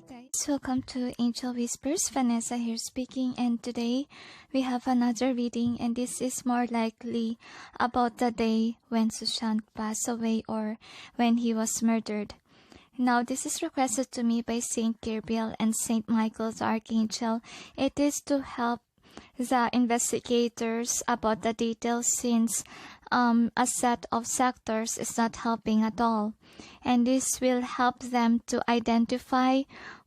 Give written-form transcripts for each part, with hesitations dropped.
Guys, welcome to Angel Whispers. Vanessa here speaking, and today we have another reading, and this is more likely about the day when Sushant passed away or when he was murdered. Now, this is requested to me by Saint Gabriel and Saint Michael the Archangel. It is to help the investigators about the details, since a set of sectors is not helping at all, and this will help them to identify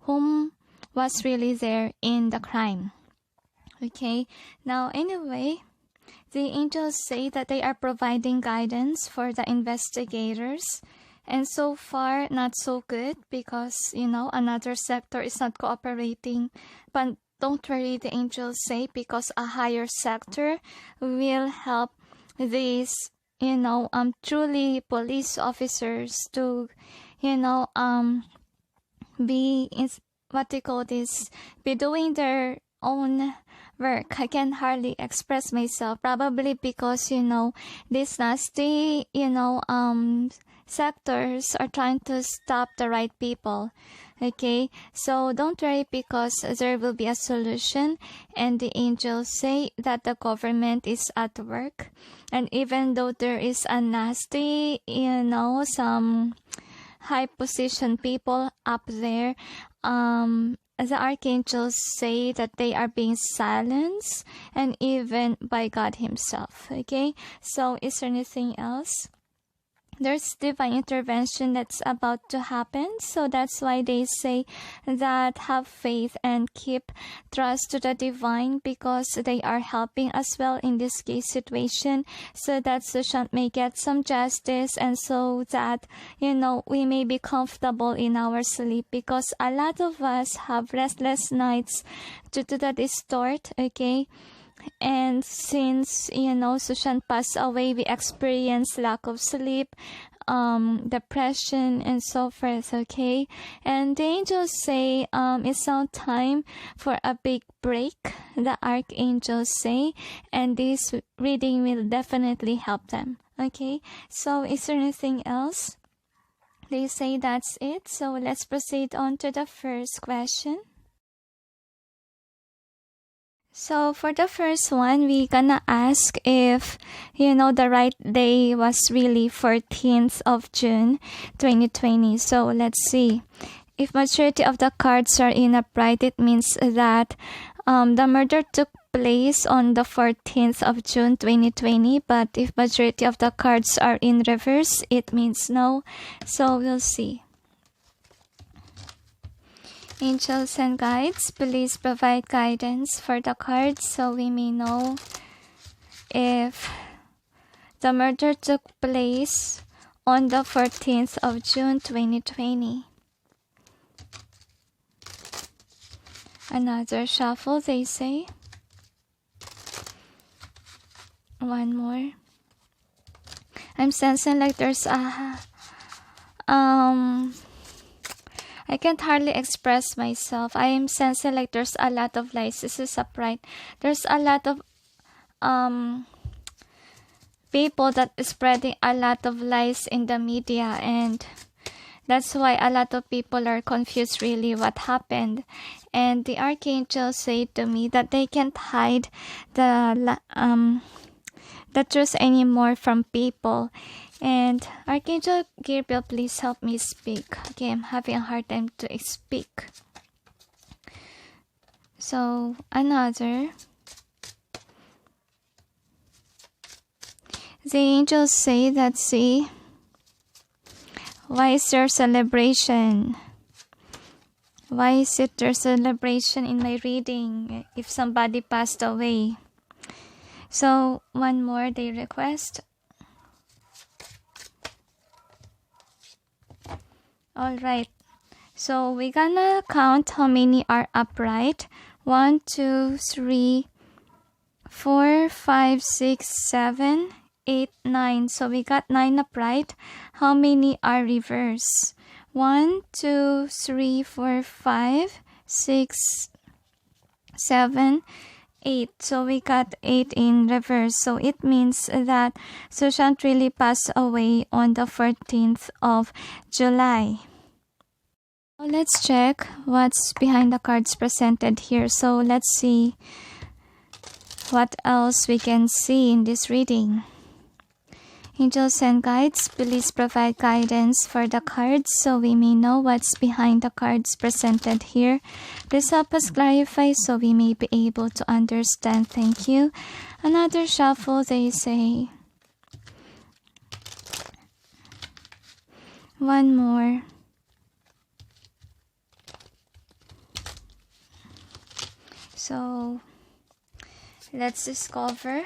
whom was really there in the crime. Okay, now anyway, the angels say that they are providing guidance for the investigators, and so far not so good, because another sector is not cooperating. But don't worry, the angels say, because a higher sector will help these truly police officers to be be doing their own work. I can hardly express myself, probably because these nasty sectors are trying to stop the right people. Okay, so don't worry, because there will be a solution, and the angels say that the government is at work, and even though there is a nasty some high position people up there, the archangels say that they are being silenced, and even by God himself. Okay, so is there anything else? There's divine intervention that's about to happen, so that's why they say that have faith and keep trust to the divine, because they are helping as well in this case situation, so that Sushant may get some justice, and so that we may be comfortable in our sleep, because a lot of us have restless nights due to the distort. Okay, and since Sushant passed away, we experience lack of sleep, depression, and so forth. Okay, and the angels say it's now time for a big break, the archangels say, and this reading will definitely help them. Okay, so is there anything else? They say that's it, so let's proceed on to the first question. So for the first one, we gonna ask if the right day was really 14th of June 2020. So let's see. If majority of the cards are in upright, it means that the murder took place on the 14th of June 2020. But if majority of the cards are in reverse, it means no. So we'll see. Angels and guides, please provide guidance for the cards so we may know if the murder took place on the 14th of June 2020. Another shuffle, they say. One more. I'm sensing like there's a I can't hardly express myself. I am sensing like there's a lot of lies. This is upright. There's a lot of people that is spreading a lot of lies in the media, and that's why a lot of people are confused really what happened. And the archangels say to me that they can't hide the truth anymore from people. And Archangel Gabriel, please help me speak. Okay, I'm having a hard time to speak. So, another. The angels say that, see, why is there celebration? Why is it there celebration in my reading if somebody passed away? So, one more they request. Alright, so we're gonna count how many are upright. 1, 2, 3, 4, 5, 6, 7, 8, 9. So we got 9 upright. How many are reverse? 1, 2, 3, 4, 5, 6, 7, 8. So we got 8 in reverse. So it means that Sushant really passed away on the 14th of July. Let's check what's behind the cards presented here. So let's see what else we can see in this reading. Angels and guides, please provide guidance for the cards so we may know what's behind the cards presented here. Please help us clarify so we may be able to understand. Thank you. Another shuffle, they say. One more. So let's discover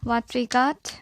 what we got.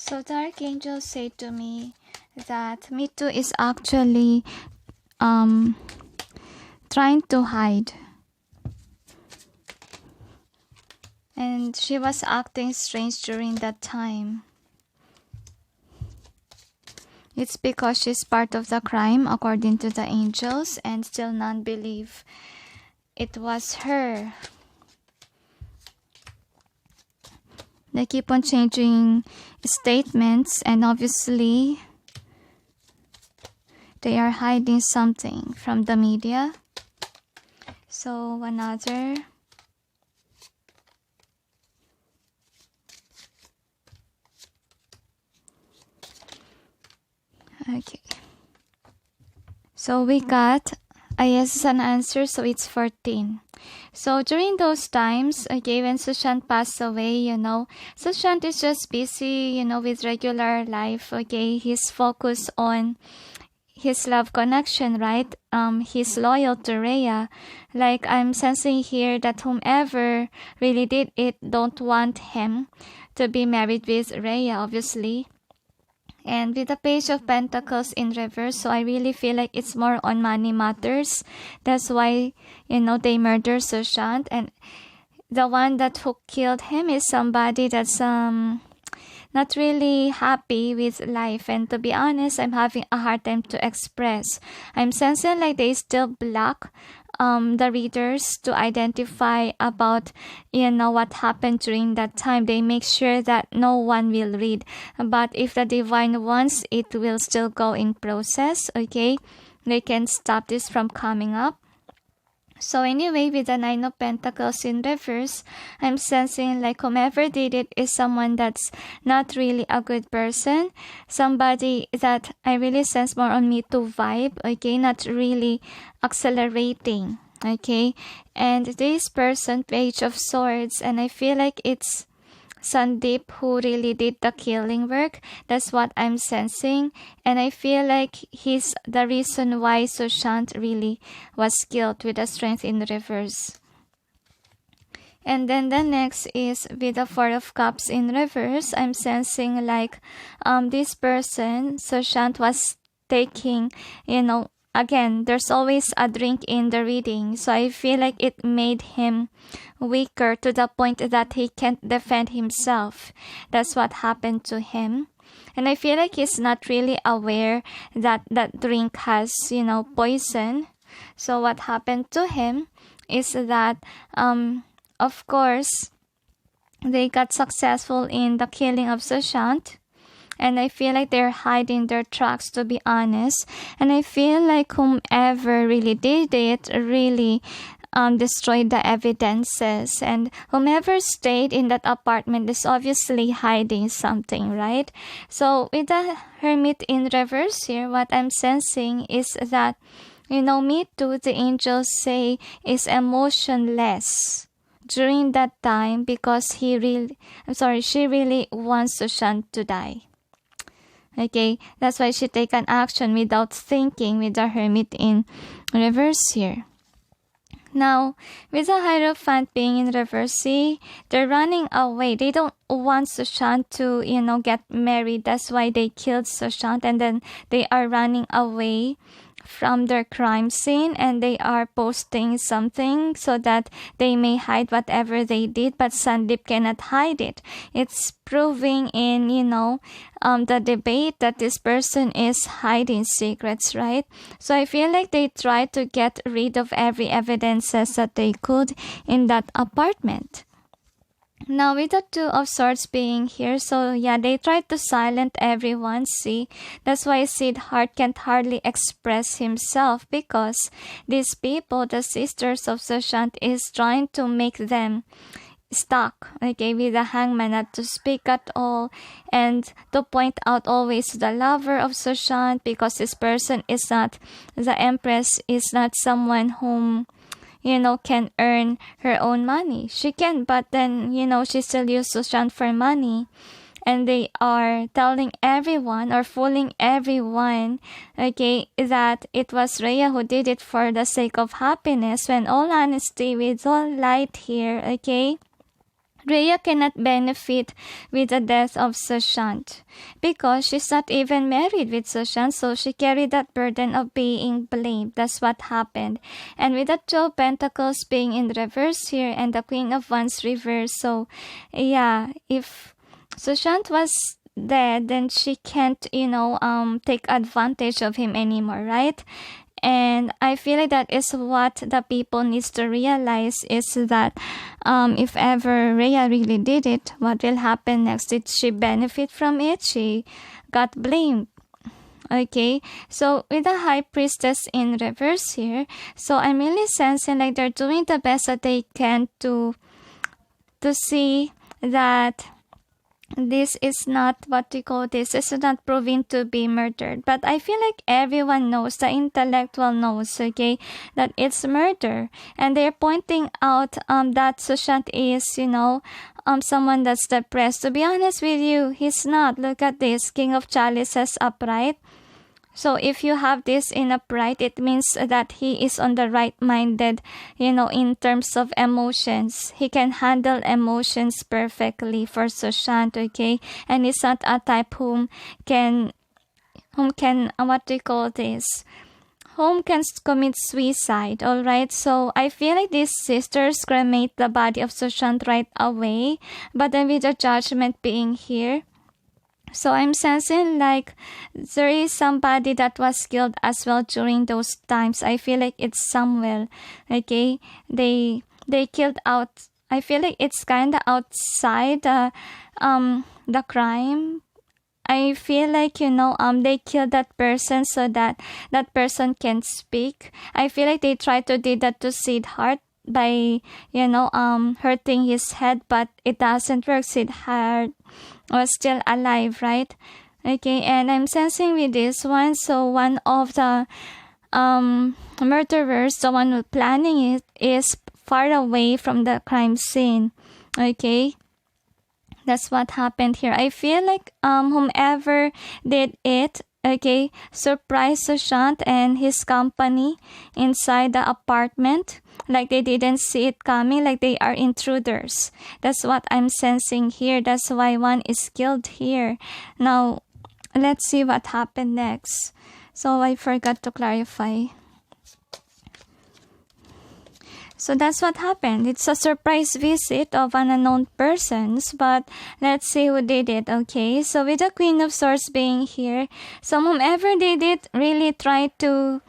So the archangel said to me that Meetu is actually trying to hide. And she was acting strange during that time. It's because she's part of the crime according to the angels, and still none believe it was her. They keep on changing statements, and obviously they are hiding something from the media. So another. Okay. So we got a yes as an answer, so it's 14. So during those times, okay, when Sushant passed away, Sushant is just busy, with regular life, okay? He's focused on his love connection, right? He's loyal to Rhea. Like, I'm sensing here that whomever really did it don't want him to be married with Rhea, obviously. And with the Page of Pentacles in reverse, so I really feel like it's more on money matters. That's why, they murder Sushant. And the one who killed him is somebody that's not really happy with life. And to be honest, I'm having a hard time to express. I'm sensing like they still block the readers to identify about what happened during that time. They make sure that no one will read, but if the divine wants, it will still go in process. Okay, they can stop this from coming up. So anyway, with the Nine of Pentacles in reverse, I'm sensing like whomever did it is someone that's not really a good person. Somebody that I really sense more on Meetu vibe, okay, not really accelerating, okay. And this person, Page of Swords, and I feel like it's Sandip who really did the killing work. That's what I'm sensing. And I feel like he's the reason why Sushant really was killed with the Strength in reverse. And then the next is with the Four of Cups in reverse. I'm sensing like this person, Sushant, was taking, again, there's always a drink in the reading. So I feel like it made him weaker to the point that he can't defend himself. That's what happened to him. And I feel like he's not really aware that that drink has, poison. So what happened to him is that, of course, they got successful in the killing of Sushant. And I feel like they're hiding their tracks, to be honest. And I feel like whomever really did it really destroyed the evidences. And whomever stayed in that apartment is obviously hiding something, right? So with the Hermit in reverse here, what I'm sensing is that, Meetu, the angels say, is emotionless during that time because she really wants Sushant to die. Okay, that's why she take an action without thinking with the hermit in reverse here. Now, with the Hierophant being in reverse, see, they're running away. They don't want Sushant to, get married. That's why they killed Sushant, and then they are running away from their crime scene, and they are posting something so that they may hide whatever they did, but Sandip cannot hide it. It's proving in the debate that this person is hiding secrets, right? So I feel like they tried to get rid of every evidences that they could in that apartment. Now with the Two of Swords being here, so yeah, they tried to silence everyone. See, that's why Siddharth can't hardly express himself, because these people, the sisters of Sushant, is trying to make them stuck, okay, with the hangman, not to speak at all, and to point out always the lover of Sushant, because this person is not, the Empress is not someone whom can earn her own money. She can, but then, she still uses Sushant for money. And they are telling everyone or fooling everyone, okay, that it was Rhea who did it for the sake of happiness, when all honesty, with all light here, okay, Rhea cannot benefit with the death of Sushant, because she's not even married with Sushant, so she carried that burden of being blamed. That's what happened. And with the Two of Pentacles being in reverse here, and the Queen of Wands reverse, so yeah, if Sushant was dead, then she can't, take advantage of him anymore, right? And I feel like that is what the people needs to realize, is that if ever Rhea really did it, what will happen next? Did she benefit from it? She got blamed. Okay, so with the High Priestess in reverse here, so I'm really sensing like they're doing the best that they can to see that this is not this is not proven to be murdered. But I feel like everyone knows, the intellectual knows, okay, that it's murder. And they're pointing out that Sushant is, someone that's depressed. To be honest with you, he's not. Look at this, King of Chalices upright. So if you have this in upright, it means that he is on the right-minded, in terms of emotions. He can handle emotions perfectly for Sushant, okay? And he's not a type whom can commit suicide, alright? So I feel like these sisters cremate the body of Sushant right away, but then with the Judgment being here, so I'm sensing like there is somebody that was killed as well during those times. I feel like it's Samuel, okay? They killed out. I feel like it's kind of outside the crime. I feel like they killed that person so that that person can speak. I feel like they tried to do that to Siddharth by hurting his head, but it doesn't work. Siddharth was still alive, right? Okay, and I'm sensing with this one, so one of the murderers, the one who planning it, is far away from the crime scene. Okay, that's what happened here. I feel like whomever did it, okay, surprised Sushant and his company inside the apartment. Like they didn't see it coming, like they are intruders. That's what I'm sensing here. That's why one is killed here. Now, let's see what happened next. So I forgot to clarify. So that's what happened. It's a surprise visit of an unknown persons, but let's see who did it, okay? So with the Queen of Swords being here, so whomever did it really tried to,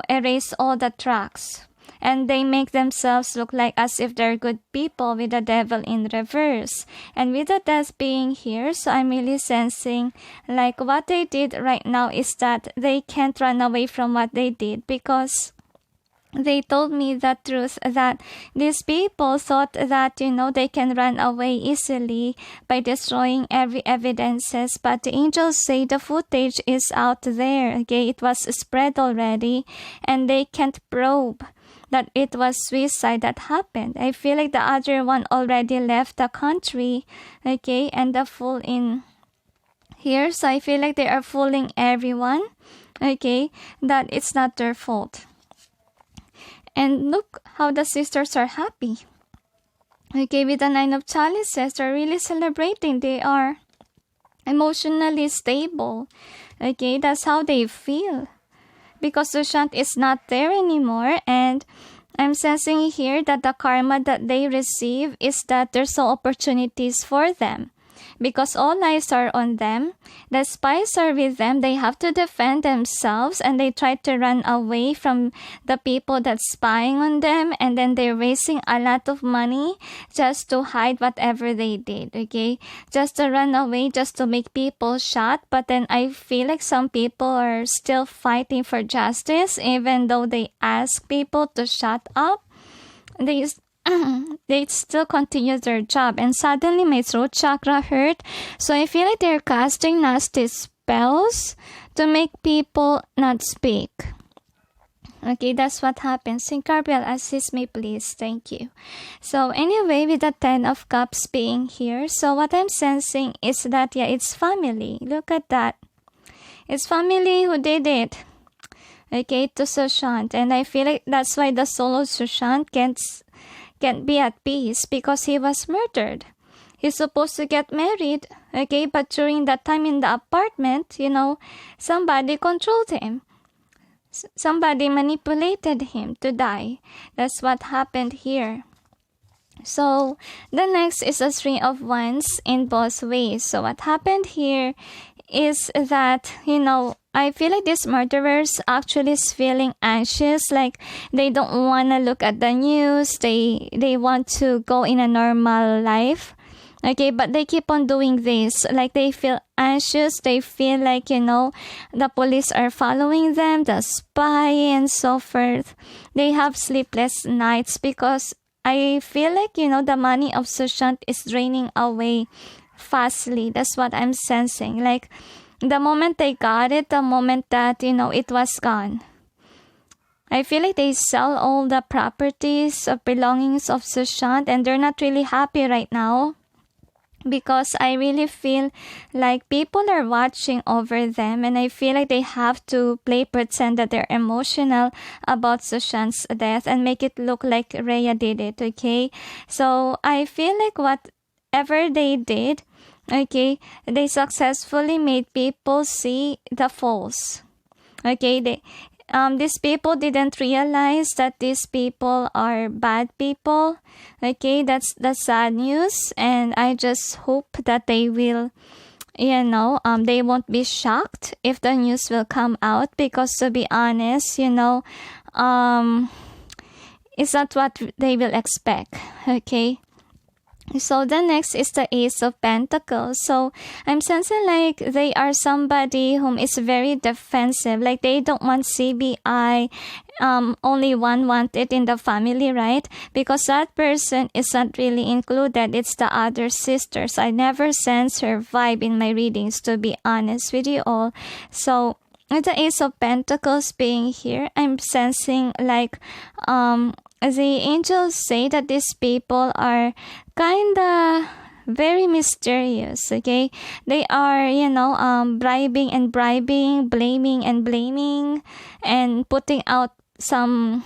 erase all the tracks. And they make themselves look like as if they're good people with the Devil in reverse. And with the Death being here, so I'm really sensing like what they did right now is that they can't run away from what they did, because they told me the truth that these people thought that, they can run away easily by destroying every evidences. But the angels say the footage is out there, okay? It was spread already, and they can't probe that it was suicide that happened. I feel like the other one already left the country, okay? And the fool in here. So I feel like they are fooling everyone, okay, that it's not their fault. And look how the sisters are happy. Okay, with the 9 of chalices, they're really celebrating. They are emotionally stable. Okay, that's how they feel. Because Sushant is not there anymore, and I'm sensing here that the karma that they receive is that there's no opportunities for them. Because all eyes are on them, the spies are with them, they have to defend themselves, and they try to run away from the people that's spying on them, and then they're raising a lot of money just to hide whatever they did, okay? Just to run away, just to make people shut. But then I feel like some people are still fighting for justice, even though they ask people to shut up. They still continue their job, and suddenly my throat chakra hurt. So I feel like they're casting nasty spells to make people not speak. Okay, that's what happens. Saint Gabriel, assist me please. Thank you. So anyway, with the 10 of Cups being here, so what I'm sensing is that, yeah, it's family. Look at that. It's family who did it. Okay, to Sushant. And I feel like that's why the soul of Sushant can't be at peace, because he was murdered. He's supposed to get married, okay, but during that time in the apartment, somebody controlled him. Somebody manipulated him to die. That's what happened here. So the next is a 3 of Wands in both ways. So what happened here is that, I feel like these murderers actually is feeling anxious, like they don't want to look at the news, they want to go in a normal life, okay, but they keep on doing this, like they feel anxious, they feel like, the police are following them, the spy and so forth. They have sleepless nights because I feel like, the money of Sushant is draining away fastly. That's what I'm sensing, like the moment they got it, the moment that, it was gone. I feel like they sell all the properties of belongings of Sushant, and they're not really happy right now, because I really feel like people are watching over them, and I feel like they have to pretend that they're emotional about Sushant's death and make it look like Rhea did it, okay? So I feel like whatever they did, okay, they successfully made people see the false. Okay, these people didn't realize that these people are bad people. Okay, that's the sad news, and I just hope that they will, they won't be shocked if the news will come out, because to be honest, it's not what they will expect. Okay. So the next is the Ace of Pentacles. So I'm sensing like they are somebody whom is very defensive. Like they don't want CBI. Only one want it in the family, right? Because that person is not really included. It's the other sisters. I never sense her vibe in my readings, to be honest with you all. So with the Ace of Pentacles being here, I'm sensing like the angels say that these people are kinda very mysterious, okay? They are, bribing and bribing, blaming and blaming, and putting out some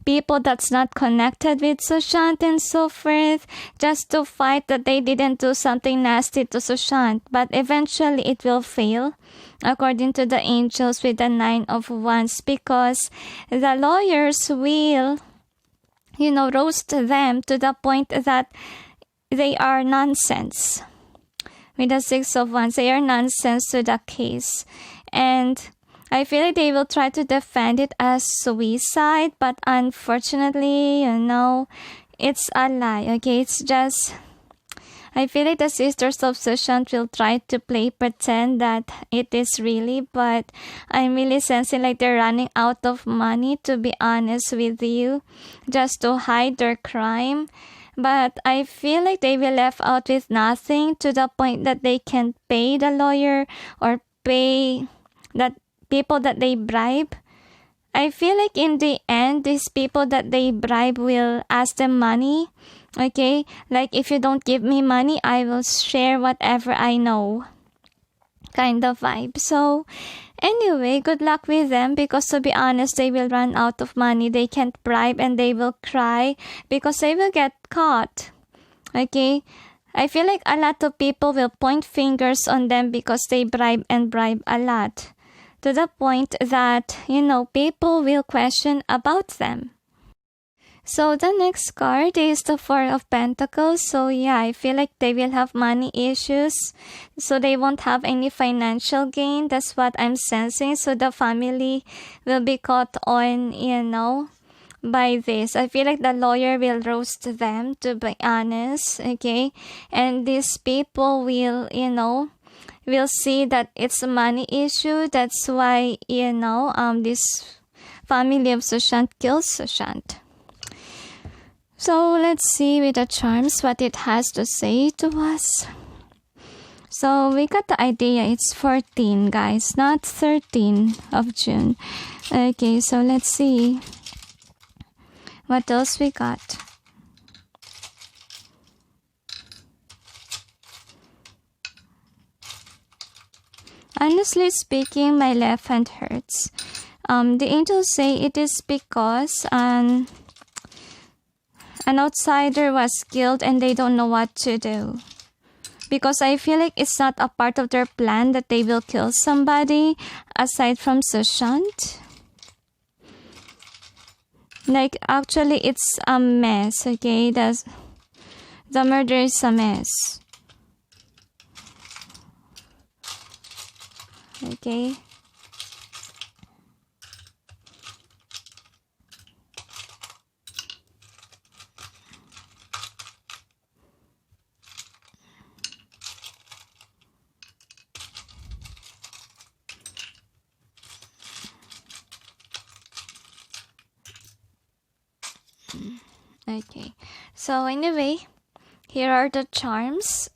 people that's not connected with Sushant and so forth, just to fight that they didn't do something nasty to Sushant. But eventually it will fail, according to the angels, with the 9 of Wands, because the lawyers will, roast them to the point that they are nonsense. With the 6 of Wands, they are nonsense to the case. And I feel like they will try to defend it as suicide, but unfortunately, it's a lie, okay? It's just, I feel like the sisters of Sushant will try to pretend that it is really, but I'm really sensing like they're running out of money, to be honest with you, just to hide their crime. But I feel like they will left out with nothing, to the point that they can pay the lawyer or pay that people that they bribe. I feel like in the end, these people that they bribe will ask them money. Okay, like if you don't give me money, I will share whatever I know. kind of vibe. So anyway, good luck with them, because to be honest, they will run out of money. They can't bribe, and they will cry because they will get caught. Okay, I feel like a lot of people will point fingers on them because they bribe a lot, to the point that, people will question about them. So the next card is the Four of Pentacles. So yeah, I feel like they will have money issues. So they won't have any financial gain. That's what I'm sensing. So the family will be caught on, by this. I feel like the lawyer will roast them, to be honest. Okay. And these people will, will see that it's a money issue. That's why, this family of Sushant kills Sushant. So let's see with the charms what it has to say to us. So we got the idea. It's 14, guys, not 13 of June. Okay, so let's see what else we got. Honestly speaking, my left hand hurts. The angels say it is because an outsider was killed and they don't know what to do. Because I feel like it's not a part of their plan that they will kill somebody aside from Sushant. Like, actually, it's a mess, okay? The murder is a mess. Okay? Okay, so anyway, here are the charms.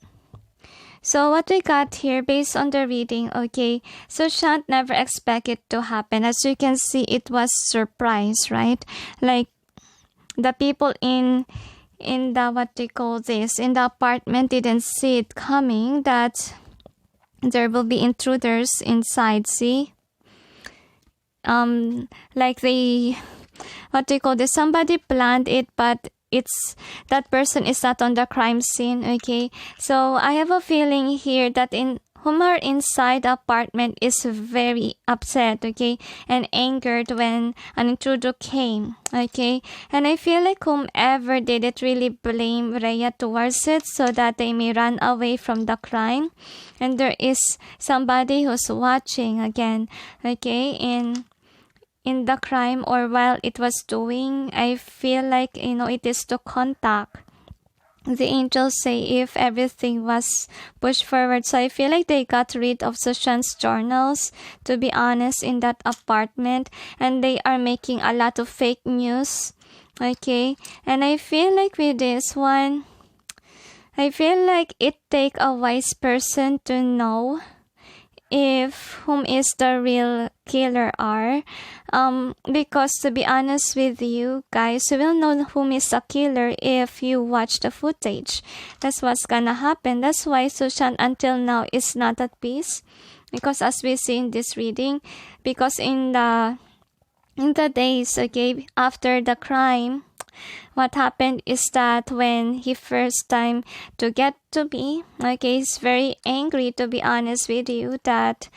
So what we got here based on the reading, okay, so Sushant never expected it to happen. As you can see, it was surprise, right? Like, the people in the, what they call this, in the apartment didn't see it coming, that there will be intruders inside, see? Like they, what do you call this, somebody planned it, but it's that person is not on the crime scene. Okay, so I have a feeling here that whomever inside the apartment is very upset, okay, and angered when an intruder came, okay, and I feel like whomever did it really blame Rhea towards it so that they may run away from the crime, and there is somebody who's watching again, okay, in the crime, or while it was doing. I feel like, it is to contact. The angels say if everything was pushed forward. So I feel like they got rid of Sushant's journals, to be honest, in that apartment. And they are making a lot of fake news. Okay. And I feel like with this one, I feel like it take a wise person to know if whom is the real killer are, because to be honest with you guys, you will know whom is the killer if you watch the footage. That's what's gonna happen. That's why Sushant until now is not at peace, because as we see in this reading, because in the days, okay, after the crime, what happened is that when he first time to get to me, okay, he's very angry, to be honest with you, that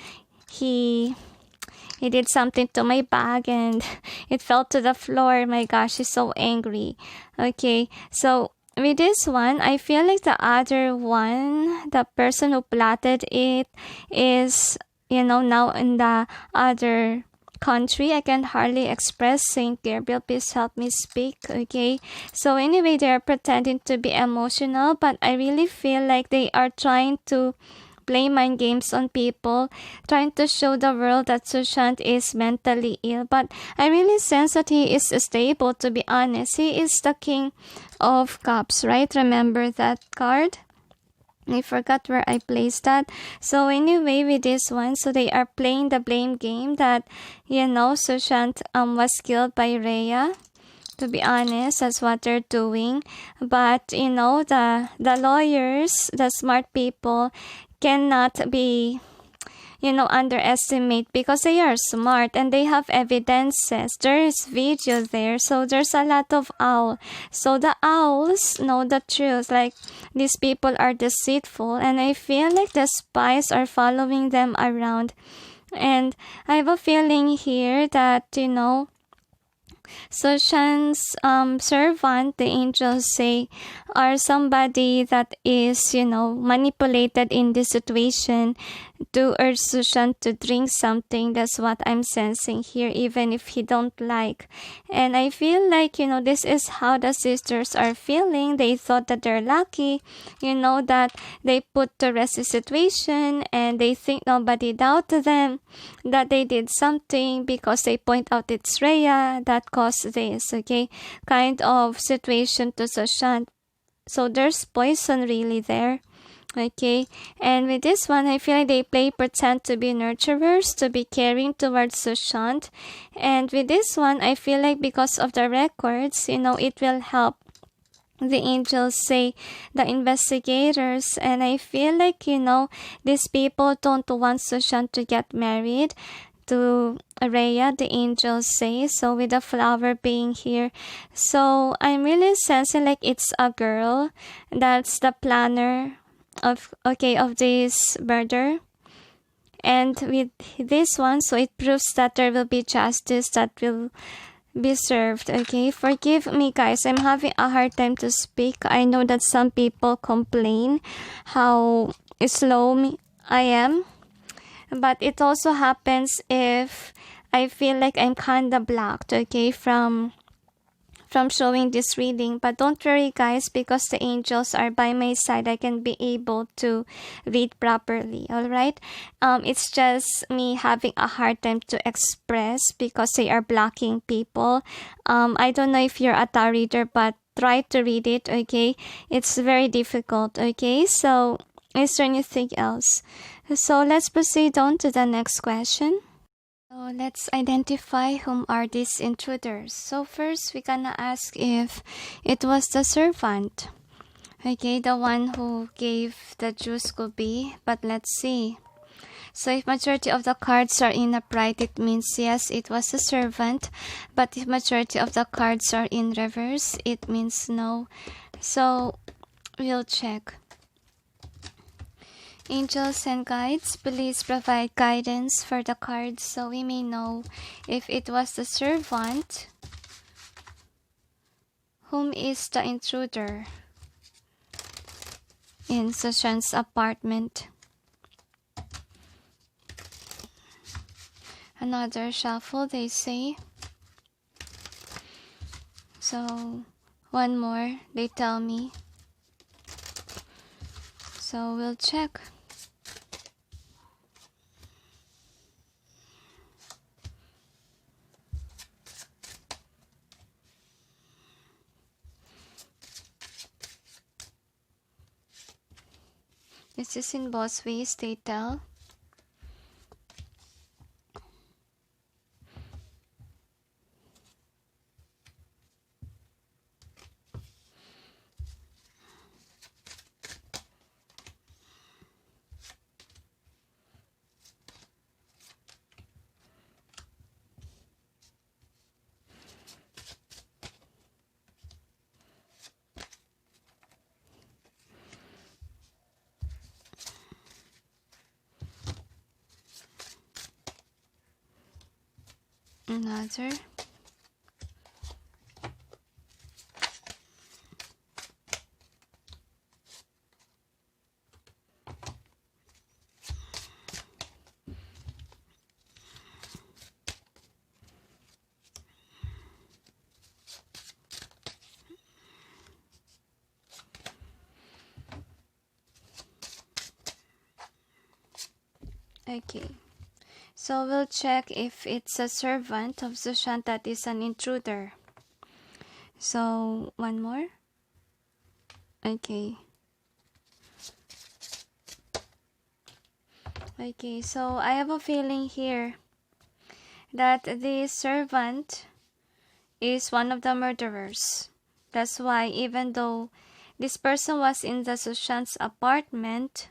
he did something to my bag and it fell to the floor. My gosh, he's so angry. Okay, so with this one, I feel like the other one, the person who plotted it is, now in the other country. I can hardly express. Saint Gabriel, please help me speak. Okay, so anyway, they're pretending to be emotional, but I really feel like they are trying to play mind games on people, trying to show the world that Sushant is mentally ill. But I really sense that he is stable, to be honest. He is the King of Cups, right? Remember that card? I forgot where I placed that. So anyway, with this one, so they are playing the blame game that, Sushant was killed by Rhea. To be honest, that's what they're doing. But, the lawyers, the smart people, cannot be underestimate, because they are smart and they have evidences. There is video there, so there's a lot of owl. So the owls know the truth, like these people are deceitful, and I feel like the spies are following them around. And I have a feeling here that, Sushant's servant, the angels say, are somebody that is, manipulated in this situation to urge Sushant to drink something. That's what I'm sensing here, even if he don't like. And I feel like, this is how the sisters are feeling. They thought that they're lucky, that they put to rest the situation, and they think nobody doubted them, that they did something because they point out it's Rhea that caused this, okay, kind of situation to Sushant. So there's poison really there. Okay, and with this one, I feel like they pretend to be nurturers, to be caring towards Sushant. And with this one, I feel like because of the records, it will help the angels say, the investigators. And I feel like, these people don't want Sushant to get married to Rhea, the angels say. So with the flower being here, so I'm really sensing like it's a girl that's the planner of this murder. And with this one, so it proves that there will be justice that will be served. Okay, forgive me guys, I'm having a hard time to speak. I know that some people complain how slow I am, but it also happens if I feel like I'm kinda blocked, okay, from showing this reading. But don't worry guys, because the angels are by my side, I can be able to read properly. All right, it's just me having a hard time to express because they are blocking people. I don't know if you're a tarot reader, but try to read it, okay? It's very difficult. Okay, so is there anything else? So let's proceed on to the next question. So let's identify whom are these intruders. So first, we're gonna ask if it was the servant. Okay, the one who gave the juice could be, but let's see. So if majority of the cards are in upright, it means yes, it was a servant. But if majority of the cards are in reverse, it means no. So we'll check. Angels and guides, please provide guidance for the cards so we may know if it was the servant. Whom is the intruder in Sushant's apartment? Another shuffle, they say. So one more, they tell me. So we'll check. This is in both ways, they tell. Another. Okay. So we'll check if it's a servant of Sushant that is an intruder. So one more. Okay. Okay, so I have a feeling here that the servant is one of the murderers. That's why even though this person was in the Sushant's apartment,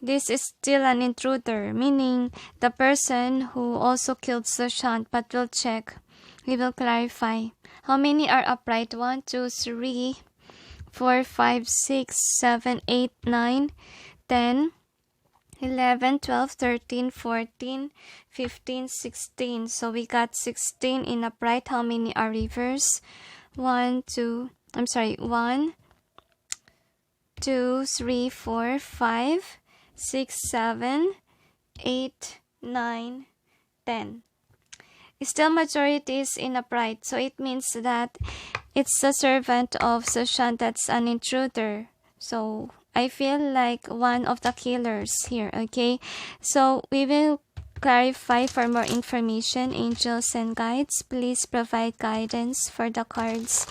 this is still an intruder, meaning the person who also killed Sushant, but we'll check. We will clarify. How many are upright? 1, 2, 3, 4, 5, 6, 7, 8, 9, 10, 11, 12, 13, 14, 15, 16. So we got 16 in upright. How many are reverse? 1, 2, 3, 4, 5, 6, 7, 8, 9, 10. Still majority is in upright, so it means that it's a servant of Sushant that's an intruder. So I feel like one of the killers here, okay? So we will clarify for more information. Angels and guides, please provide guidance for the cards,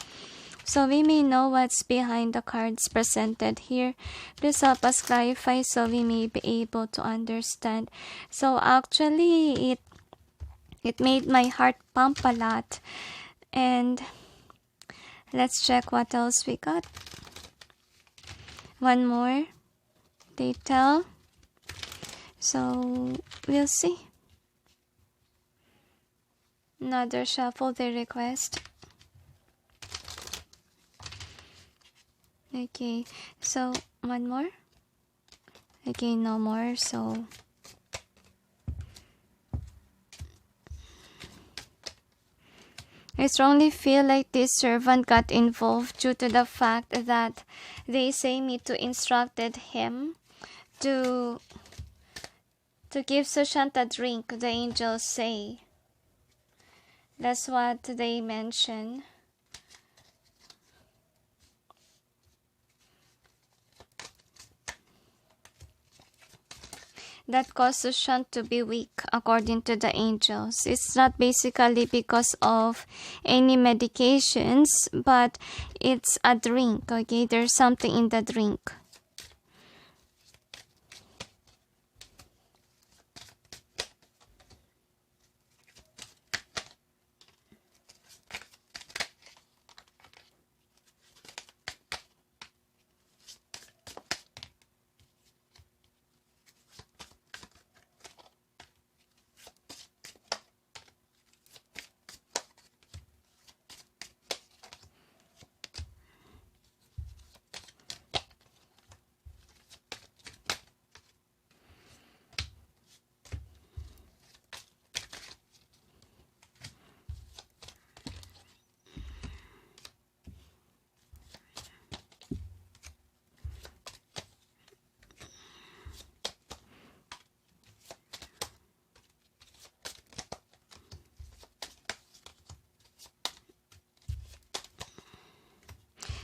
so we may know what's behind the cards presented here. Please help us clarify so we may be able to understand. So actually, it made my heart pump a lot. And let's check what else we got. One more detail. So we'll see. Another shuffle they request. Okay, so one more. Okay, no more. So I strongly feel like this servant got involved due to the fact that they say Meetu instructed him to give Sushant a drink, the angels say. That's what they mention. That caused Sushant to be weak, according to the angels. It's not basically because of any medications, but it's a drink, okay? There's something in the drink.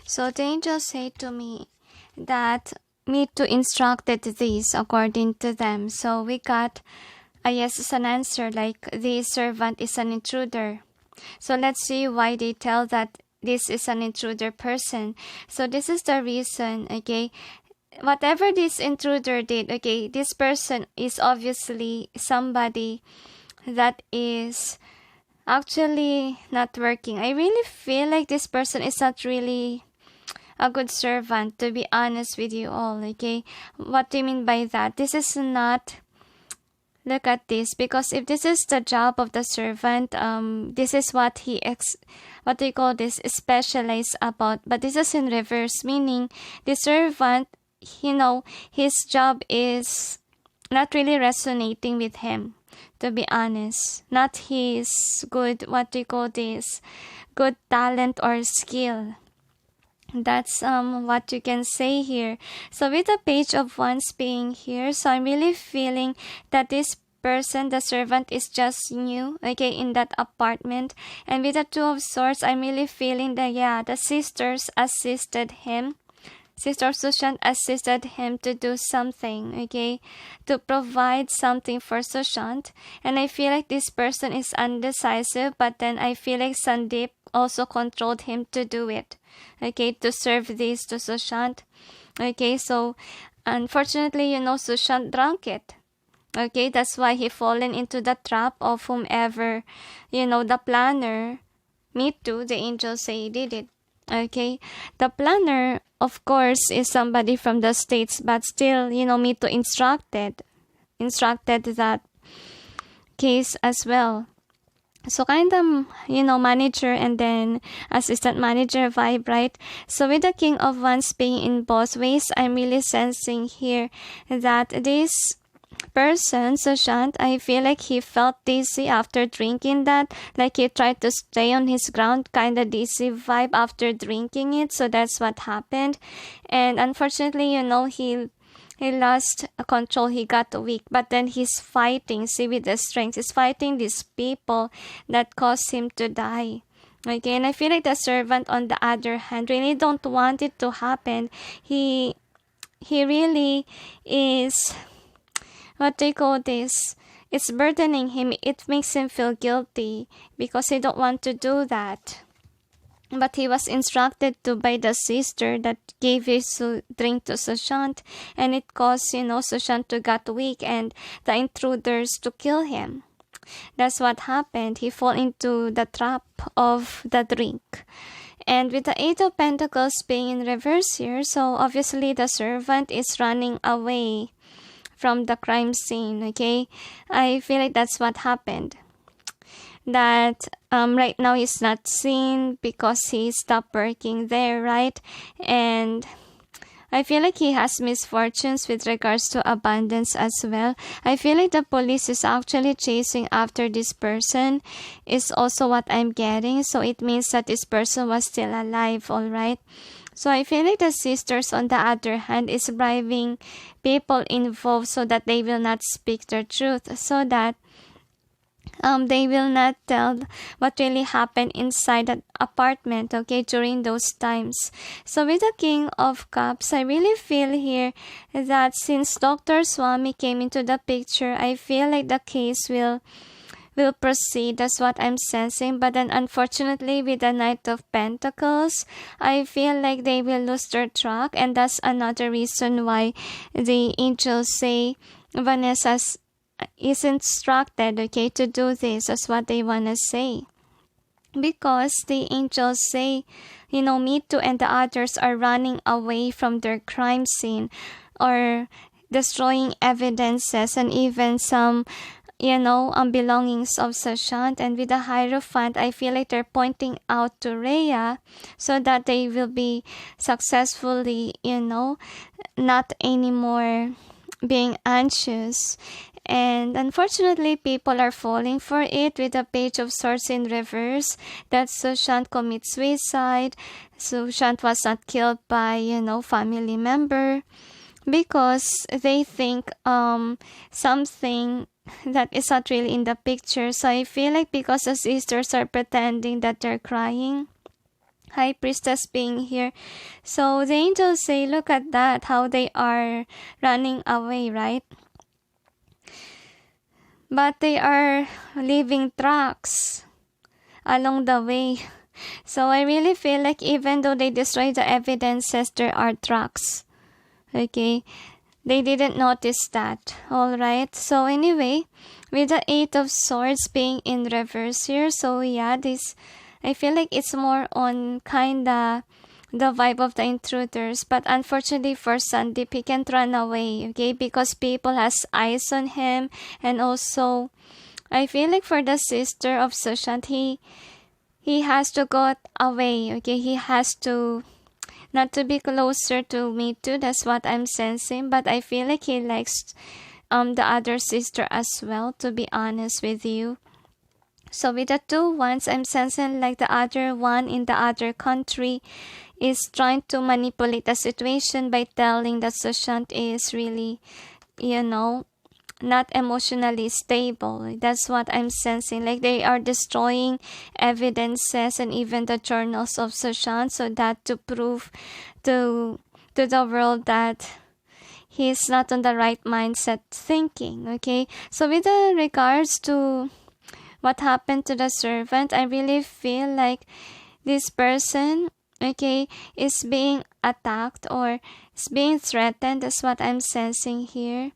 So the angel said to me that Meetu instructed this according to them. So we got a yes as an answer, like this servant is an intruder. So let's see why they tell that this is an intruder person. So this is the reason, okay? Whatever this intruder did, okay, this person is obviously somebody that is actually not working. I really feel like this person is not really a good servant, to be honest with you all, okay? What do you mean by that? This is not, look at this, because if this is the job of the servant, this is what he what do you call this, specialize about. But this is in reverse, meaning the servant, you know, his job is not really resonating with him, to be honest. Not his good, what do you call this, good talent or skill. That's what you can say here. So with the page of wands being here, so I'm really feeling that this person, the servant, is just new, okay, in that apartment. And with the two of swords, I'm really feeling that, yeah, the sisters assisted him. Sister Sushant assisted him to do something, okay, to provide something for Sushant. And I feel like this person is undecisive, but then I feel like Sandip also controlled him to do it, okay, to serve this to Sushant. Okay, so unfortunately, you know, Sushant drank it. Okay, that's why he fallen into the trap of whomever, you know, the planner, Meetu, the angels say he did it. Okay, the planner, of course, is somebody from the States, but still, Meetu instructed that case as well. So kind of, manager and then assistant manager vibe, right? So with the King of Wands being in both ways, I'm really sensing here that this person, Sushant, I feel like he felt dizzy after drinking that. Like he tried to stay on his ground, kind of dizzy vibe after drinking it. So that's what happened. And unfortunately, he lost control, he got weak, but then he's fighting, see, with the strength. He's fighting these people that caused him to die. Okay, and I feel like the servant, on the other hand, really don't want it to happen. He really is, what do you call this? It's burdening him. It makes him feel guilty because he don't want to do that. But he was instructed to by the sister that gave his drink to Sushant, and it caused, Sushant to get weak and the intruders to kill him. That's what happened. He fell into the trap of the drink. And with the Eight of Pentacles being in reverse here, so obviously the servant is running away from the crime scene, okay? I feel like that's what happened. That right now he's not seen because he stopped working there, right? And I feel like he has misfortunes with regards to abundance as well. I feel like the police is actually chasing after this person is also what I'm getting. So it means that this person was still alive, all right? So I feel like the sisters, on the other hand, is bribing people involved so that they will not speak the truth, so that they will not tell what really happened inside that apartment, okay, during those times. So with the King of Cups, I really feel here that since Dr. Swami came into the picture, I feel like the case will proceed. That's what I'm sensing. But then unfortunately with the Knight of Pentacles, I feel like they will lose their track, and that's another reason why the angels say Vanessa's is instructed, okay, to do this. That's what they want to say, because the angels say, Meetu and the others are running away from their crime scene or destroying evidences and even some belongings of Sushant. And with the Hierophant, I feel like they're pointing out to Rhea so that they will be successfully, not anymore being anxious. And unfortunately, people are falling for it with the Page of Swords in reverse, that Sushant commits suicide. Sushant was not killed by, family member, because they think something that is not really in the picture. So I feel like because the sisters are pretending that they're crying, High Priestess being here. So the angels say, look at that, how they are running away, right? But they are leaving tracks along the way. So I really feel like even though they destroy the evidences, there are tracks. Okay, they didn't notice that. Alright, so anyway, with the Eight of Swords being in reverse here, so yeah, this, I feel like it's more on kinda the vibe of the intruders. But unfortunately for Sandip, he can't run away, okay, because people has eyes on him. And also, I feel like for the sister of Sushant, he has to go away, okay, he has to not to be closer to Meetu. That's what I'm sensing. But I feel like he likes the other sister as well, to be honest with you. So with the Two Wands, I'm sensing like the other one in the other country is trying to manipulate the situation by telling that Sushant is really, not emotionally stable. That's what I'm sensing. Like they are destroying evidences and even the journals of Sushant, so that to prove to the world that he's not on the right mindset thinking. Okay, so with regards to what happened to the servant, I really feel like this person, okay, is being attacked or is being threatened. That's what I'm sensing here.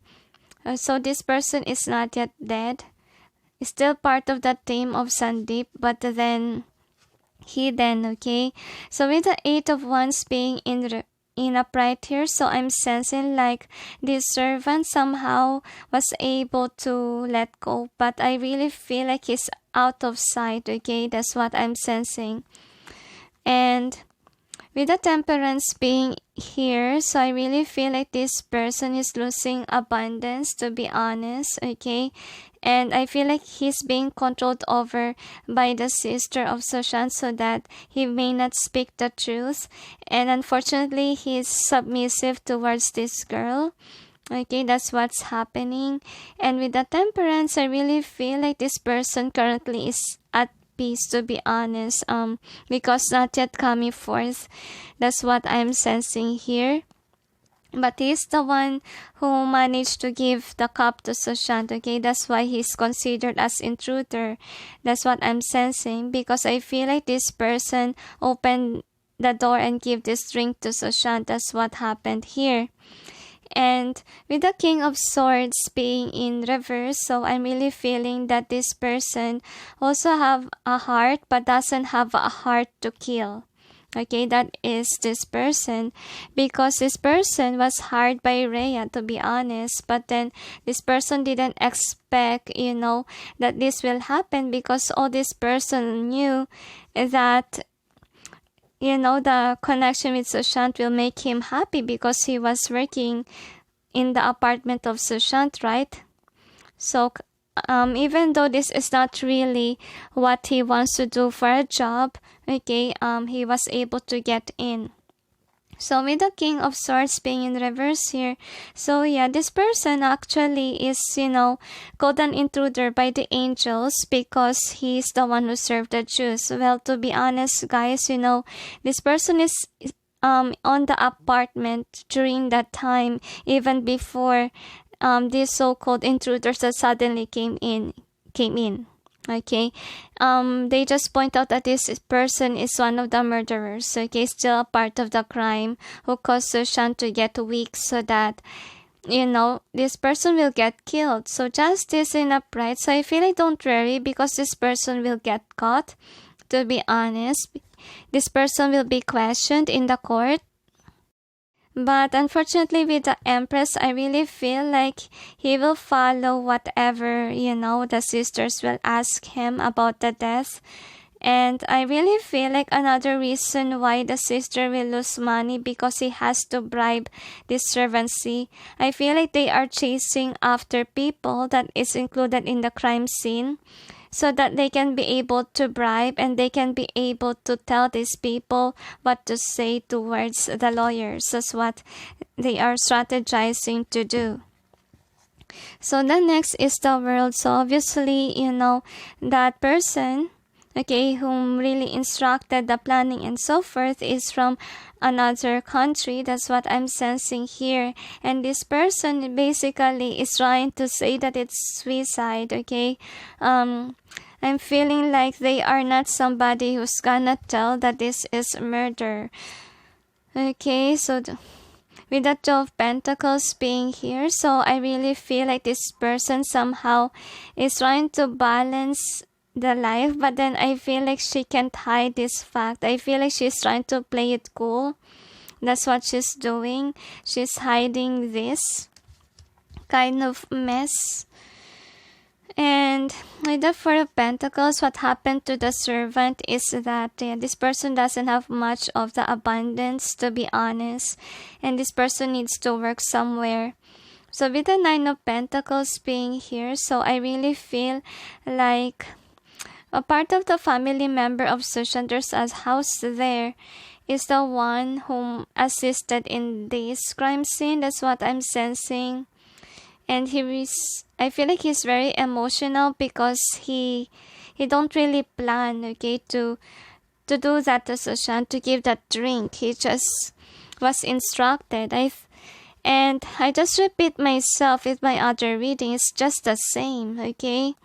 So this person is not yet dead. It's still part of the team of Sandip, but then hidden. Okay, so with the Eight of Wands being in upright here, so I'm sensing like this servant somehow was able to let go, but I really feel like he's out of sight. Okay, that's what I'm sensing. And with the Temperance being here, so I really feel like this person is losing abundance, to be honest. Okay, and I feel like he's being controlled over by the sister of Sushant so that he may not speak the truth. And unfortunately, he's submissive towards this girl. Okay, that's what's happening. And with the Temperance, I really feel like this person currently is at peace, to be honest, because not yet coming forth. That's what I'm sensing here. But he's the one who managed to give the cup to Sushant. Okay, that's why he's considered as intruder. That's what I'm sensing, because I feel like this person opened the door and gave this drink to Sushant. That's what happened here. And with the King of Swords being in reverse, so I'm really feeling that this person also have a heart but doesn't have a heart to kill. Okay, that is this person, because this person was hired by Rhea, to be honest, but then this person didn't expect, that this will happen, because all this person knew that the connection with Sushant will make him happy, because he was working in the apartment of Sushant, right? So even though this is not really what he wants to do for a job, okay, he was able to get in. So with the King of Swords being in reverse here, so yeah, this person actually is, called an intruder by the angels because he's the one who served the Jews. Well, to be honest, guys, this person is on the apartment during that time, even before these so-called intruders that suddenly came in. Okay, they just point out that this person is one of the murderers. Okay, still a part of the crime, who caused Sushant to get weak so that this person will get killed. So justice in upright. So I feel like don't worry, because this person will get caught. To be honest, this person will be questioned in the court. But unfortunately, with the Empress, I really feel like he will follow whatever, the sisters will ask him about the death. And I really feel like another reason why the sister will lose money, because he has to bribe this servancy. I feel like they are chasing after people that is included in the crime scene, so that they can be able to bribe and they can be able to tell these people what to say towards the lawyers. That's what they are strategizing to do. So the next is the World. So obviously, that person, okay, whom really instructed the planning and so forth is from another country. That's what I'm sensing here. And this person basically is trying to say that it's suicide, okay? I'm feeling like they are not somebody who's gonna tell that this is murder. Okay, so with the Two of Pentacles being here, so I really feel like this person somehow is trying to balance the life, but then I feel like she can't hide this fact. I feel like she's trying to play it cool. That's what she's doing. She's hiding this kind of mess. And with the Four of Pentacles, what happened to the servant is that this person doesn't have much of the abundance, to be honest, and this person needs to work somewhere. So with the Nine of Pentacles being here, so I really feel like a part of the family member of Sushant, there's a house there, is the one whom assisted in this crime scene. That's what I'm sensing. And I feel like he's very emotional, because he don't really plan, okay, to do that to Sushant, to give that drink. He just was instructed. And I just repeat myself with my other reading. It's just the same, okay?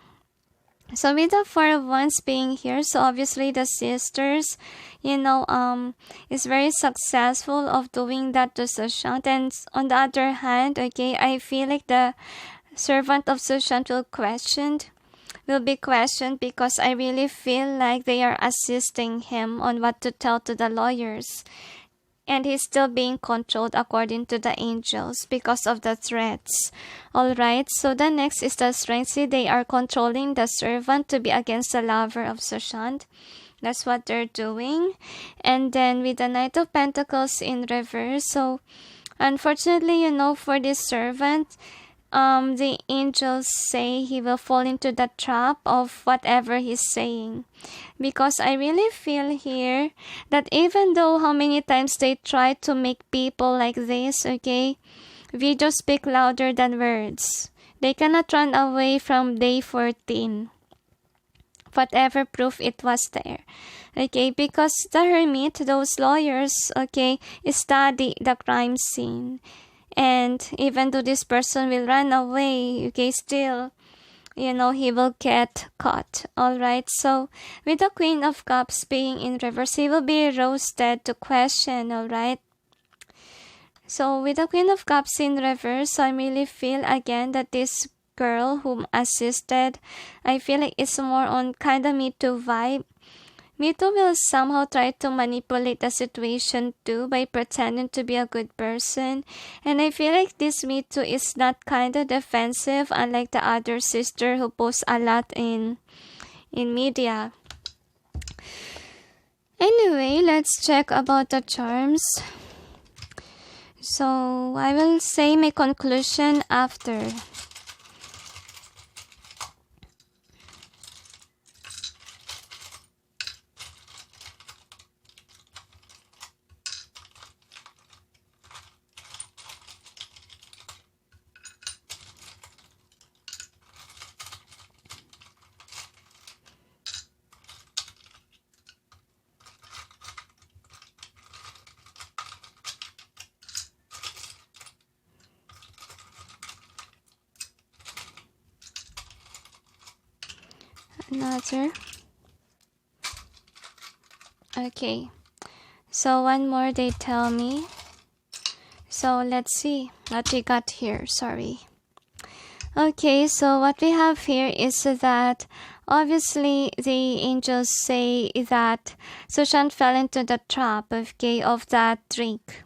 So with the Four of Wands being here, so obviously the sisters, is very successful of doing that to Sushant. And on the other hand, okay, I feel like the servant of Sushant will question will be questioned because I really feel like they are assisting him on what to tell to the lawyers. And he's still being controlled according to the angels because of the threats. Alright, so the next is the strength. See, they are controlling the servant to be against the lover of Sushant. That's what they're doing. And then with the Knight of Pentacles in reverse. So unfortunately, for this servant, the angels say he will fall into the trap of whatever he's saying. Because I really feel here that even though how many times they try to make people like this, okay, videos speak louder than words. They cannot run away from day 14. Whatever proof it was there. Okay, because the hermit, those lawyers, okay, study the crime scene. And even though this person will run away, okay, still, he will get caught. Alright, so with the Queen of Cups being in reverse, he will be roasted to question, alright? So with the Queen of Cups in reverse, I really feel again that this girl whom assisted, I feel like it's more on kind of Meetu vibe. Meetu will somehow try to manipulate the situation too by pretending to be a good person. And I feel like this Meetu is not kind of defensive, unlike the other sister who posts a lot in media. Anyway, let's check about the charms. So I will say my conclusion after. Another. Okay, so one more they tell me. So let's see what we got here. Sorry. Okay, so what we have here is that obviously the angels say that Sushant fell into the trap of that drink,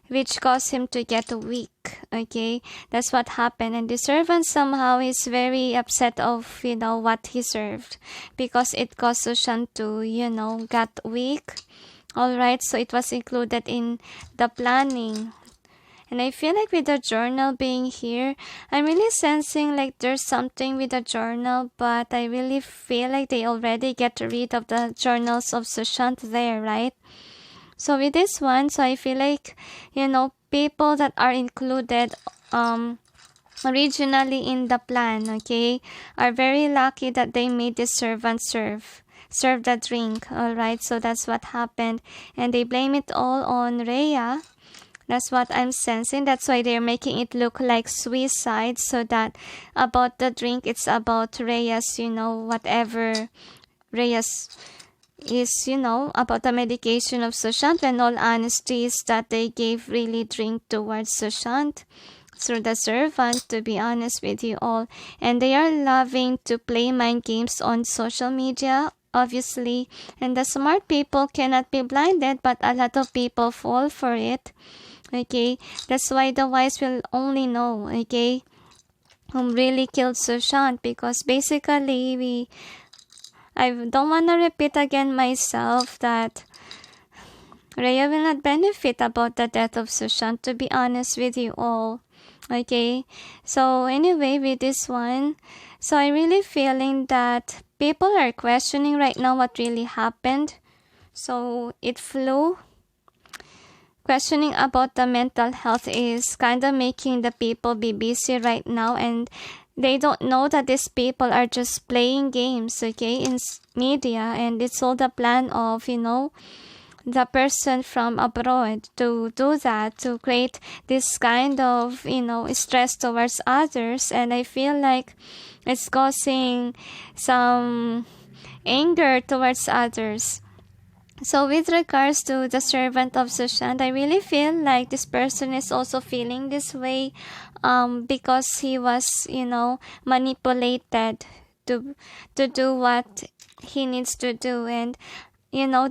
which caused him to get weak. Okay, that's what happened. And the servant somehow is very upset of what he served, because it caused Sushant to got weak. Alright, so it was included in the planning. And I feel like with the journal being here, I'm really sensing like there's something with the journal, but I really feel like they already get rid of the journals of Sushant there, right? So with this one, so I feel like, people that are included originally in the plan, okay, are very lucky that they made this servant serve the drink. Alright, so that's what happened. And they blame it all on Rhea. That's what I'm sensing. That's why they're making it look like suicide, so that about the drink, it's about Rhea's, whatever Rhea's is, about the medication of Sushant, when all honesty is that they gave really drink towards Sushant through the servant, to be honest with you all. And they are loving to play mind games on social media, obviously. And the smart people cannot be blinded, but a lot of people fall for it. Okay, that's why the wise will only know, okay, whom really killed Sushant, because basically I don't want to repeat again myself that Rhea will not benefit about the death of Sushant, to be honest with you all. Okay, so anyway, with this one, so I really feeling that people are questioning right now what really happened. So it flew. Questioning about the mental health is kind of making the people be busy right now, and they don't know that these people are just playing games, okay, in media, and it's all the plan of, the person from abroad to do that, to create this kind of, stress towards others. And I feel like it's causing some anger towards others. So with regards to the servant of Sushant, I really feel like this person is also feeling this way because he was, manipulated to do what he needs to do. And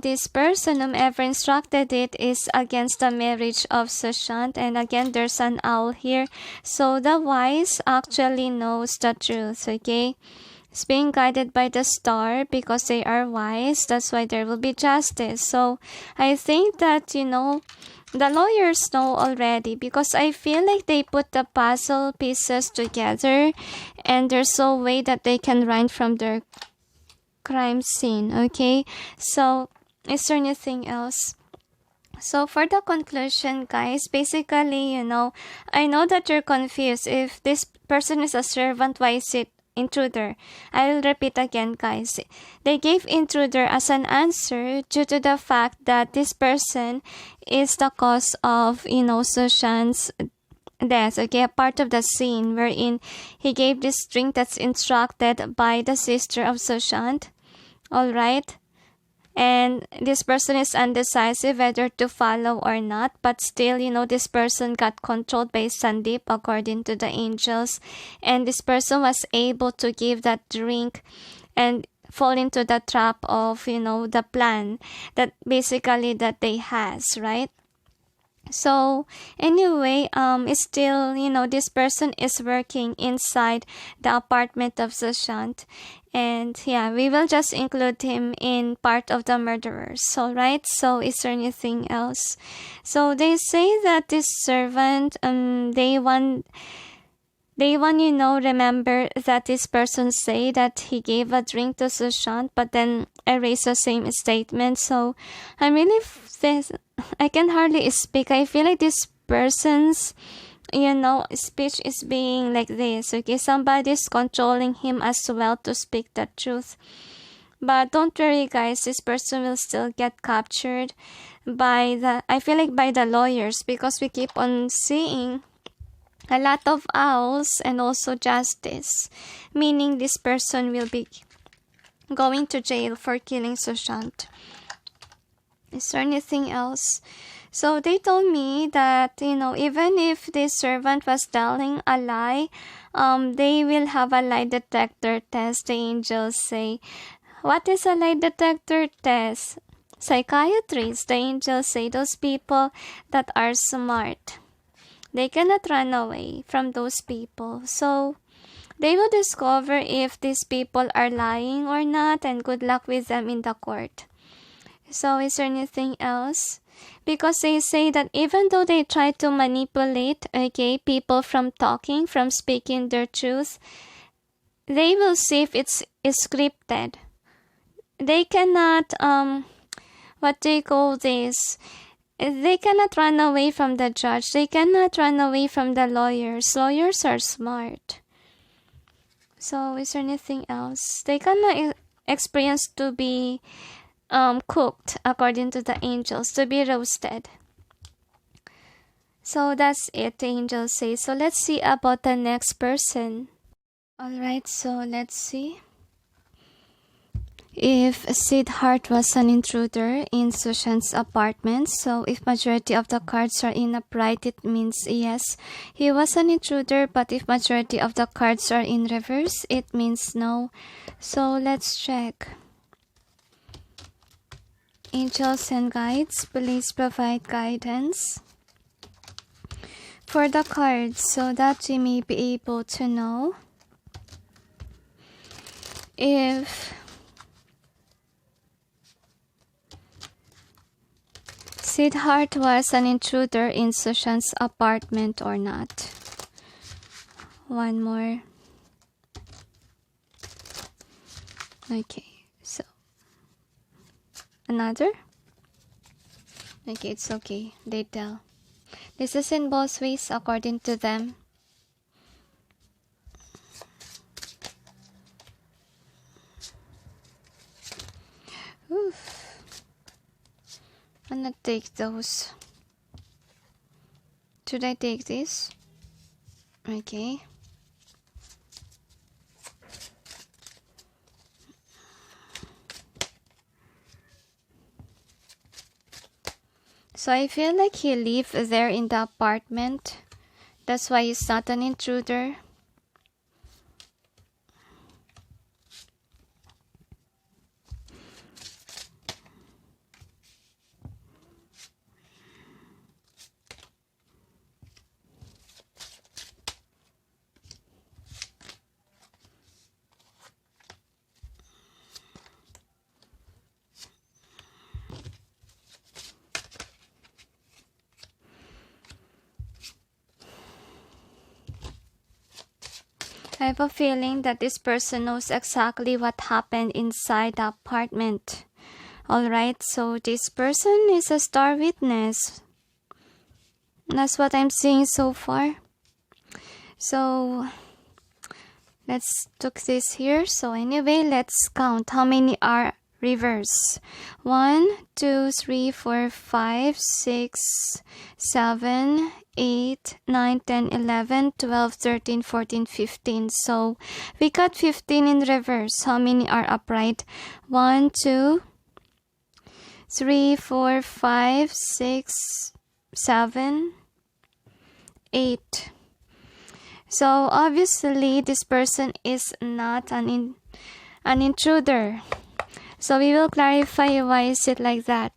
this person, whomever instructed it, is against the marriage of Sushant. And again, there's an owl here. So the wise actually knows the truth, okay? It's being guided by the star because they are wise. That's why there will be justice. So I think that, the lawyers know already, because I feel like they put the puzzle pieces together and there's no way that they can run from their crime scene, okay? So is there anything else? So for the conclusion, guys, basically, I know that you're confused. If this person is a servant, why is it intruder? I will repeat again, guys. They gave intruder as an answer due to the fact that this person is the cause of, Sushant's death, okay? A part of the scene wherein he gave this drink that's instructed by the sister of Sushant. Alright? And this person is undecisive whether to follow or not, but still, this person got controlled by Sandip according to the angels, and this person was able to give that drink and fall into the trap of, the plan that basically that they has, right? So anyway, it's still, this person is working inside the apartment of Sushant. And yeah, we will just include him in part of the murderers. Alright, so is there anything else? So they say that this servant, day one, remember that this person say that he gave a drink to Sushant, but then erase the same statement. So I'm really, I can hardly speak. I feel like this person's, speech is being like this, okay? Somebody's controlling him as well to speak the truth. But don't worry, guys, this person will still get captured by the lawyers, because we keep on seeing a lot of owls and also justice, meaning this person will be going to jail for killing Sushant. Is there anything else? So they told me that, even if this servant was telling a lie, they will have a lie detector test, the angels say. What is a lie detector test? Psychiatrists, the angels say, those people that are smart, they cannot run away from those people. So they will discover if these people are lying or not, and good luck with them in the court. So is there anything else? Because they say that even though they try to manipulate, okay, people from talking, from speaking their truth, they will see if it's scripted. They cannot, what do you call this? They cannot run away from the judge. They cannot run away from the lawyers. Lawyers are smart. So is there anything else? They cannot experience to be cooked according to the angels, to be roasted. So that's it, the angels say. So let's see about the next person. Alright, so let's see. If Siddharth was an intruder in Sushant's apartment, so if majority of the cards are in upright, it means yes, he was an intruder. But if majority of the cards are in reverse, it means no. So let's check. Angels and guides, please provide guidance for the cards so that we may be able to know if Siddharth was an intruder in Sushant's apartment or not. One more. Okay. Another? Okay, it's okay. They tell. This is in both ways according to them. Oof. I'm gonna take those. Should I take this? Okay. So I feel like he lived there in the apartment. That's why he's not an intruder. I have a feeling that this person knows exactly what happened inside the apartment. Alright, so this person is a star witness. That's what I'm seeing so far. So let's took this here. So anyway, let's count how many are reverse. 1, 2, 3, 4, 5, 6, 7, 8, 9, 10, 11, 12, 13, 14, 15. So we got 15 in reverse. How many are upright? 1, 2, 3, 4, 5, 6, 7, 8. So obviously this person is not an intruder. So we will clarify why is it like that.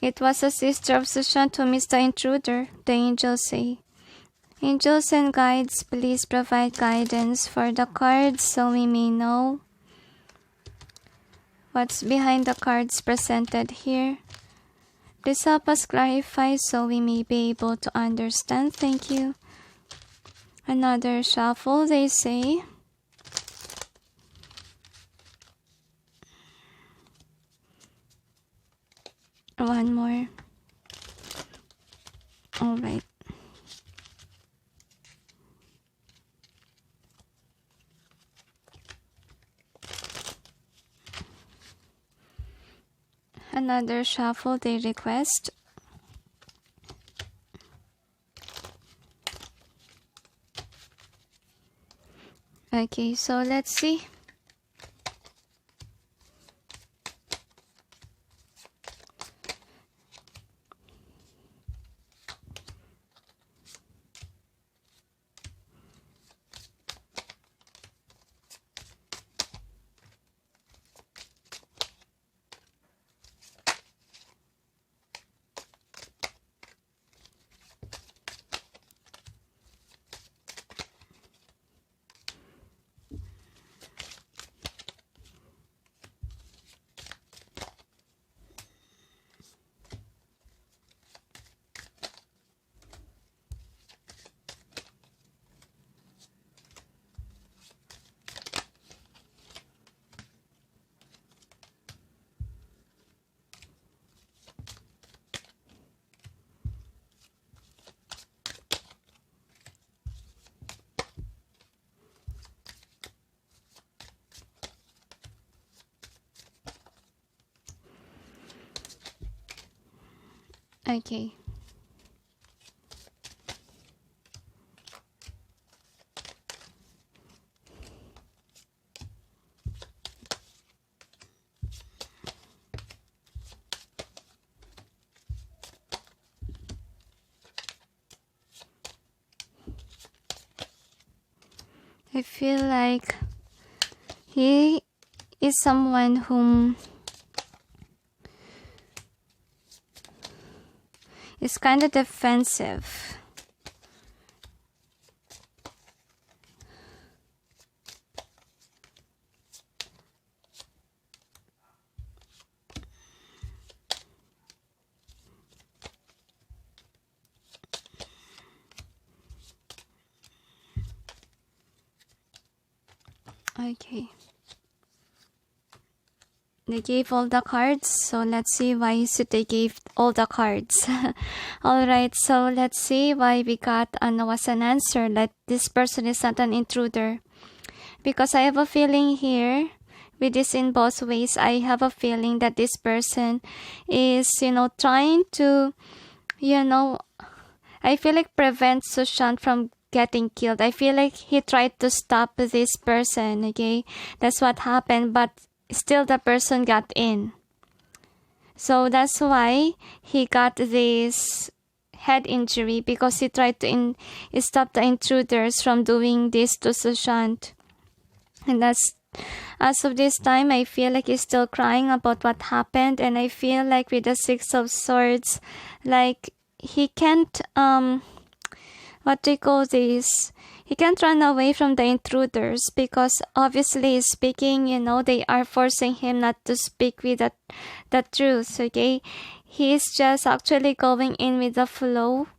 It was a sister of Sushant who is the intruder, the angels say. Angels and guides, please provide guidance for the cards so we may know what's behind the cards presented here. Please help us clarify so we may be able to understand. Thank you. Another shuffle, they say. One more. All right. Another shuffle they request. Okay, so let's see. Okay. I feel like he is someone whom is kind of defensive. Okay. They gave all the cards, so let's see why is it they gave all the cards. Alright, so let's see why we got was an answer that this person is not an intruder. Because I have a feeling here, with this in both ways, I have a feeling that this person is, trying to, I feel like prevent Sushant from getting killed. I feel like he tried to stop this person, okay? That's what happened, but still the person got in. So that's why he got this head injury, because he tried to stop the intruders from doing this to Sushant. And that's, as of this time, I feel like he's still crying about what happened. And I feel like with the Six of Swords, like he can't, what do you call this? He can't run away from the intruders, because obviously speaking, they are forcing him not to speak with the truth, okay? He's just actually going in with the flow.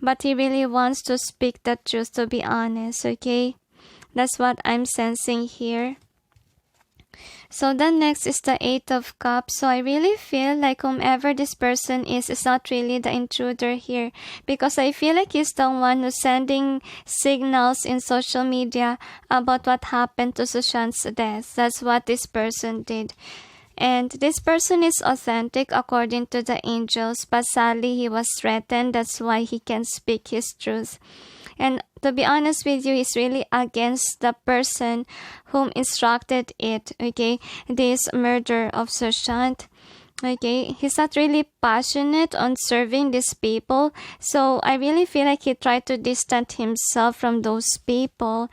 but he really wants to speak the truth, to be honest, okay? That's what I'm sensing here. So then next is the Eight of Cups. So I really feel like whomever this person is not really the intruder here, because I feel like he's the one who's sending signals in social media about what happened to Sushant's death. That's what this person did. And this person is authentic according to the angels, but sadly he was threatened. That's why he can speak his truth. And to be honest with you, he's really against the person whom instructed it, okay? This murder of Sushant, okay? He's not really passionate on serving these people. So I really feel like he tried to distance himself from those people.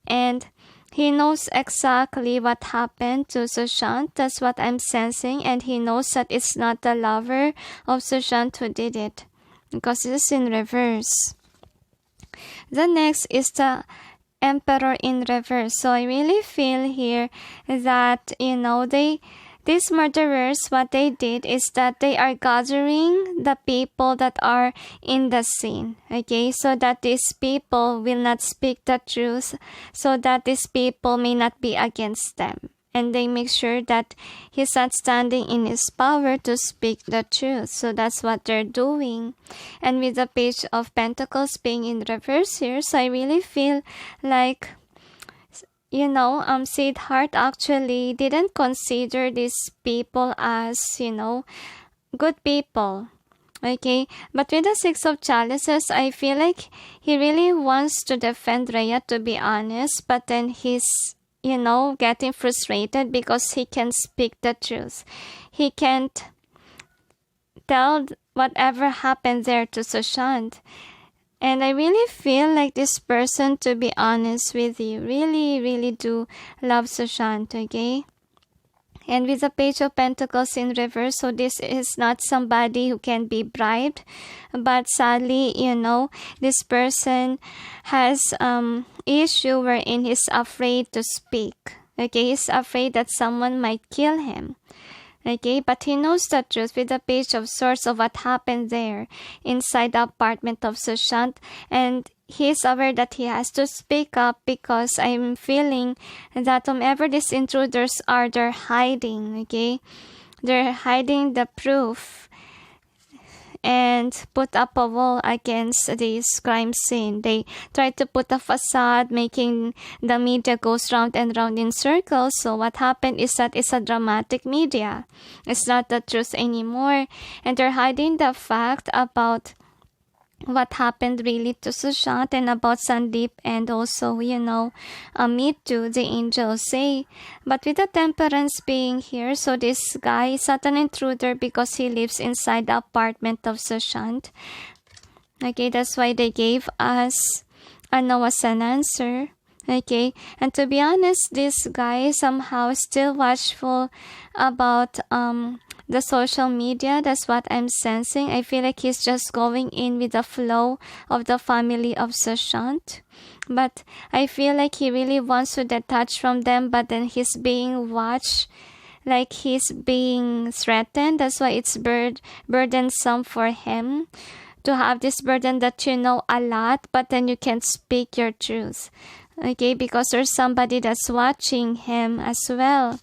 And he knows exactly what happened to Sushant. That's what I'm sensing. And he knows that it's not the lover of Sushant who did it, because it's in reverse. The next is the Emperor in reverse. So I really feel here that, these murderers, what they did is that they are gathering the people that are in the scene, okay? So that these people will not speak the truth, so that these people may not be against them. And they make sure that he's not standing in his power to speak the truth. So that's what they're doing. And with the Page of Pentacles being in reverse here, so I really feel like, Siddharth actually didn't consider these people as, good people. Okay, but with the Six of Chalices, I feel like he really wants to defend Rhea, to be honest, but then he's getting frustrated because he can speak the truth. He can't tell whatever happened there to Sushant. And I really feel like this person, to be honest with you, really, really do love Sushant, okay? And with the Page of Pentacles in reverse, so this is not somebody who can be bribed, but sadly, this person has issue wherein he's afraid to speak. Okay, he's afraid that someone might kill him. Okay, but he knows the truth with the Page of Swords of what happened there inside the apartment of Sushant, and he's aware that he has to speak up, because I'm feeling that whomever these intruders are, they're hiding, okay? They're hiding the proof and put up a wall against this crime scene. They try to put a facade, making the media goes round and round in circles. So what happened is that it's a dramatic media. It's not the truth anymore. And they're hiding the fact about what happened really to Sushant and about Sandip, and also, Meetu, the angels say. But with the Temperance being here, so this guy is not an intruder because he lives inside the apartment of Sushant. Okay, that's why they gave us a no as an answer. Okay, and to be honest, this guy somehow still watchful about the social media. That's what I'm sensing. I feel like he's just going in with the flow of the family of Sushant. But I feel like he really wants to detach from them, but then he's being watched, like he's being threatened. That's why it's burdensome for him to have this burden that you know a lot, but then you can't speak your truth. Okay, because there's somebody that's watching him as well.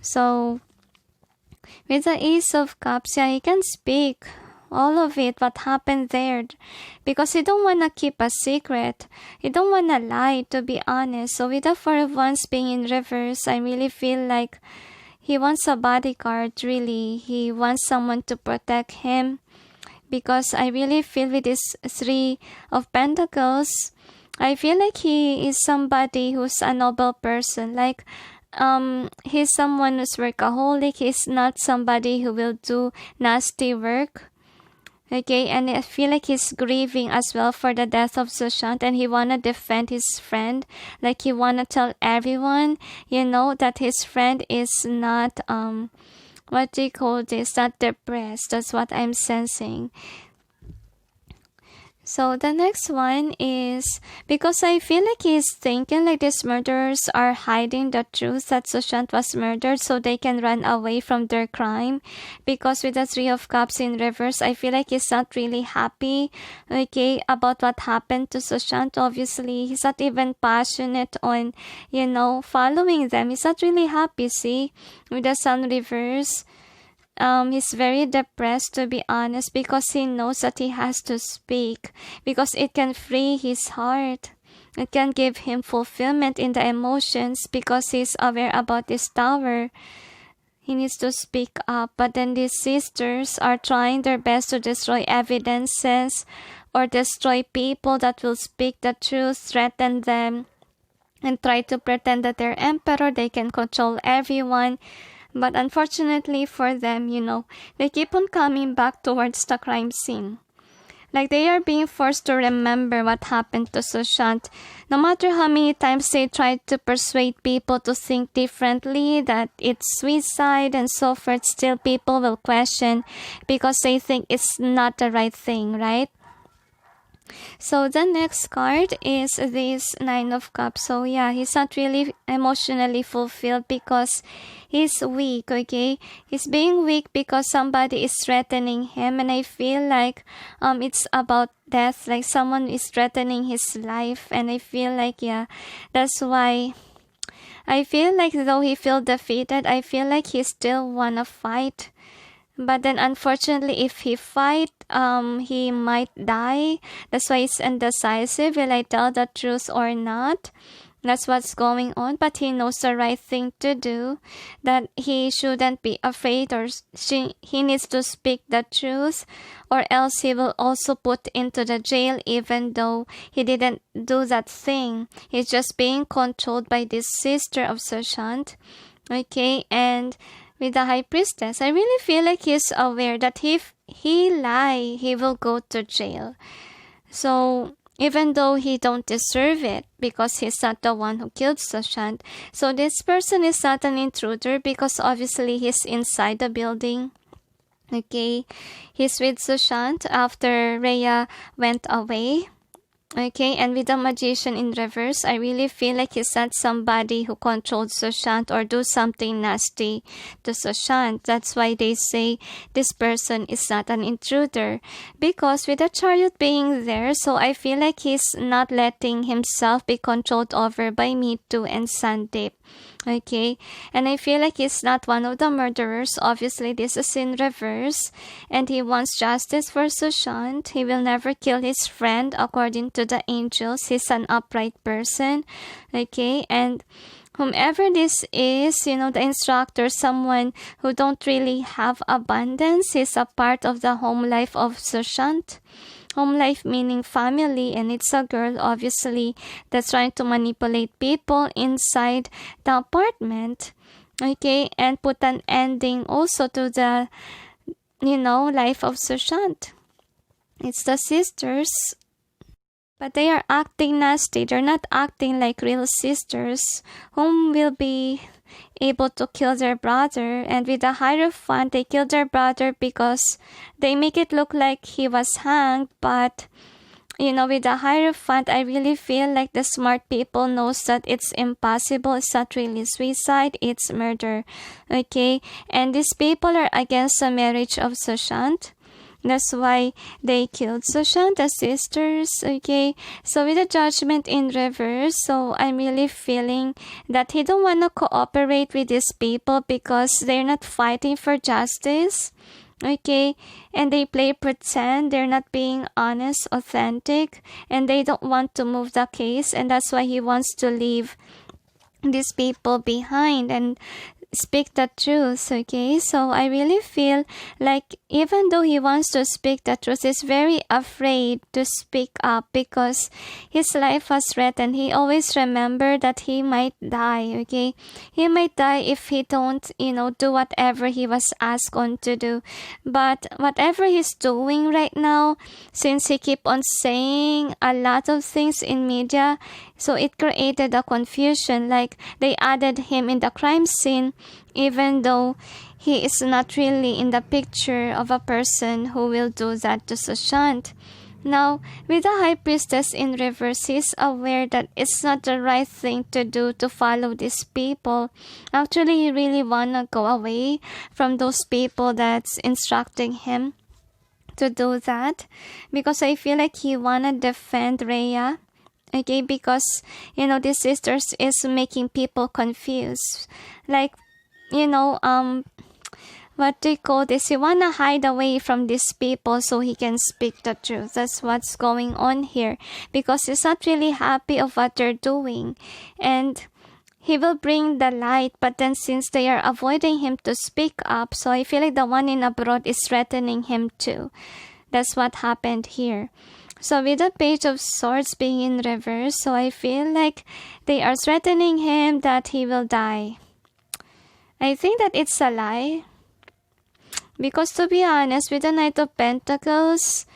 So with the Ace of Cups, yeah, he can speak all of it, what happened there, because he don't want to keep a secret. He don't want to lie, to be honest. So with the Four of Wands being in reverse, I really feel like he wants a bodyguard, really. He wants someone to protect him, because I really feel with this Three of Pentacles, I feel like he is somebody who's a noble person. Like, he's someone who's workaholic. He's not somebody who will do nasty work. Okay, and I feel like he's grieving as well for the death of Sushant, and he wanna defend his friend. Like, he wanna tell everyone, that his friend is not what do you call this? Not depressed. That's what I'm sensing. So the next one is because I feel like he's thinking like these murderers are hiding the truth that Sushant was murdered so they can run away from their crime. Because with the Three of Cups in reverse, I feel like he's not really happy, okay, about what happened to Sushant. Obviously, he's not even passionate on, following them. He's not really happy, see, with the Sun reverse. He's very depressed, to be honest, because he knows that he has to speak, because it can free his heart. It can give him fulfillment in the emotions because he's aware about this tower. He needs to speak up, but then these sisters are trying their best to destroy evidences or destroy people that will speak the truth, threaten them, and try to pretend that they're emperor, they can control everyone. But unfortunately for them, they keep on coming back towards the crime scene. Like they are being forced to remember what happened to Sushant. No matter how many times they try to persuade people to think differently, that it's suicide and so forth, still people will question because they think it's not the right thing, right? So the next card is this Nine of Cups. So yeah, he's not really emotionally fulfilled because he's weak, okay? He's being weak because somebody is threatening him, and I feel like it's about death, like someone is threatening his life, and I feel like, yeah, that's why I feel like though he feels defeated, I feel like he still wanna fight. But then unfortunately, if he fight, he might die. That's why he's indecisive. Will I tell the truth or not? That's what's going on. But he knows the right thing to do, that he shouldn't be afraid, or he needs to speak the truth, or else he will also put into the jail even though he didn't do that thing. He's just being controlled by this sister of Sushant. Okay, and with the High Priestess, I really feel like he's aware that if he lie, he will go to jail. So even though he don't deserve it, because he's not the one who killed Sushant, so this person is not an intruder because obviously he's inside the building. Okay, he's with Sushant after Rhea went away. Okay, and with the Magician in reverse, I really feel like he's not somebody who controlled Sushant or do something nasty to Sushant. That's why they say this person is not an intruder. Because with the Chariot being there, so I feel like he's not letting himself be controlled over by Meetu and Sandip. Okay, and I feel like he's not one of the murderers. Obviously, this is in reverse, and he wants justice for Sushant. He will never kill his friend, according to the angels. He's an upright person. Okay, and whomever this is, the instructor, someone who don't really have abundance, is a part of the home life of Sushant. Home life meaning family, and it's a girl obviously that's trying to manipulate people inside the apartment, okay, and put an ending also to the life of Sushant. It's the sisters, but they are acting nasty. They're not acting like real sisters whom will be able to kill their brother. And with the Hierophant, they killed their brother because they make it look like he was hanged. But with the Hierophant, I really feel like the smart people knows that it's impossible. It's not really suicide, it's murder. Okay, and these people are against the marriage of Sushant. That's why they killed Sushant, the sisters, okay? So with the Judgment in reverse, so I'm really feeling that he don't want to cooperate with these people because they're not fighting for justice, okay? And they play pretend, they're not being honest, authentic, and they don't want to move the case, and that's why he wants to leave these people behind and speak the truth, okay? So I really feel like even though he wants to speak the truth, he's very afraid to speak up because his life was threatened. He always remember that he might die, okay? He might die if he don't, do whatever he was asked on to do. But whatever he's doing right now, since he keep on saying a lot of things in media, so it created a confusion, like they added him in the crime scene even though he is not really in the picture of a person who will do that to Sushant. Now, with the high priestess in reverse, he's aware that it's not the right thing to do to follow these people. Actually, he really wanna go away from those people that's instructing him to do that, because I feel like he wanna defend Rhea. Okay, because these sisters is making people confused. Like, what they call this, he wanna hide away from these people so he can speak the truth. That's what's going on here, because he's not really happy of what they're doing, and he will bring the light, but then since they are avoiding him to speak up, so I feel like the one in abroad is threatening him too. That's what happened here. So with the Page of Swords being in reverse, so I feel like they are threatening him that he will die. I think that it's a lie, because to be honest, with the Knight of Pentacles,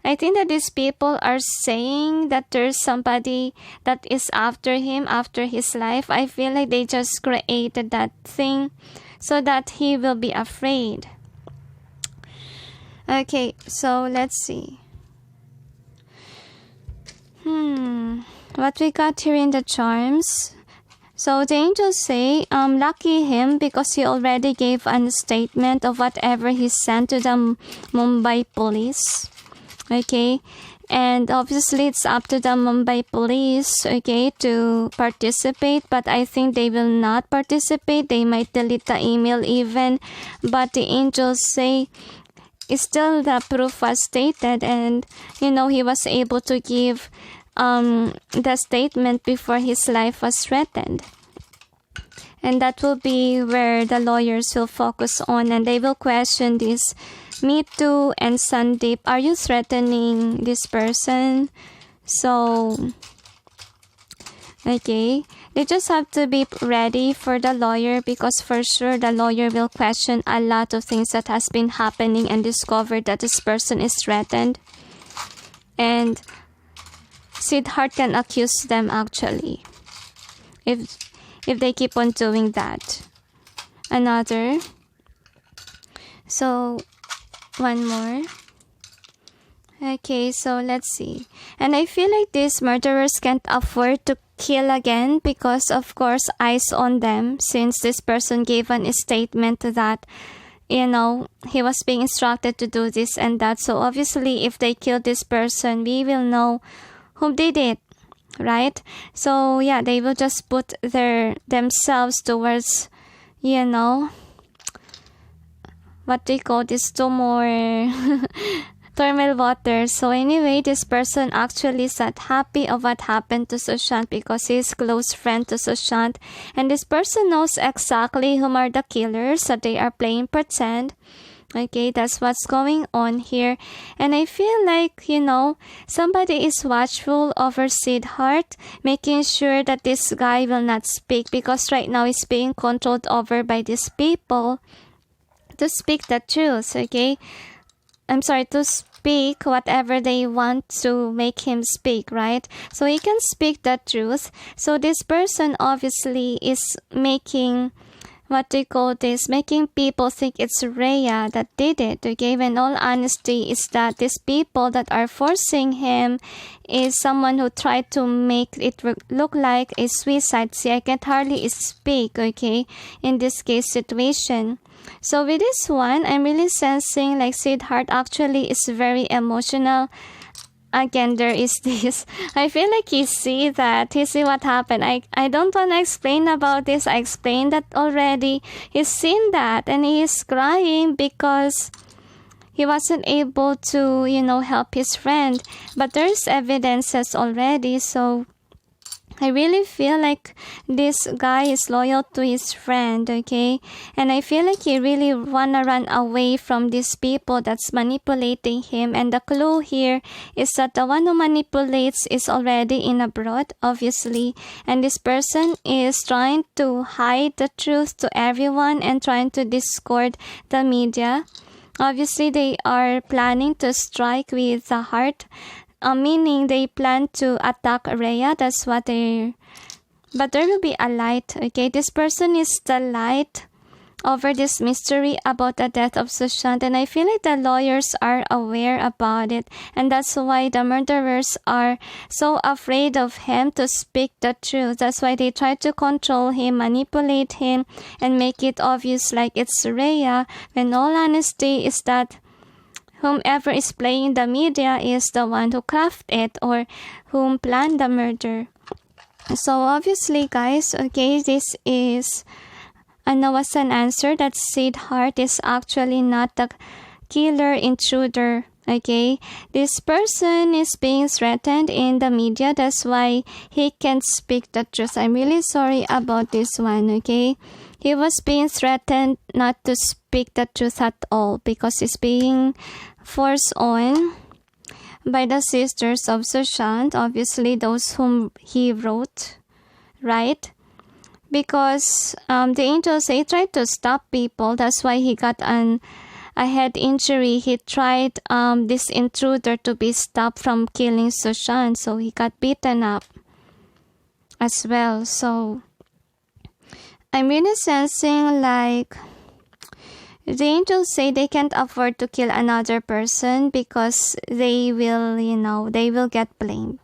I think that these people are saying that there's somebody that is after him, after his life. I feel like they just created that thing so that he will be afraid. Okay, so let's see. What we got here in the charms. So the angels say, lucky him, because he already gave a statement of whatever he sent to the Mumbai police. Okay, and obviously it's up to the Mumbai police, okay, to participate, but I think they will not participate. They might delete the email even, but the angels say still the proof was stated, and he was able to give the statement before his life was threatened. And that will be where the lawyers will focus on, and they will question this Meetu and Sandip. Are you threatening this person? So, okay, they just have to be ready for the lawyer, because for sure the lawyer will question a lot of things that has been happening and discover that this person is threatened. And Siddharth can accuse them actually if they keep on doing that. Another. So one more. Okay, so let's see. And I feel like these murderers can't afford to kill again, because of course eyes on them, since this person gave a statement that he was being instructed to do this and that. So obviously if they kill this person, we will know who did it, right? So yeah, they will just put themselves towards what they call this, to more thermal water. So anyway, this person actually is not happy of what happened to Sushant, because he's close friend to Sushant, and this person knows exactly whom are the killers, so they are playing pretend. Okay, that's what's going on here. And I feel like, somebody is watchful over Siddharth, making sure that this guy will not speak, because right now he's being controlled over by these people to speak the truth, okay? I'm sorry, to speak whatever they want to make him speak, right? So he can speak the truth. So this person obviously is making making people think it's Rhea that did it, okay? When all honesty is that these people that are forcing him is someone who tried to make it look like a suicide. See, I can't hardly speak, okay, in this case situation. So with this one, I'm really sensing like Siddharth actually is very emotional. Again, there is this. I feel like he see what happened. I don't want to explain about this. I explained that already. He's seen that and he is crying because he wasn't able to, help his friend. But there's evidences already. So I really feel like this guy is loyal to his friend, okay? And I feel like he really wanna run away from these people that's manipulating him. And the clue here is that the one who manipulates is already in abroad, obviously. And this person is trying to hide the truth to everyone and trying to discord the media. Obviously, they are planning to strike with the heart. Meaning they plan to attack Rhea. That's what but there will be a light, okay? This person is the light over this mystery about the death of Sushant, and I feel like the lawyers are aware about it, and that's why the murderers are so afraid of him to speak the truth. That's why they try to control him, manipulate him, and make it obvious like it's Rhea, when all honesty is that whomever is playing the media is the one who crafted it or whom planned the murder. So obviously, guys, okay, this is was an answer that Siddharth is actually not the killer intruder. Okay, this person is being threatened in the media. That's why he can't speak the truth. I'm really sorry about this one. Okay, he was being threatened not to speak the truth at all because he's being forced on by the sisters of Sushant, obviously those whom he wrote, right? Because the angels, they tried to stop people. That's why he got a head injury. He tried this intruder to be stopped from killing Sushant, so he got beaten up as well. So I'm really sensing like the angels say they can't afford to kill another person because they will, they will get blamed.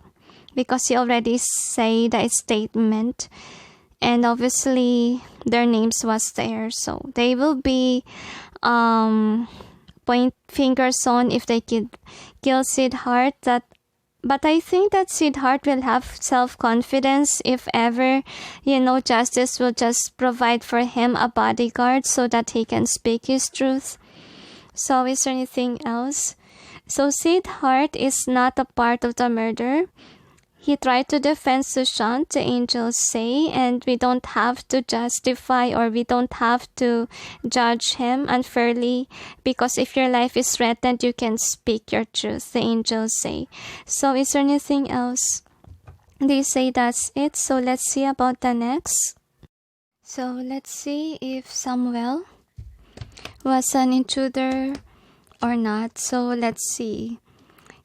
Because he already say that statement. And obviously their names was there. So they will be point fingers on if they could kill Siddharth. But I think that Siddharth will have self-confidence if ever, justice will just provide for him a bodyguard so that he can speak his truth. So is there anything else? So Siddharth is not a part of the murder. He tried to defend Sushant, the angels say, and we don't have to justify or we don't have to judge him unfairly because if your life is threatened, you can speak your truth, the angels say. So is there anything else? They say that's it. So let's see about the next. So let's see if Samuel was an intruder or not. So let's see.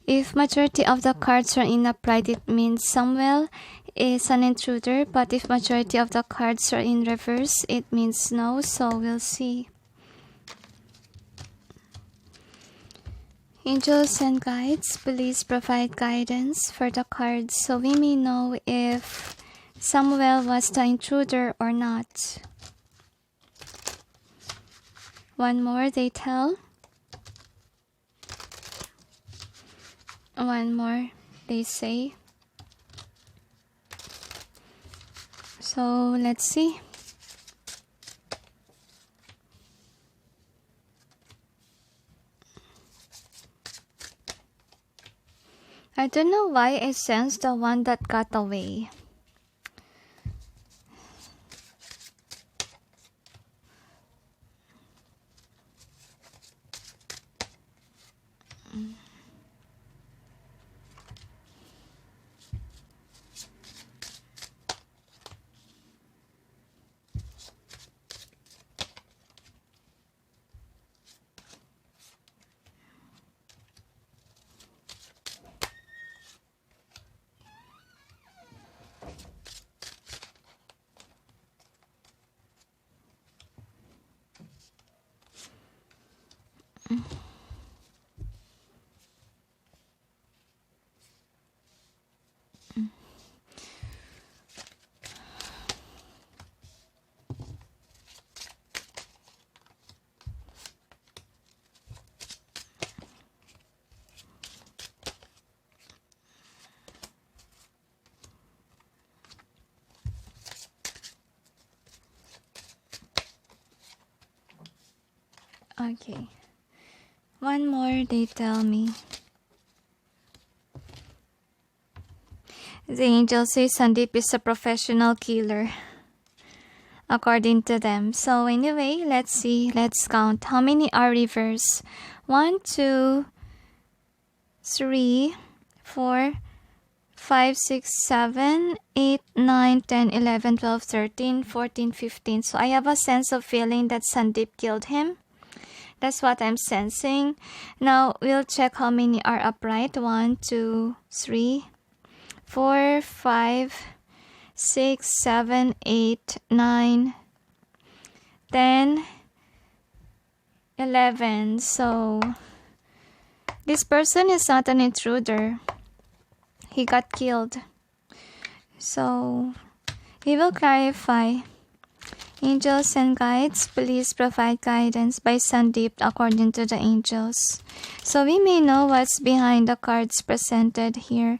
If majority of the cards are in upright, it means Samuel is an intruder. But if majority of the cards are in reverse, it means no. So we'll see. Angels and guides, please provide guidance for the cards so we may know if Samuel was the intruder or not. One more, they tell. One more, they say. So let's see. I don't know why I sense the one that got away. Okay. One more, they tell me. The angel says Sandip is a professional killer, according to them. So anyway, let's see. Let's count. How many are reverse? 1, 2, 3, 4, 5, 6, 7, 8, 9, 10, 11, 12, 13, 14, 15. So I have a sense of feeling that Sandip killed him. That's what I'm sensing. Now we'll check how many are upright. 1, 2, 3, 4, 5, 6, 7, 8, 9, 10, 11. So this person is not an intruder. He got killed. So he will clarify. Angels and guides, please provide guidance by Sandip according to the angels. So we may know what's behind the cards presented here.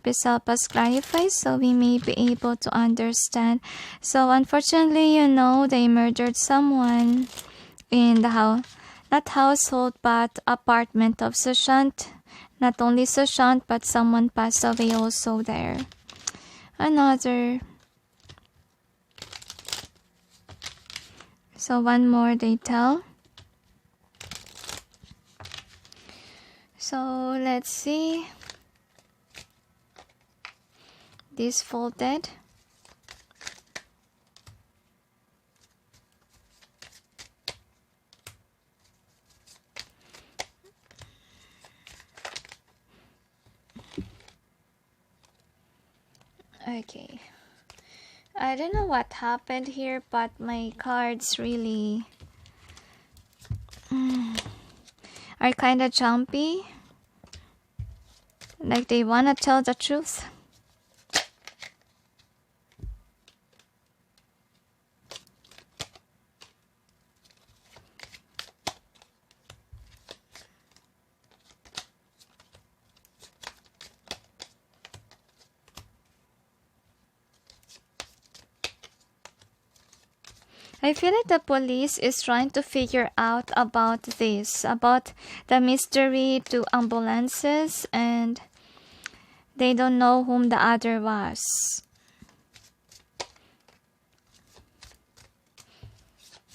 Please help us clarify so we may be able to understand. So unfortunately, they murdered someone in the house. Not household, but apartment of Sushant. Not only Sushant, but someone passed away also there. Another. So one more they tell. So let's see. This folded. Okay. I don't know what happened here, but my cards really are kind of jumpy. Like they want to tell the truth. I feel like the police is trying to figure out about this, about the mystery to ambulances, and they don't know whom the other was.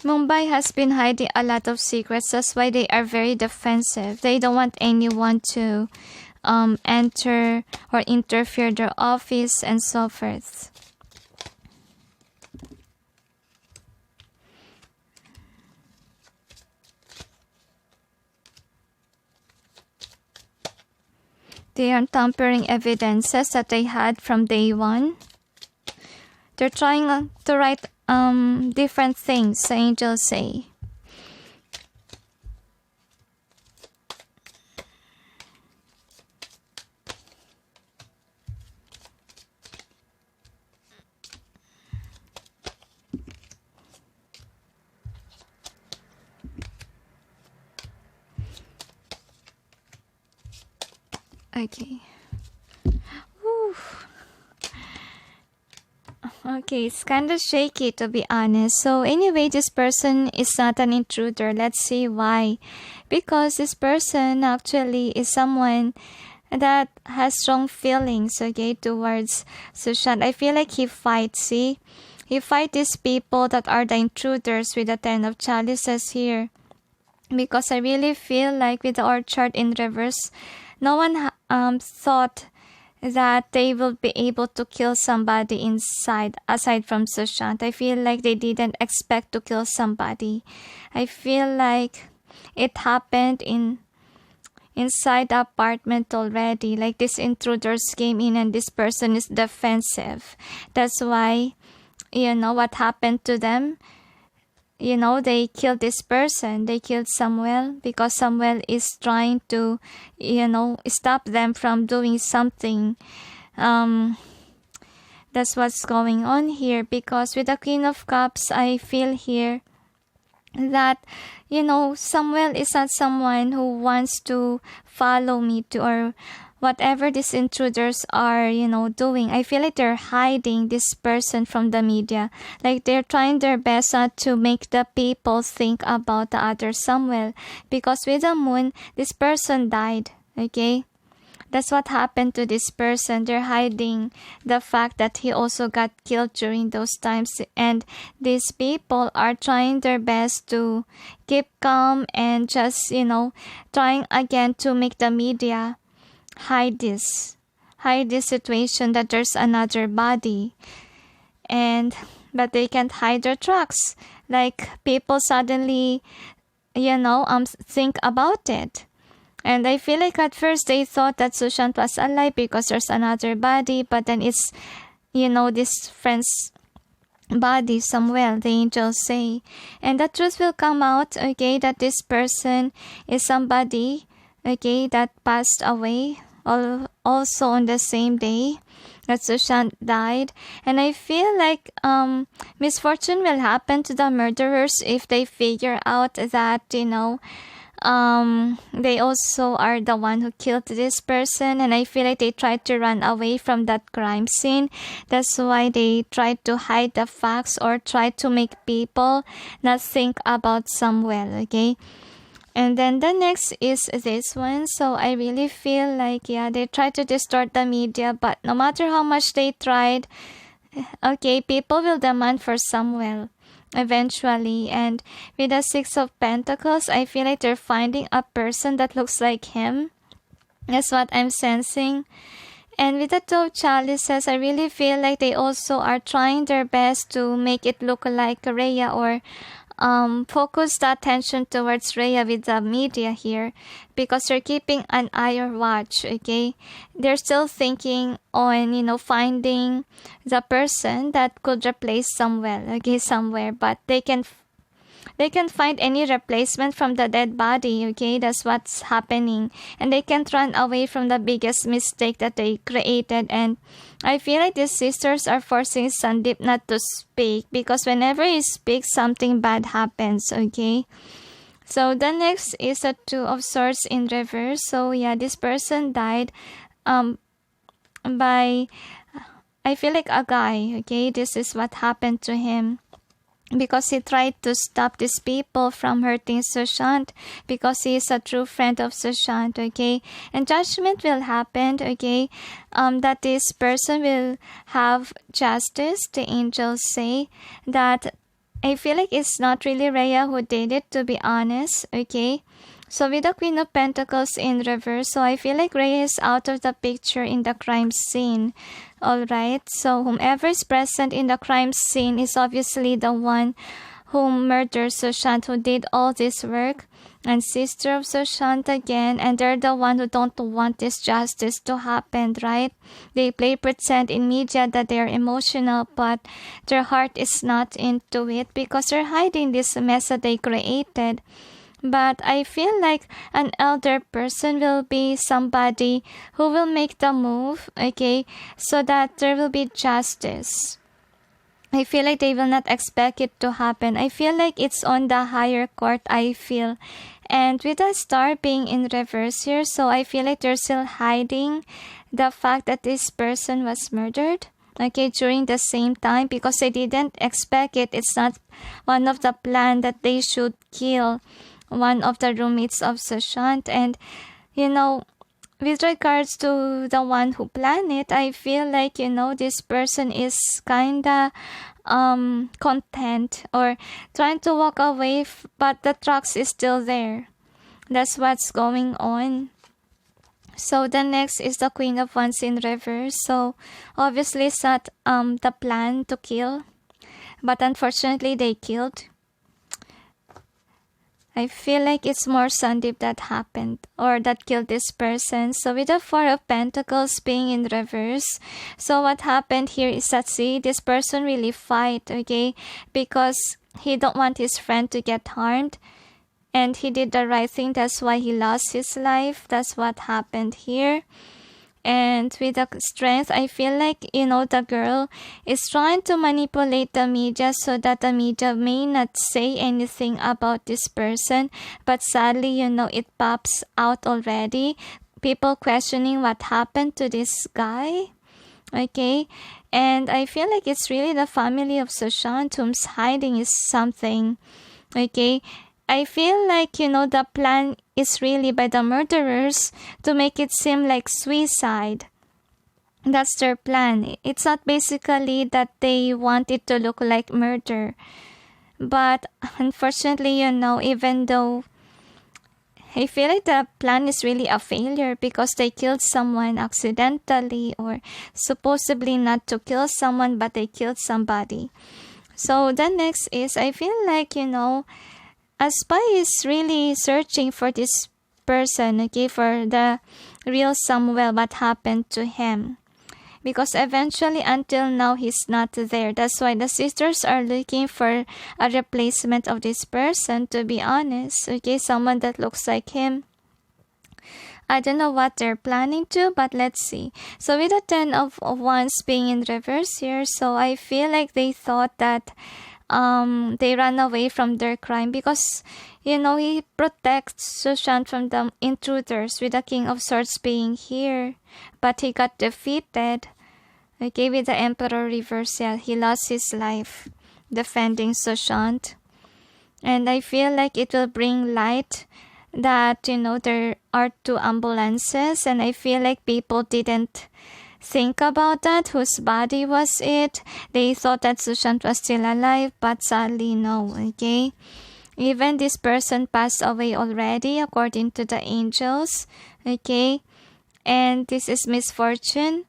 Mumbai has been hiding a lot of secrets. That's why they are very defensive. They don't want anyone to enter or interfere their office and so forth. They are tampering evidences that they had from day one. They're trying to write different things, the angels say. Okay. Whew. Okay, it's kind of shaky to be honest. So anyway, this person is not an intruder. Let's see why. Because this person actually is someone that has strong feelings, okay, towards Sushant. I feel like he fights, see? He fights these people that are the intruders with the 10 of chalices here. Because I really feel like with the orchard in reverse, no one thought that they will be able to kill somebody inside, aside from Sushant. I feel like they didn't expect to kill somebody. I feel like it happened inside the apartment already. Like these intruders came in and this person is defensive. That's why, what happened to them. They killed this person. They killed Samuel because Samuel is trying to, stop them from doing something. That's what's going on here. Because with the Queen of Cups, I feel here that, Samuel is not someone who wants to follow Meetu or whatever these intruders are, doing. I feel like they're hiding this person from the media. Like they're trying their best not to make the people think about the other Samuel. Because with the moon, this person died, okay? That's what happened to this person. They're hiding the fact that he also got killed during those times. And these people are trying their best to keep calm and just, trying again to make the media hide this situation that there's another body. But they can't hide their tracks. Like people suddenly, think about it. And I feel like at first they thought that Sushant was alive because there's another body, but then it's, this friends body, Samuel, the angels say. And the truth will come out, okay, that this person is somebody, okay, that passed away also on the same day that Sushant died. And I feel like misfortune will happen to the murderers if they figure out that, they also are the one who killed this person. And I feel like they tried to run away from that crime scene. That's why they tried to hide the facts or try to make people not think about Samuel, okay? And then the next is this one. So I really feel like, they tried to distort the media, but no matter how much they tried, okay, people will demand for Samuel eventually. And with the Six of Pentacles, I feel like they're finding a person that looks like him. That's what I'm sensing. And with the Two of Chalices, I really feel like they also are trying their best to make it look like Rhea, or focus the attention towards Rhea with the media here, because they're keeping an eye or watch, okay? They're still thinking on, finding the person that could replace Samuel, okay, somewhere, but they can find any replacement from the dead body, okay? That's what's happening. And they can't run away from the biggest mistake that they created. And I feel like these sisters are forcing Sandip not to speak, because whenever he speaks, something bad happens, okay? So the next is a Two of Swords in reverse. So this person died by, I feel like, a guy, okay? This is what happened to him, because he tried to stop these people from hurting Sushant, because he is a true friend of Sushant, okay? And judgment will happen, okay? That this person will have justice. The angels say that I feel like it's not really Rhea who did it, to be honest, okay? So with the Queen of Pentacles in reverse, so I feel like Rhea is out of the picture in the crime scene. Alright, so whomever is present in the crime scene is obviously the one who murdered Sushant, who did all this work. And sister of Sushant again, and they're the one who don't want this justice to happen, right? They play pretend in media that they're emotional, but their heart is not into it, because they're hiding this mess that they created. But I feel like an elder person will be somebody who will make the move, okay, so that there will be justice. I feel like they will not expect it to happen. I feel like it's on the higher court, I feel. And with the Star being in reverse here, so I feel like they're still hiding the fact that this person was murdered, okay, during the same time, because they didn't expect it. It's not one of the plan that they should kill one of the roommates of Sushant. And with regards to the one who planned it, I feel like this person is kinda content or trying to walk away, but the trucks is still there. That's what's going on. So the next is the Queen of Wands in reverse. So obviously it's not the plan to kill, but unfortunately they killed. I feel like it's more Sandip that happened, or that killed this person. So with the Four of Pentacles being in reverse, so what happened here is that, see, this person really fight, okay, because he don't want his friend to get harmed, and he did the right thing. That's why he lost his life. That's what happened here. And with the Strength, I feel like, the girl is trying to manipulate the media so that the media may not say anything about this person. But sadly, it pops out already. People questioning what happened to this guy. Okay? And I feel like it's really the family of Sushant whom's hiding is something. Okay? I feel like, the plan is really by the murderers to make it seem like suicide. That's their plan. It's not basically that they want it to look like murder. But unfortunately, even though I feel like the plan is really a failure, because they killed someone accidentally, or supposedly not to kill someone, but they killed somebody. So the next is, I feel like, a spy is really searching for this person, okay, for the real Samuel, what happened to him. because eventually until now he's not there. That's why the sisters are looking for a replacement of this person, to be honest. Okay, someone that looks like him. I don't know what they're planning to, but let's see. So with the 10 of Wands being in reverse here, so I feel like they thought that they ran away from their crime because, you know, he protects Sushant from the intruders with the King of Swords being here. But he got defeated. Okay, with the Emperor reverse, yeah, he lost his life defending Sushant. And I feel like it will bring light that, you know, there are 2 ambulances, and I feel like people didn't think about that. Whose body was it? They thought that Sushant was still alive, but sadly no. Okay, even this person passed away already according to the angels. Okay, and this is misfortune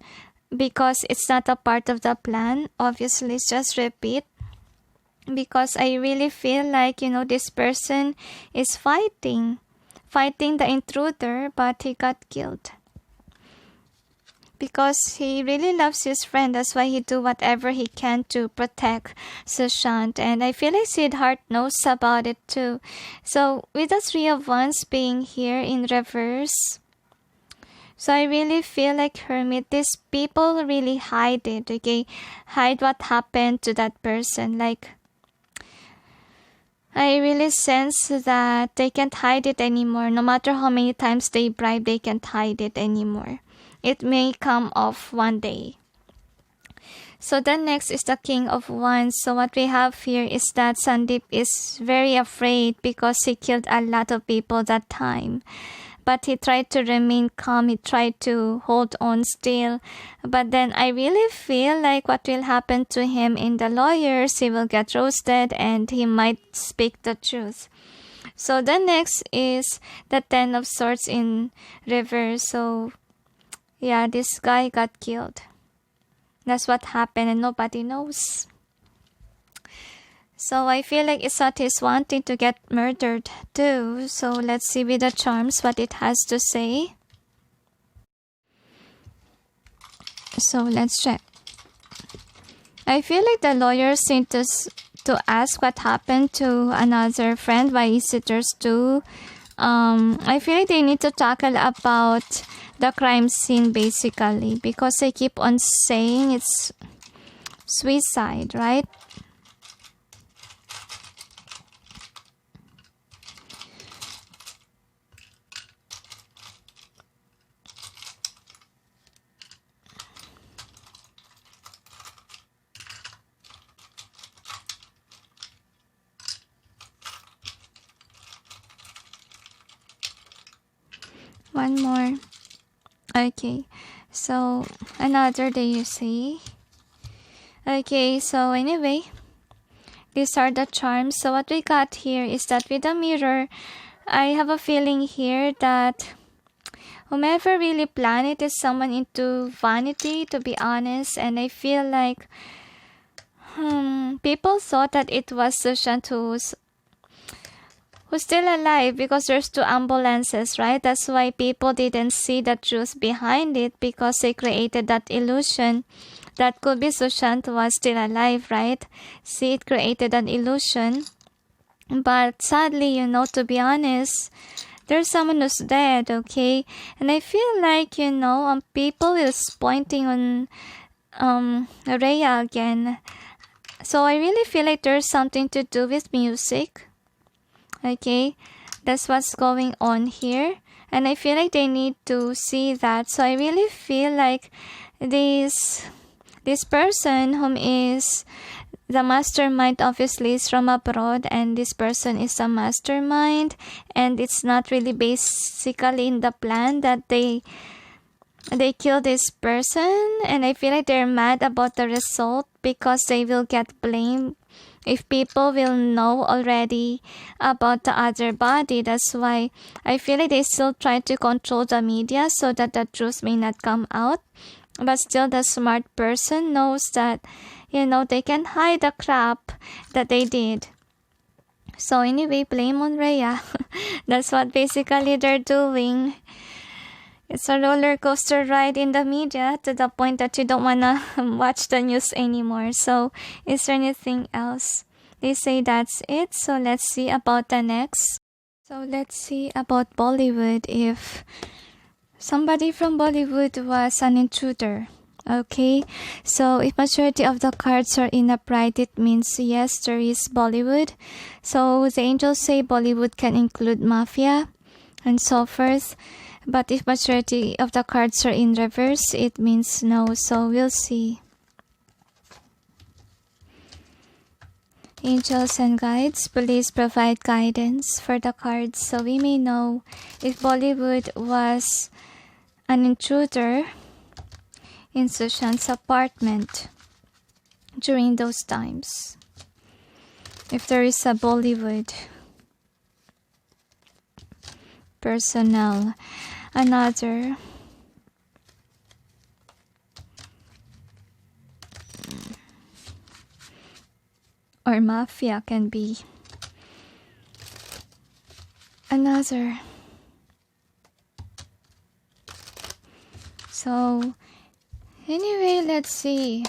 because it's not a part of the plan. Obviously, it's just repeat, because I really feel like, you know, this person is fighting the intruder, but he got killed because he really loves his friend. That's why he do whatever he can to protect Sushant. And I feel like Siddharth knows about it too. So with the 3 of Wands being here in reverse, so I really feel like Hermit, these people really hide it. Okay, hide what happened to that person. Like, I really sense that they can't hide it anymore. No matter how many times they bribe, they can't hide it anymore. It may come off one day. So then next is the King of Wands. So what we have here is that Sandip is very afraid because he killed a lot of people that time. But he tried to remain calm. He tried to hold on still. But then I really feel like what will happen to him in the lawyers, he will get roasted and he might speak the truth. So the next is the 10 of Swords in reverse. So yeah, this guy got killed. That's what happened and nobody knows. So I feel like Isat is wanting to get murdered too. So let's see with the charms what it has to say. So let's check. I feel like the lawyers seem to ask what happened to another friend by visitors too. I feel like they need to tackle about the crime scene basically, because they keep on saying it's suicide, right? One more. Okay, so another day, you see. Okay, so anyway, these are the charms. So what we got here is that with the mirror, I have a feeling here that whomever really planned it is someone into vanity, to be honest. And I feel like people thought that it was Sushant who's still alive because there's 2 ambulances, right? That's why people didn't see the truth behind it, because they created that illusion that could be Sushant was still alive, right? See, it created an illusion. But sadly, you know, to be honest, there's someone who's dead, okay? And I feel like, you know, people is pointing on Rhea again. So I really feel like there's something to do with music. Okay, that's what's going on here, and I feel like they need to see that. So I really feel like this person whom is the mastermind obviously is from abroad, and this person is a mastermind, and it's not really basically in the plan that they kill this person. And I feel like they're mad about the result because they will get blamed if people will know already about the other body. That's why I feel like they still try to control the media so that the truth may not come out. But still, the smart person knows that, you know, they can hide the crap that they did. So anyway, blame on Rhea. That's what basically they're doing. It's a roller coaster ride in the media to the point that you don't wanna watch the news anymore. So, is there anything else? They say that's it. So let's see about the next. So let's see about Bollywood. If somebody from Bollywood was an intruder. Okay, so if majority of the cards are in upright, it means yes, there is Bollywood. So the angels say Bollywood can include Mafia and so forth. But if majority of the cards are in reverse, it means no. So we'll see. Angels and guides, please provide guidance for the cards so we may know if Bollywood was an intruder in Sushant's apartment during those times. If there is a Bollywood personnel, another or Mafia can be another. So anyway, let's see.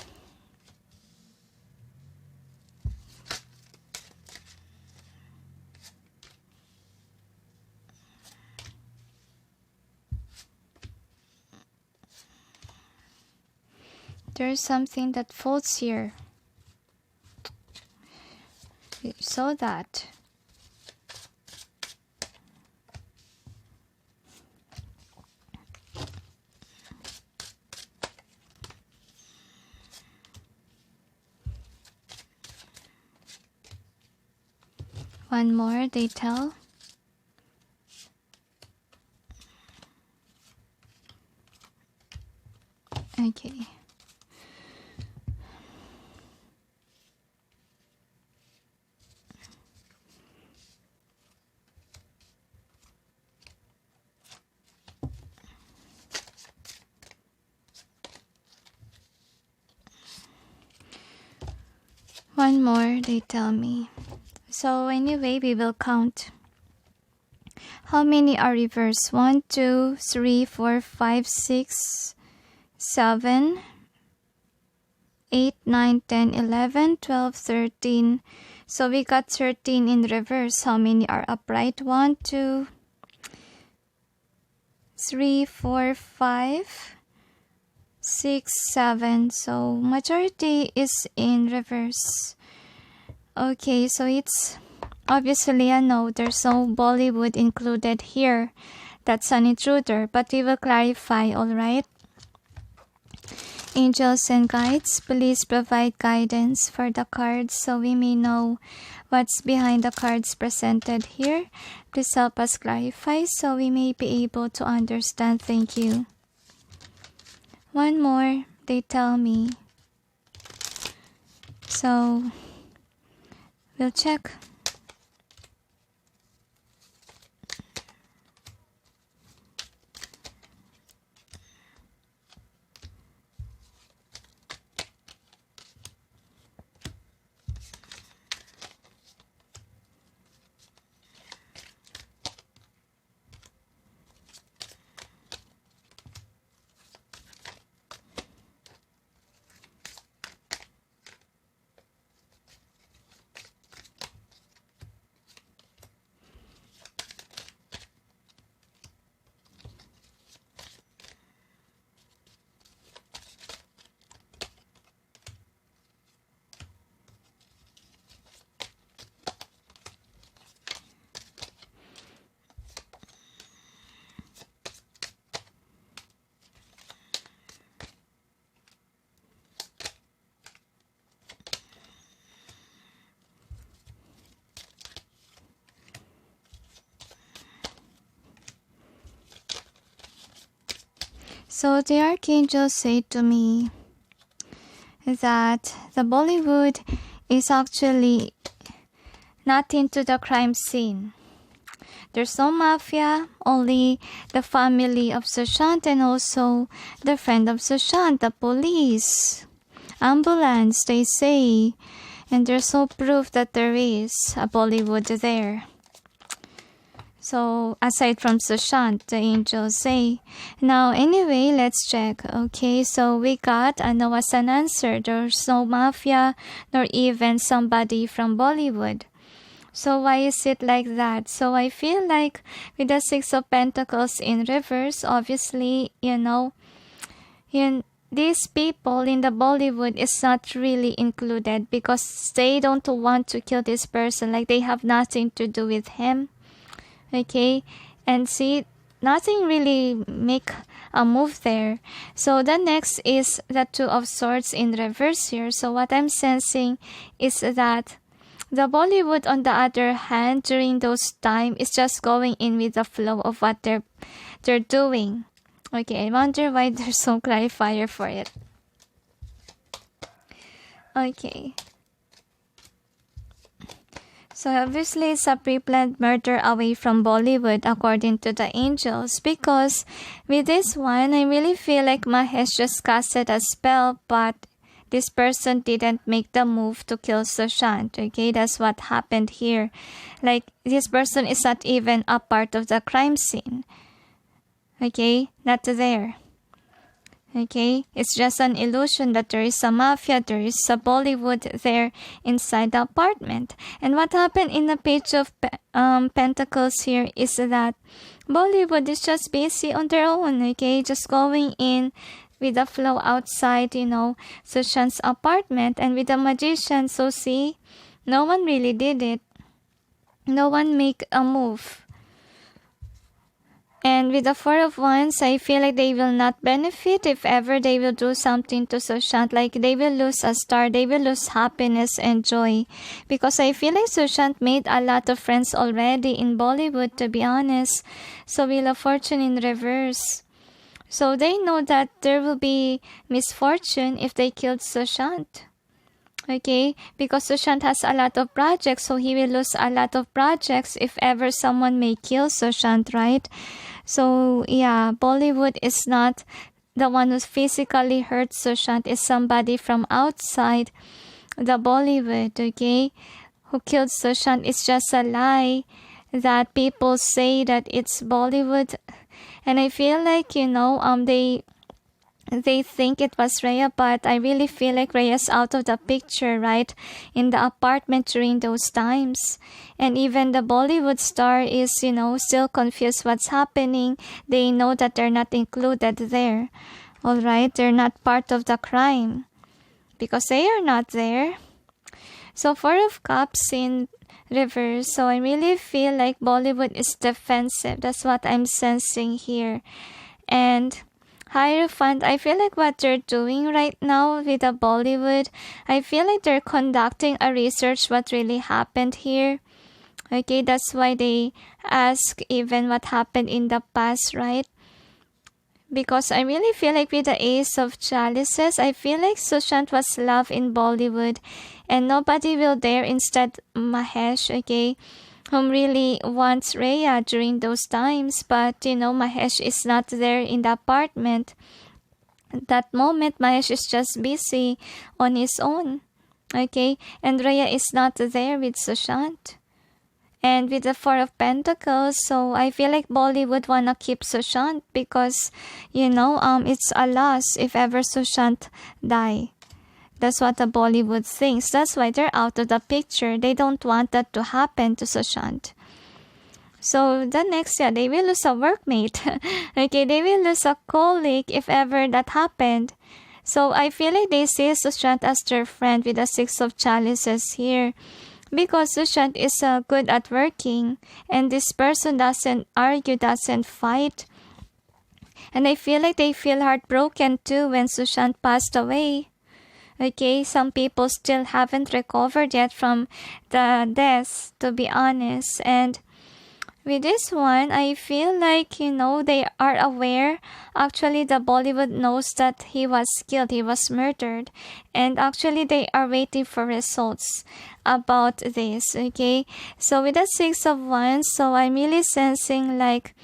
There's something that floats here. You saw that. One more, they tell. Okay. One more, they tell me. So anyway, we will count. How many are reversed? 1, 2, 3, 4, 5, 6, 7, 8, 9, 10, 11, 12, 13. So we got 13 in reverse. How many are upright? 1, 2, 3, 4, 5, 6, 7. So majority is in reverse. Okay, so it's obviously a no. There's no Bollywood included here. That's an intruder, but we will clarify, alright? Angels and guides, please provide guidance for the cards so we may know what's behind the cards presented here. Please help us clarify so we may be able to understand. Thank you. One more, they tell me. So we'll check. So the archangel said to me that the Bollywood is actually not into the crime scene. There's no mafia, only the family of Sushant and also the friend of Sushant, the police, ambulance, they say. And there's no proof that there is a Bollywood there. So aside from Sushant, the angels say. Now anyway, let's check. Okay, so we got no as an answer. There's no Mafia nor even somebody from Bollywood. So why is it like that? So I feel like with the Six of Pentacles in reverse, obviously, these people in the Bollywood is not really included because they don't want to kill this person. Like they have nothing to do with him. Okay, and see, nothing really make a move there. So the next is the Two of Swords in reverse here. So what I'm sensing is that the Bollywood, on the other hand, during those time is just going in with the flow of what they're doing. Okay, I wonder why there's no clarifier for it. Okay. So obviously it's a pre-planned murder away from Bollywood according to the angels, because with this one, I really feel like Mahesh just casted a spell, but this person didn't make the move to kill Sushant. Okay, that's what happened here. Like this person is not even a part of the crime scene. Okay, not there. Okay, it's just an illusion that there is a mafia, there is a Bollywood there inside the apartment. And what happened in the Page of Pentacles here is that Bollywood is just busy on their own, okay, just going in with the flow outside, Sushant's apartment. And with the magician, so see, no one really did it. No one make a move. And with the Four of Wands, I feel like they will not benefit if ever they will do something to Sushant. Like they will lose a star, they will lose happiness and joy. Because I feel like Sushant made a lot of friends already in Bollywood, to be honest. So Wheel of Fortune in reverse. So they know that there will be misfortune if they killed Sushant. Okay, because Sushant has a lot of projects, so he will lose a lot of projects if ever someone may kill Sushant, right? So yeah, Bollywood is not the one who physically hurt Sushant, is somebody from outside the Bollywood, okay, who killed Sushant. It's just a lie that people say that it's Bollywood. And I feel like, they think it was Rhea, but I really feel like Rhea's out of the picture, right? In the apartment during those times. And even the Bollywood star is, still confused what's happening. They know that they're not included there. Alright, they're not part of the crime. Because they are not there. So Four of Cups in reverse. So I really feel like Bollywood is defensive. That's what I'm sensing here. And Hierophant, I feel like what they're doing right now with the Bollywood, I feel like they're conducting a research what really happened here. Okay, that's why they ask even what happened in the past, right? Because I really feel like with the Ace of Chalices, I feel like Sushant was loved in Bollywood and nobody will dare, instead Mahesh, okay, whom really wants Rhea during those times. But, Mahesh is not there in the apartment. At that moment, Mahesh is just busy on his own. Okay? And Rhea is not there with Sushant. And with the Four of Pentacles, so I feel like Bollywood wanna keep Sushant because, it's a loss if ever Sushant die. That's what the Bollywood thinks. That's why they're out of the picture. They don't want that to happen to Sushant. So the next, they will lose a workmate. Okay, they will lose a colleague if ever that happened. So I feel like they see Sushant as their friend with the Six of Chalices here. Because Sushant is good at working. And this person doesn't argue, doesn't fight. And I feel like they feel heartbroken too when Sushant passed away. Okay, some people still haven't recovered yet from the death, to be honest. And with this one, I feel like, they are aware. Actually, the Bollywood knows that he was killed, he was murdered. And actually, they are waiting for results about this, okay? So with the Six of Wands, so I'm really sensing like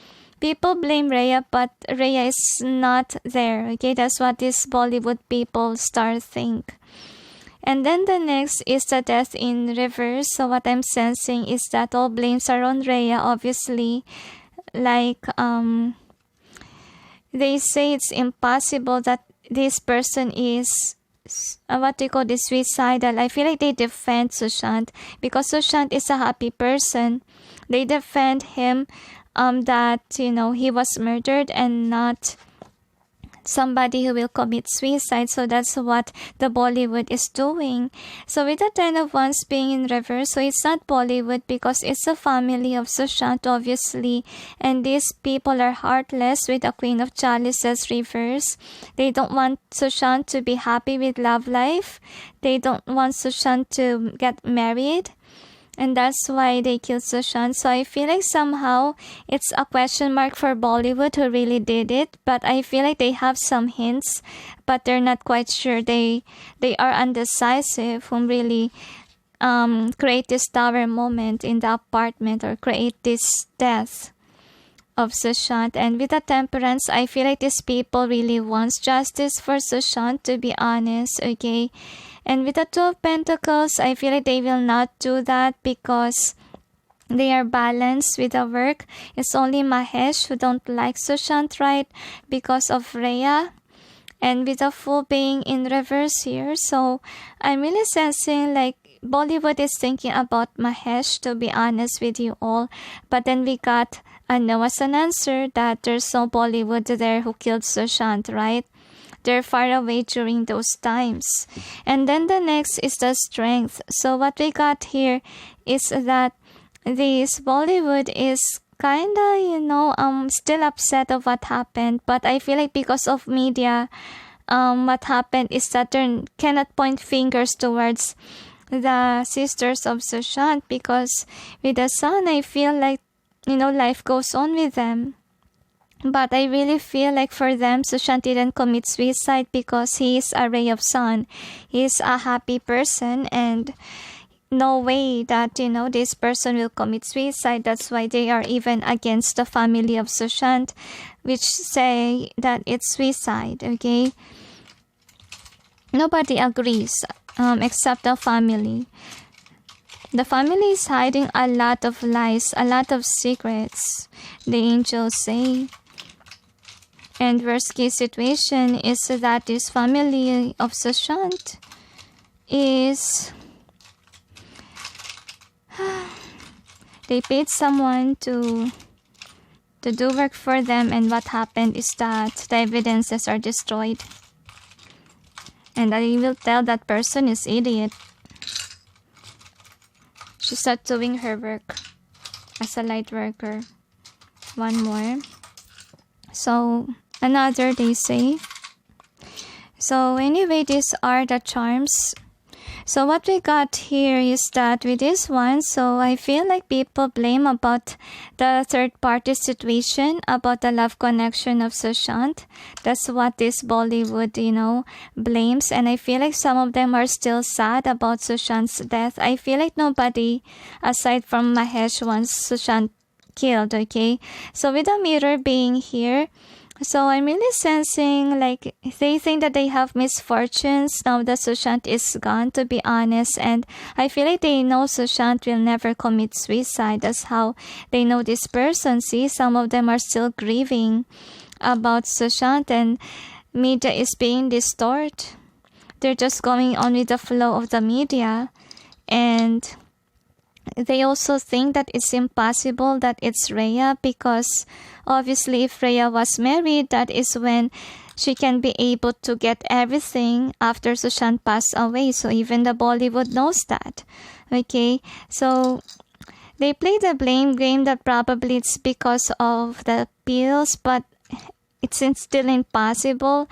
people blame Rhea, but Rhea is not there. Okay, that's what these Bollywood people think. And then the next is the death in reverse. So what I'm sensing is that all blames are on Rhea, obviously. Like, they say it's impossible that this person is what they call this suicidal. I feel like they defend Sushant because Sushant is a happy person. They defend him that he was murdered and not somebody who will commit suicide. So that's what the Bollywood is doing. So with the 10 of Wands being in reverse, so it's not Bollywood because it's a family of Sushant, obviously, and these people are heartless with the Queen of Chalices reverse. They don't want Sushant to be happy with love life. They don't want Sushant to get married, and that's why they killed Sushant. So I feel like somehow it's a question mark for Bollywood who really did it. But I feel like they have some hints, but they're not quite sure. They are undecisive whom really create this tower moment in the apartment or create this death of Sushant. And with the Temperance, I feel like these people really wants justice for Sushant, to be honest, okay? And with the Two of Pentacles, I feel like they will not do that because they are balanced with the work. It's only Mahesh who don't like Sushant, right? Because of Rhea. And with the Fool being in reverse here. So I'm really sensing like Bollywood is thinking about Mahesh, to be honest with you all. But then we got a no as an answer that there's no Bollywood there who killed Sushant, right? They're far away during those times. And then the next is the Strength. So what we got here is that this Bollywood is kinda, still upset of what happened. But I feel like because of media, what happened is that they cannot point fingers towards the sisters of Sushant because with the Sun, I feel like, life goes on with them. But I really feel like for them, Sushant didn't commit suicide because he is a ray of sun. He is a happy person and no way that, this person will commit suicide. That's why they are even against the family of Sushant, which say that it's suicide, okay? Nobody agrees except the family. The family is hiding a lot of lies, a lot of secrets, the angels say. And worst case situation is that this family of Sushant is they paid someone to do work for them, and what happened is that the evidences are destroyed. And I will tell that person is idiot. She's not doing her work as a light worker. One more. So another, they say. So anyway, these are the charms. So what we got here is that with this one, so I feel like people blame about the third party situation, about the love connection of Sushant. That's what this Bollywood, blames. And I feel like some of them are still sad about Sushant's death. I feel like nobody, aside from Mahesh, wants Sushant killed, okay? So with the Mirror being here, so I'm really sensing like they think that they have misfortunes now that Sushant is gone, to be honest. And I feel like they know Sushant will never commit suicide. That's how they know this person. See, some of them are still grieving about Sushant, and media is being distorted. They're just going on with the flow of the media. And they also think that it's impossible that it's Rhea, because obviously if Rhea was married, that is when she can be able to get everything after Sushant passed away. So even the Bollywood knows that. Okay, so they play the blame game that probably it's because of the pills, but it's still impossible,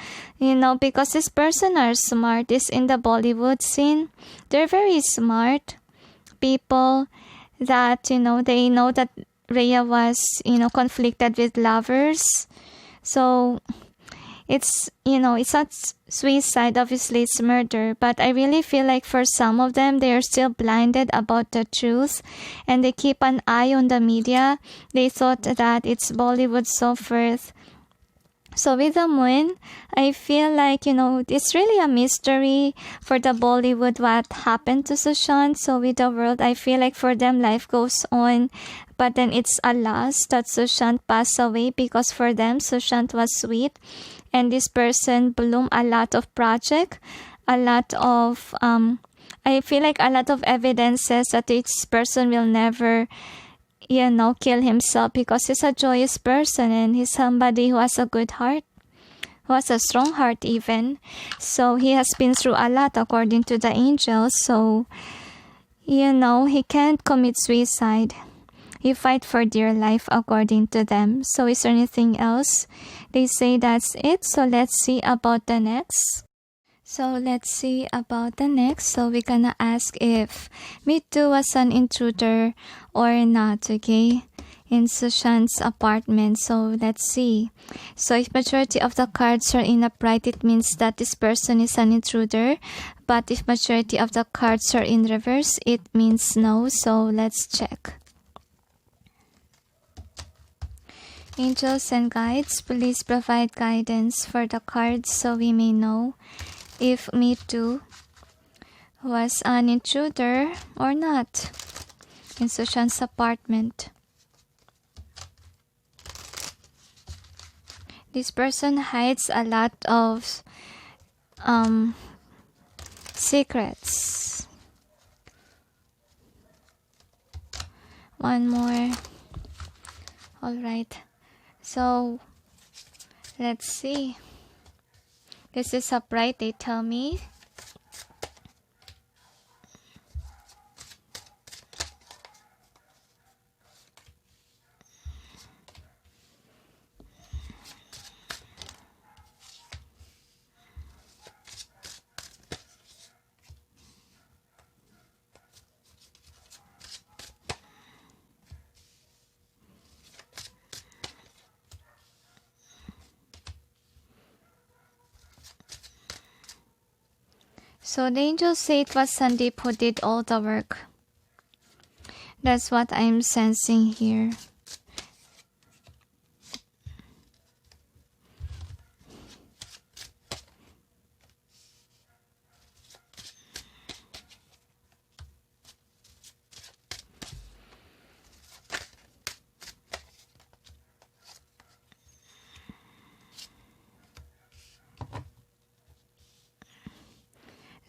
because this person are smart. This in the Bollywood scene, they're very smart people that they know that Rhea was conflicted with lovers. So it's it's not suicide, obviously it's murder, but I really feel like for some of them they are still blinded about the truth, and they keep an eye on the media. They thought that it's Bollywood So with the moon, I feel like, it's really a mystery for the Bollywood what happened to Sushant. So with the world, I feel like for them life goes on. But then it's a loss that Sushant passed away, because for them Sushant was sweet. And this person bloomed a lot of project, a lot of, I feel like a lot of evidences that this person will never kill himself, because he's a joyous person and he's somebody who has a good heart, who has a strong heart even. So he has been through a lot according to the angels. So, he can't commit suicide. He fight for dear life according to them. So is there anything else? They say that's it. So let's see about the next. So we're gonna ask if Meetu was an intruder or not, okay, in Sushant's apartment. So let's see. So if majority of the cards are in upright, it means that this person is an intruder. But if majority of the cards are in reverse, it means no. So let's check. Angels and guides, please provide guidance for the cards so we may know if Meetu was an intruder or not in Sushant's apartment. This person hides a lot of secrets. One more. Alright. So let's see. This is upright, they tell me. So the angels say it was Sandip who did all the work. That's what I'm sensing here.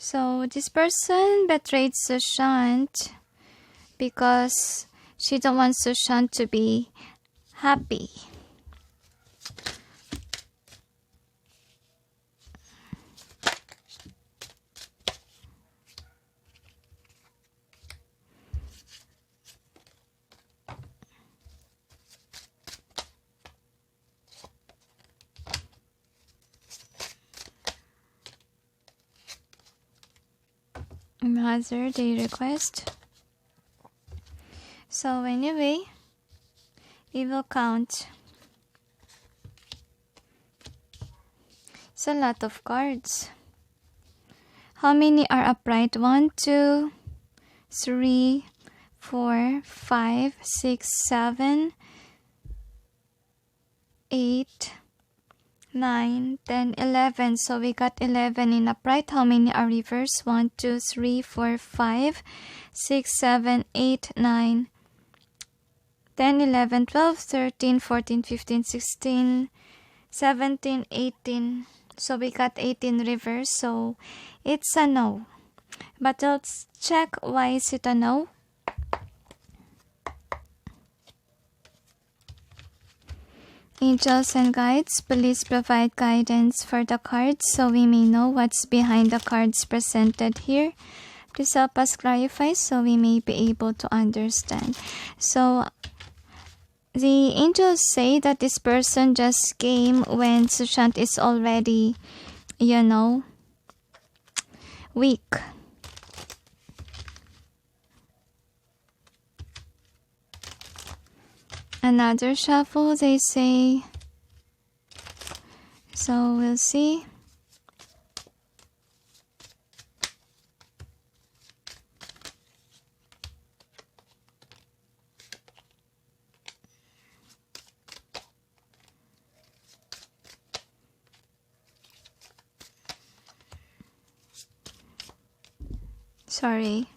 So this person betrayed Sushant because she don't want Sushant to be happy. Hazard they request. So anyway, we will count. It's a lot of cards. How many are upright? 1, 2, 3, 4, 5, 6, 7, 8, 9, 10, 11. So we got 11 in upright. How many are reverse? 1, 2, 3, 4, 5, 6, 7, 8, 9, 10, 11, 12, 13, 14, 15, 16, 17, 18. So we got 18 reverse. So it's a no. But let's check why is it a no. Angels and guides, please provide guidance for the cards so we may know what's behind the cards presented here. Please help us clarify so we may be able to understand. So the angels say that this person just came when Sushant is already, weak. Another shuffle, they say. So we'll see. Sorry.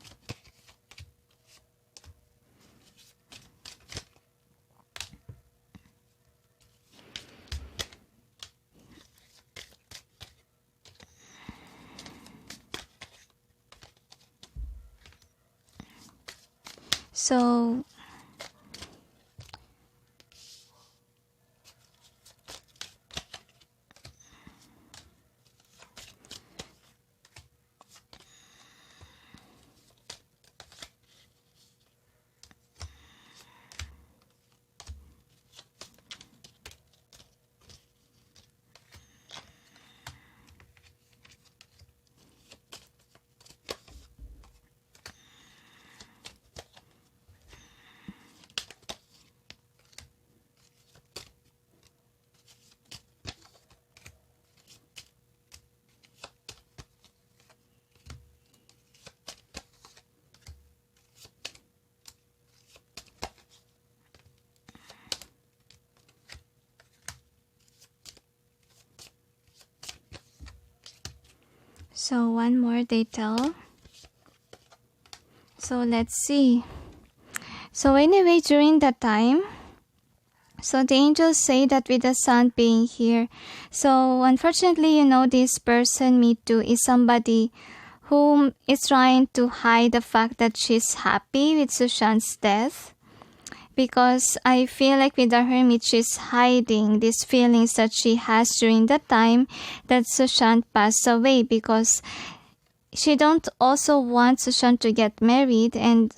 So one more detail. So let's see. So anyway, during that time, so the angels say that with the sun being here, so unfortunately, this person, Meetu, is somebody whom is trying to hide the fact that she's happy with Sushant's death. Because I feel like with the hermit, she's hiding these feelings that she has during the time that Sushant passed away, because she don't also want Sushant to get married. And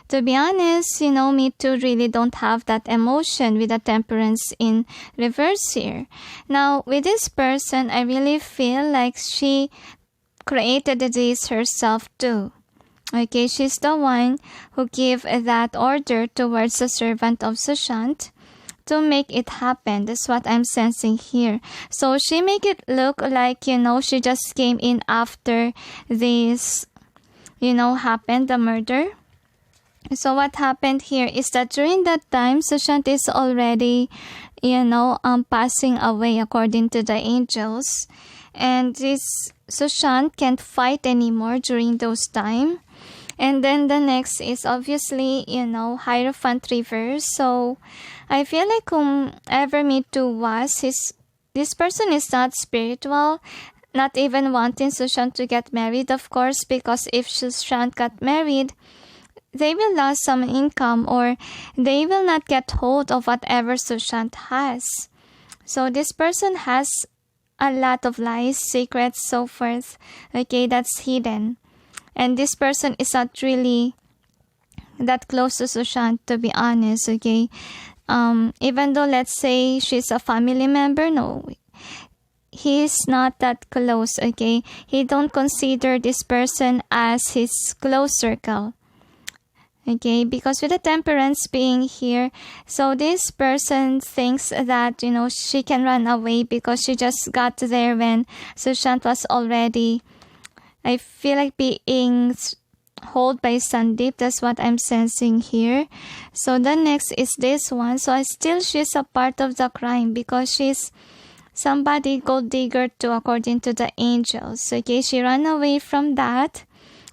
to be honest, me too really don't have that emotion with the temperance in reverse here. Now, with this person, I really feel like she created this herself too. Okay, she's the one who gave that order towards the servant of Sushant to make it happen. That's what I'm sensing here. So she make it look like, she just came in after this, happened, the murder. So what happened here is that during that time, Sushant is already, passing away according to the angels. And this Sushant can't fight anymore during those time. And then the next is obviously, Hierophant reverse. So I feel like whomever Meetu was, this person is not spiritual, not even wanting Sushant to get married, of course, because if Sushant got married, they will lose some income, or they will not get hold of whatever Sushant has. So this person has a lot of lies, secrets, so forth, okay, that's hidden. And this person is not really that close to Sushant, to be honest, okay? Even though, let's say, she's a family member, no, he's not that close, okay? He don't consider this person as his close circle, okay? Because with the temperance being here, so this person thinks that, she can run away because she just got there when Sushant was already, I feel like, being held by Sandip. That's what I'm sensing here. So the next is this one. So she's a part of the crime because she's somebody gold digger too, according to the angels. Okay, she ran away from that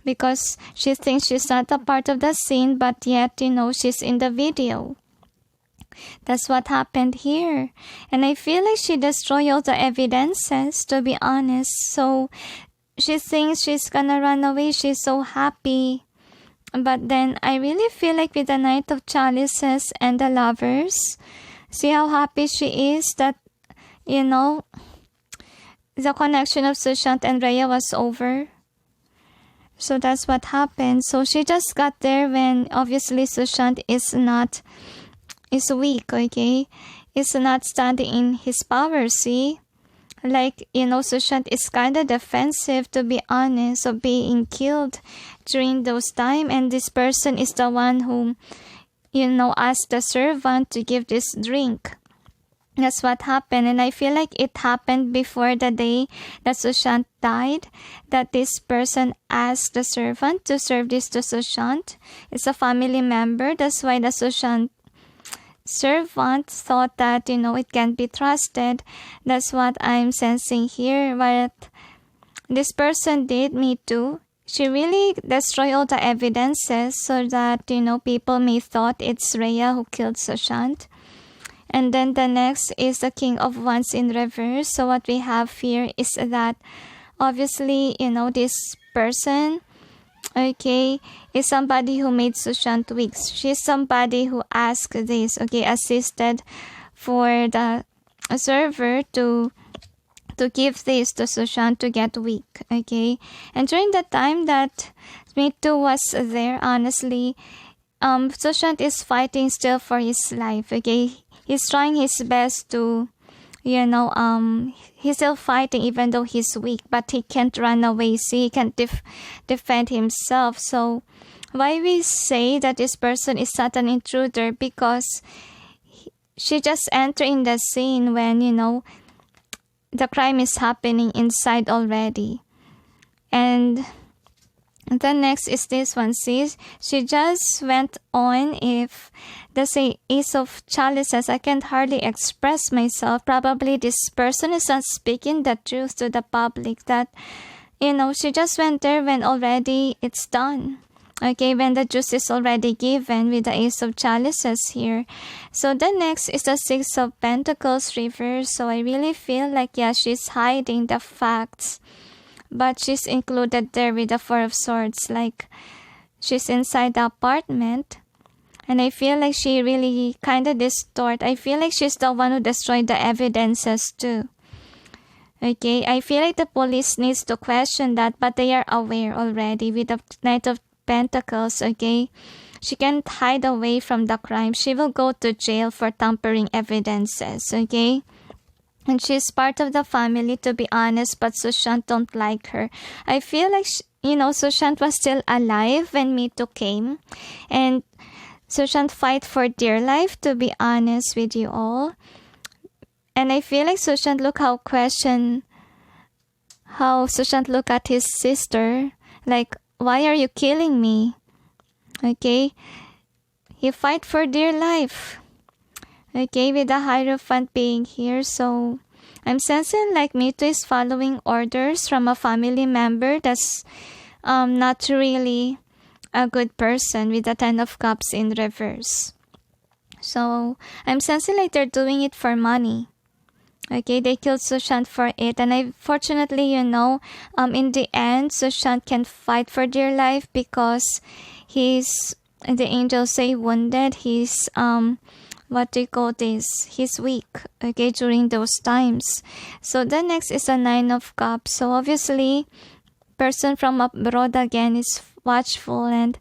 because she thinks she's not a part of the scene, but yet, she's in the video. That's what happened here. And I feel like she destroyed all the evidences, to be honest. So she thinks she's gonna run away. She's so happy. But then I really feel like with the Knight of Chalices and the Lovers, see how happy she is that, the connection of Sushant and Rhea was over. So that's what happened. So she just got there when obviously Sushant is weak, okay? Is not standing in his power, see? Like, Sushant is kind of defensive, to be honest, of being killed during those time. And this person is the one who, asked the servant to give this drink. That's what happened. And I feel like it happened before the day that Sushant died, that this person asked the servant to serve this to Sushant. It's a family member. That's why the Sushant servant thought that, it can be trusted. That's what I'm sensing here. What this person did, Meetu, she really destroyed all the evidences so that, people may thought it's Rhea who killed Sushant. And then the next is the King of Wands in reverse. So what we have here is that obviously, this person, okay, is somebody who made Sushant weak. She's somebody who asked this, okay, assisted for the server to give this to Sushant to get weak, okay? And during the time that Meetu was there, honestly, Sushant is fighting still for his life, okay? He's trying his best to, he's still fighting even though he's weak, but he can't run away. See, he can't defend himself. So why we say that this person is not an intruder? Because she just entered in the scene when, the crime is happening inside already. And the next is this one. See, she just went on. If the say Ace of Chalices, I can't hardly express myself. Probably this person is not speaking the truth to the public. That, she just went there when already it's done. Okay, when the juice is already given with the Ace of Chalices here. So the next is the Six of Pentacles reverse. So I really feel like, yeah, she's hiding the facts. But she's included there with the Four of Swords. Like, she's inside the apartment. And I feel like she really kind of distort. I feel like she's the one who destroyed the evidences too. Okay, I feel like the police needs to question that. But they are aware already with the Knight of Pentacles, okay? She can't hide away from the crime. She will go to jail for tampering evidences, okay? And she's part of the family, to be honest, but Sushant don't like her. I feel like, Sushant was still alive when Meetu came. And Sushant fight for dear life, to be honest with you all. And I feel like Sushant Sushant look at his sister, like, why are you killing me? Okay. He fight for dear life. Okay, with the Hierophant being here. So, I'm sensing like Meetu is following orders from a family member that's not really a good person with the Ten of Cups in reverse. So, I'm sensing like they're doing it for money. Okay, they killed Sushant for it. And fortunately, in the end, Sushant can fight for dear life because the angels say wounded. He's, he's weak, okay, during those times. So the next is a Nine of Cups. So obviously, person from abroad again is watchful and,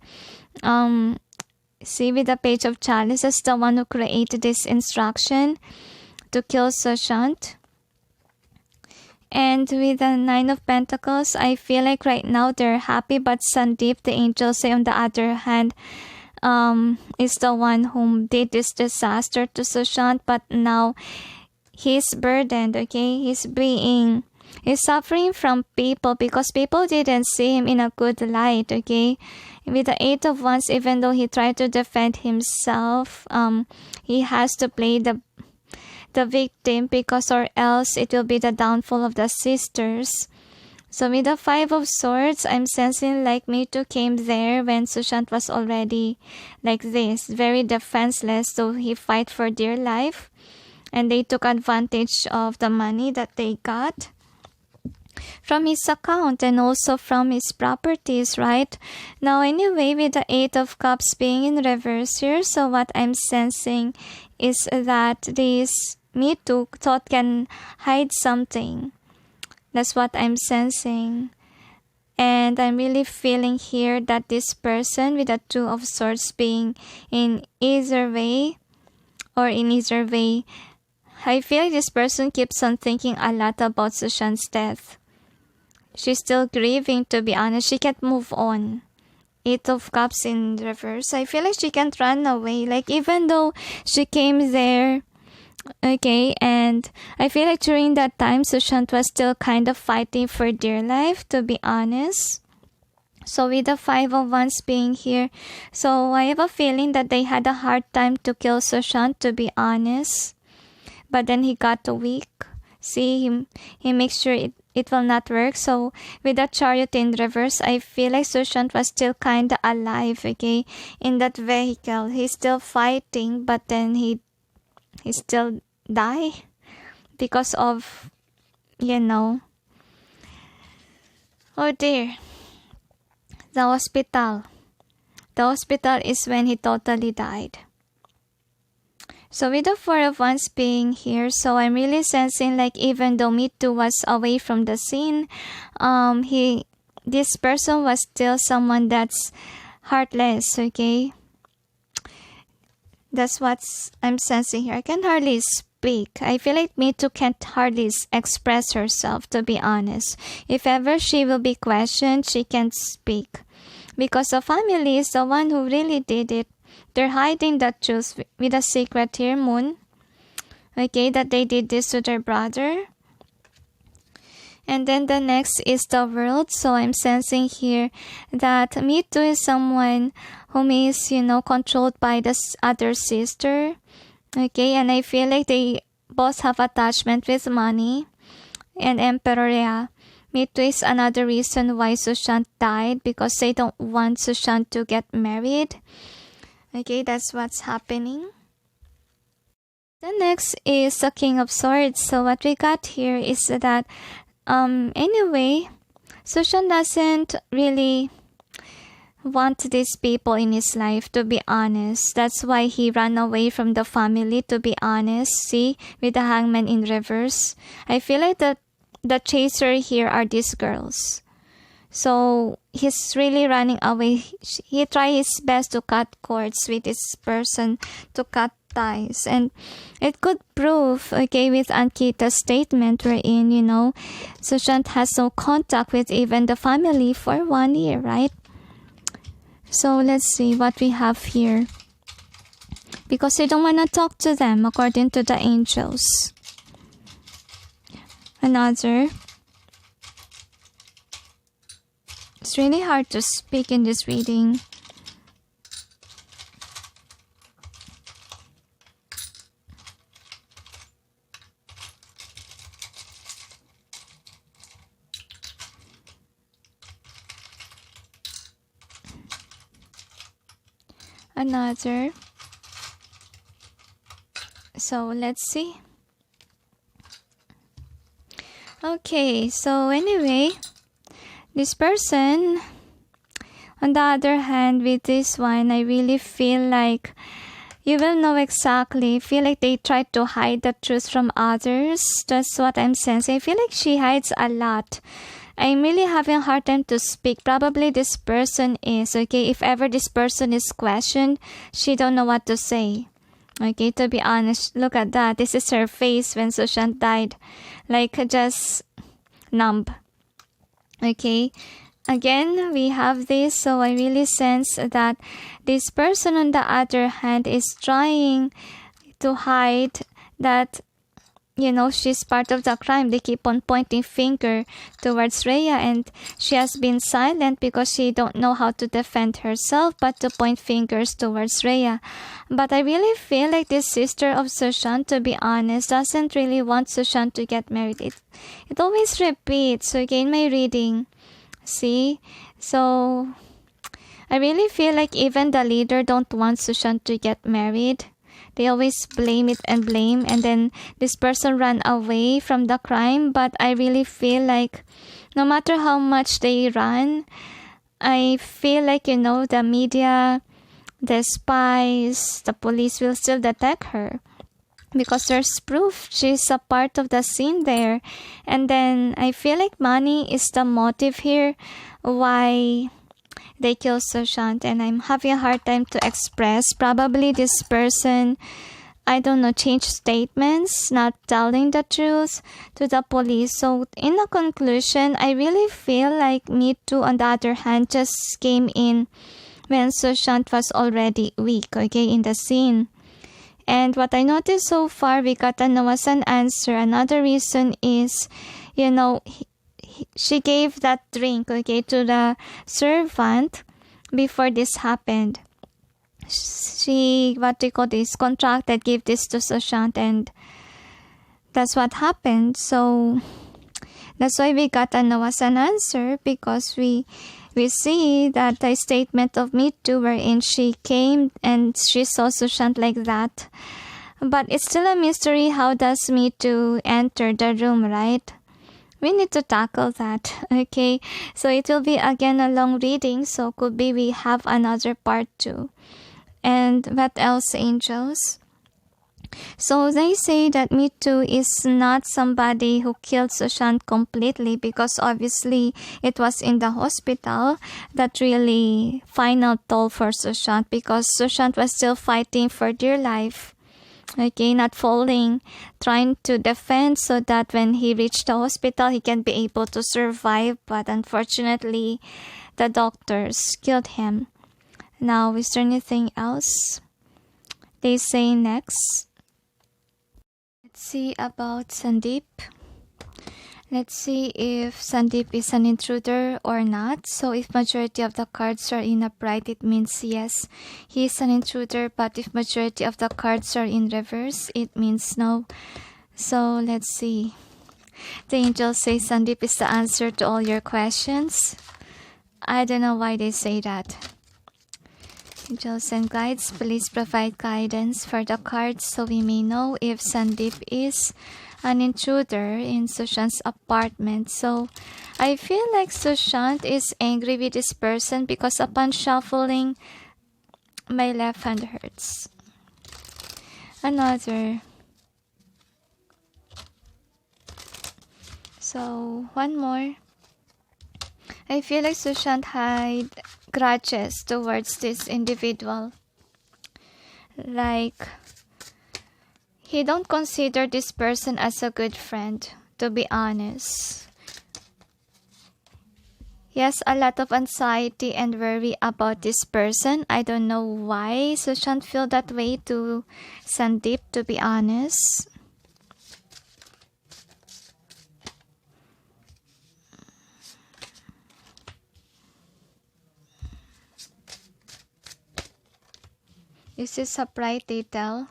see with the Page of Chalices, the one who created this instruction to kill Sushant. And with the Nine of Pentacles, I feel like right now they're happy, but Sandip, the angel, say on the other hand, is the one whom did this disaster to Sushant, but now he's burdened, okay? He's suffering from people because people didn't see him in a good light, okay? With the Eight of Wands, even though he tried to defend himself, he has to play the victim because or else it will be the downfall of the sisters. So with the Five of Swords, I'm sensing like Meetu came there when Sushant was already like this, very defenseless. So he fight for dear life. And they took advantage of the money that they got from his account and also from his properties, right? Now anyway, with the Eight of Cups being in reverse here, so what I'm sensing is that this Meetu thought can hide something. That's what I'm sensing. And I'm really feeling here that this person with the Two of Swords being in either way, I feel like this person keeps on thinking a lot about Sushant's death. She's still grieving, to be honest. She can't move on. Eight of Cups in reverse. I feel like she can't run away. Like even though she came there, okay, and I feel like during that time, Sushant was still kind of fighting for dear life, to be honest. So with the Five of Wands being here, so I have a feeling that they had a hard time to kill Sushant, to be honest. But then he got weak. See, he makes sure it will not work. So with the chariot in reverse, I feel like Sushant was still kind of alive, okay, in that vehicle. He's still fighting, but then he still die because of, oh dear, the hospital. The hospital is when he totally died. So with the Four of Wands being here, so I'm really sensing like even though Meetu was away from the scene, this person was still someone that's heartless, okay? That's what I'm sensing here. I can hardly speak. I feel like Meetu can't hardly express herself, to be honest. If ever she will be questioned, she can't speak. Because the family is the one who really did it. They're hiding the truth with a secret here, Moon. Okay, that they did this to their brother. And then the next is the world. So I'm sensing here that Meetu is someone whom is, controlled by the other sister. Okay, and I feel like they both have attachment with money. And Emperor, yeah. Meetu is another reason why Sushant died, because they don't want Sushant to get married. Okay, that's what's happening. The next is the King of Swords. So what we got here is that, anyway, Sushant doesn't really want these people in his life, to be honest. That's why he ran away from the family, to be honest. See, with the Hangman in reverse. I feel like the chaser here are these girls. So he's really running away. He tried his best to cut cords with this person, to cut ties. And it could prove, okay, with Ankita's statement wherein, Sushant has no contact with even the family for 1 year, right? So let's see what we have here. Because they don't want to talk to them, according to the angels. Another. It's really hard to speak in this reading. Another. So let's see. Okay, so anyway, this person, on the other hand, with this one, I really feel like you will know exactly. Feel like they try to hide the truth from others. That's what I'm sensing. I feel like she hides a lot. I'm really having a hard time to speak. Probably this person is, okay, if ever this person is questioned, she don't know what to say. Okay, to be honest, look at that. This is her face when Sushant died. Like, just numb. Okay, again, we have this. So I really sense that this person, on the other hand, is trying to hide that, she's part of the crime. They keep on pointing finger towards Rhea, and she has been silent because she don't know how to defend herself, but to point fingers towards Rhea. But I really feel like this sister of Sushant, to be honest, doesn't really want Sushant to get married. It always repeats, okay, in my reading. See? So I really feel like even the leader don't want Sushant to get married. They always blame it and blame, and then this person ran away from the crime. But I really feel like no matter how much they run, I feel like, the media, the spies, the police will still detect her. Because there's proof she's a part of the scene there. And then I feel like money is the motive here why they kill Sushant, and I'm having a hard time to express. Probably this person, I don't know, changed statements, not telling the truth to the police. So in a conclusion, I really feel like Meetu, on the other hand, just came in when Sushant was already weak, okay, in the scene. And what I noticed so far, we got an answer. Another reason is, she gave that drink, okay, to the servant before this happened. She, contracted, gave this to Sushant, and that's what happened. So That's why we got a no as an answer, because we see that the statement of Meetu wherein she came and she saw Sushant like that. But it's still a mystery, how does Meetu enter the room, right? We need to tackle that, okay? So it will be again a long reading, so could be we have another part 2. And what else, angels? So they say that Meetu is not somebody who killed Sushant completely, because obviously it was in the hospital that really final toll for Sushant, because Sushant was still fighting for dear life. Okay, not falling, trying to defend so that when he reached the hospital, he can be able to survive. But unfortunately, the doctors killed him. Now, is there anything else they say next? Let's see about Sandip. Let's see if Sandip is an intruder or not. So if majority of the cards are in upright, it means yes, he is an intruder. But if majority of the cards are in reverse, it means no. So let's see. The angels say Sandip is the answer to all your questions. I don't know why they say that. Angels and guides, please provide guidance for the cards so we may know if Sandip is an intruder in Sushant's apartment. So I feel like Sushant is angry with this person, because upon shuffling, my left hand hurts. Another. So one more. I feel like Sushant had grudges towards this individual. Like, he don't consider this person as a good friend, to be honest. He has a lot of anxiety and worry about this person. I don't know why Sushant feel that way to Sandip, to be honest. This is a bright detail.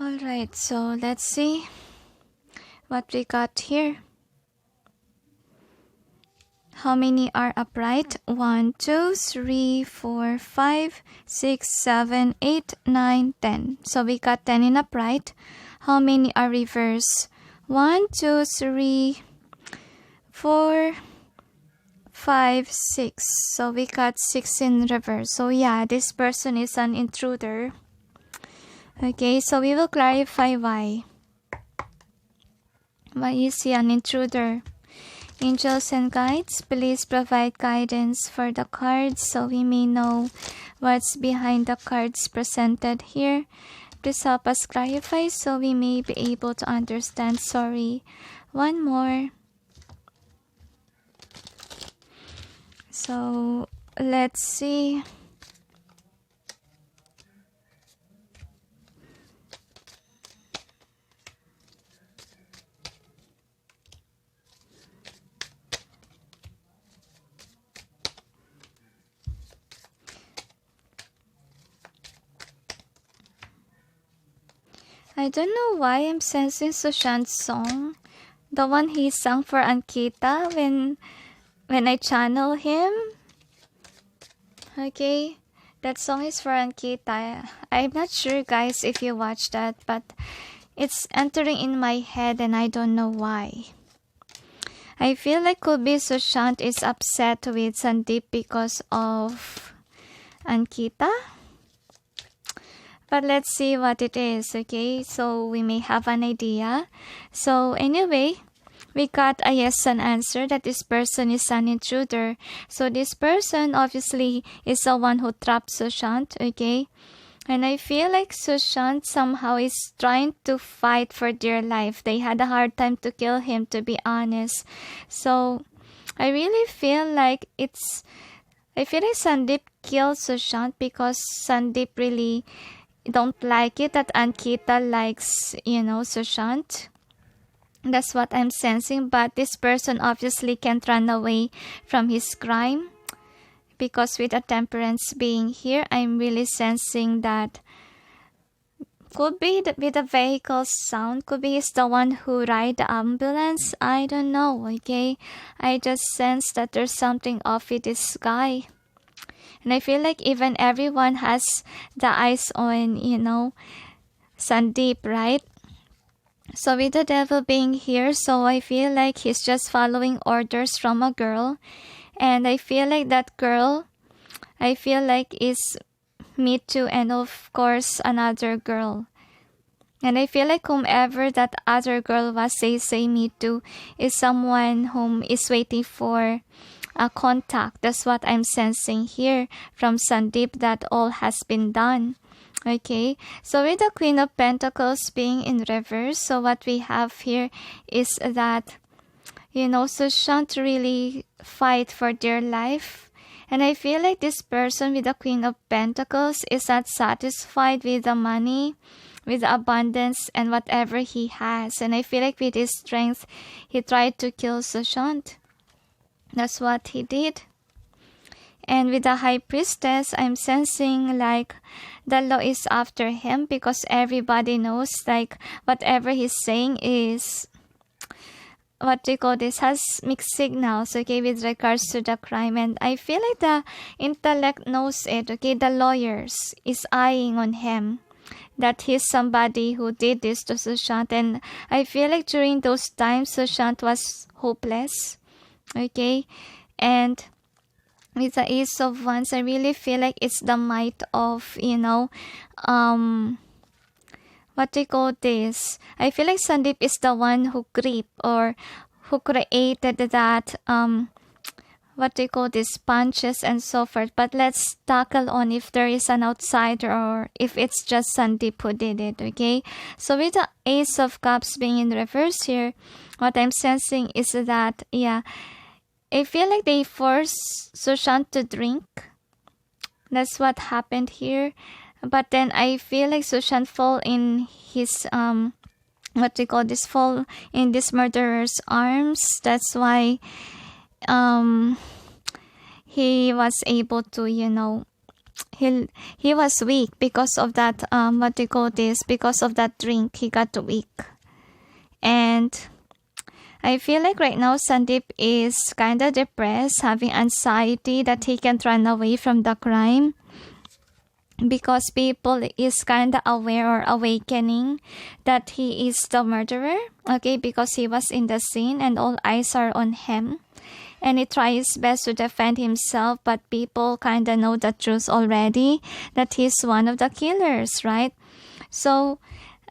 Alright, so let's see what we got here. How many are upright? 1, 2, 3, 4, 5, 6, 7, 8, 9, 10. So we got 10 in upright. How many are reverse? 1, 2, 3, 4, 5, 6. So we got 6 in reverse. So yeah, this person is an intruder. Okay, so we will clarify why. Why is he an intruder? Angels and guides, please provide guidance for the cards so we may know what's behind the cards presented here. Please help us clarify so we may be able to understand. Sorry. One more. So, let's see. I don't know why I'm sensing Sushant's song, the one he sang for Ankita when I channel him. Okay, that song is for Ankita. I'm not sure, guys, if you watched that, but it's entering in my head and I don't know why. I feel like could be Sushant is upset with Sandip because of Ankita. But let's see what it is, okay? So we may have an idea. So anyway, we got a yes and answer that this person is an intruder. So this person obviously is the one who trapped Sushant, okay? And I feel like Sushant somehow is trying to fight for dear life. They had a hard time to kill him, to be honest. So I really feel like Sandip killed Sushant because Sandip really don't like it that Ankita likes, Sushant. That's what I'm sensing. But this person obviously can't run away from his crime, because with a temperance being here, I'm really sensing that could be with the vehicle sound, could be he's the one who ride the ambulance. I don't know, okay? I just sense that there's something off with this guy. And I feel like even everyone has the eyes on, Sandip, right? So with the devil being here, so I feel like he's just following orders from a girl. And I feel like that girl, is Meetu, and of course another girl. And I feel like whomever that other girl was, say Meetu, is someone whom is waiting for a contact. That's what I'm sensing here from Sandip, that all has been done. Okay, so with the Queen of Pentacles being in reverse, so what we have here is that, Sushant really fight for their life. And I feel like this person with the Queen of Pentacles is not satisfied with the money, with the abundance, and whatever he has. And I feel like with his strength, he tried to kill Sushant. That's what he did. And with the High Priestess, I'm sensing like the law is after him, because everybody knows like whatever he's saying is, has mixed signals, okay, with regards to the crime. And I feel like the intellect knows it, okay, the lawyers is eyeing on him, that he's somebody who did this to Sushant. And I feel like during those times, Sushant was hopeless, okay. And with the Ace of Wands, I really feel like it's the might of, I feel like Sandip is the one who or who created that, punches and so forth. But let's tackle on if there is an outsider or if it's just Sandip who did it, okay? So with the Ace of Cups being in reverse here, what I'm sensing is that, I feel like they forced Sushant to drink. That's what happened here. But then I feel like Sushant fall in his fall in this murderer's arms. That's why he was able to, he was weak because of that because of that drink. He got weak. And I feel like right now Sandip is kind of depressed, having anxiety that he can't run away from the crime, because people is kind of aware or awakening that he is the murderer, okay, because he was in the scene and all eyes are on him. And he tries best to defend himself, but people kind of know the truth already, that he's one of the killers, right? So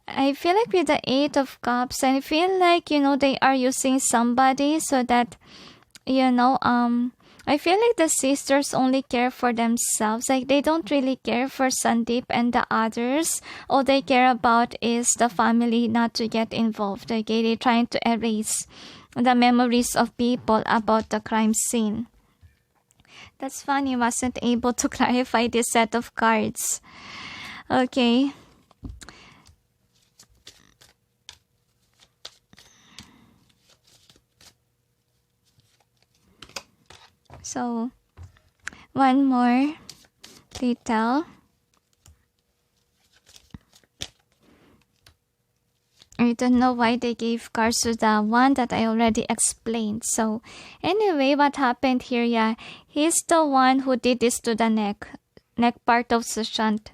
I feel like with the Eight of Cups, I feel like, they are using somebody so that, I feel like the sisters only care for themselves. Like they don't really care for Sandip and the others. All they care about is the family not to get involved. Okay, they're trying to erase the memories of people about the crime scene. That's funny, wasn't able to clarify this set of cards. Okay. So, one more detail. I don't know why they gave cards to the one that I already explained. So, anyway, what happened here, he's the one who did this to the neck part of Sushant.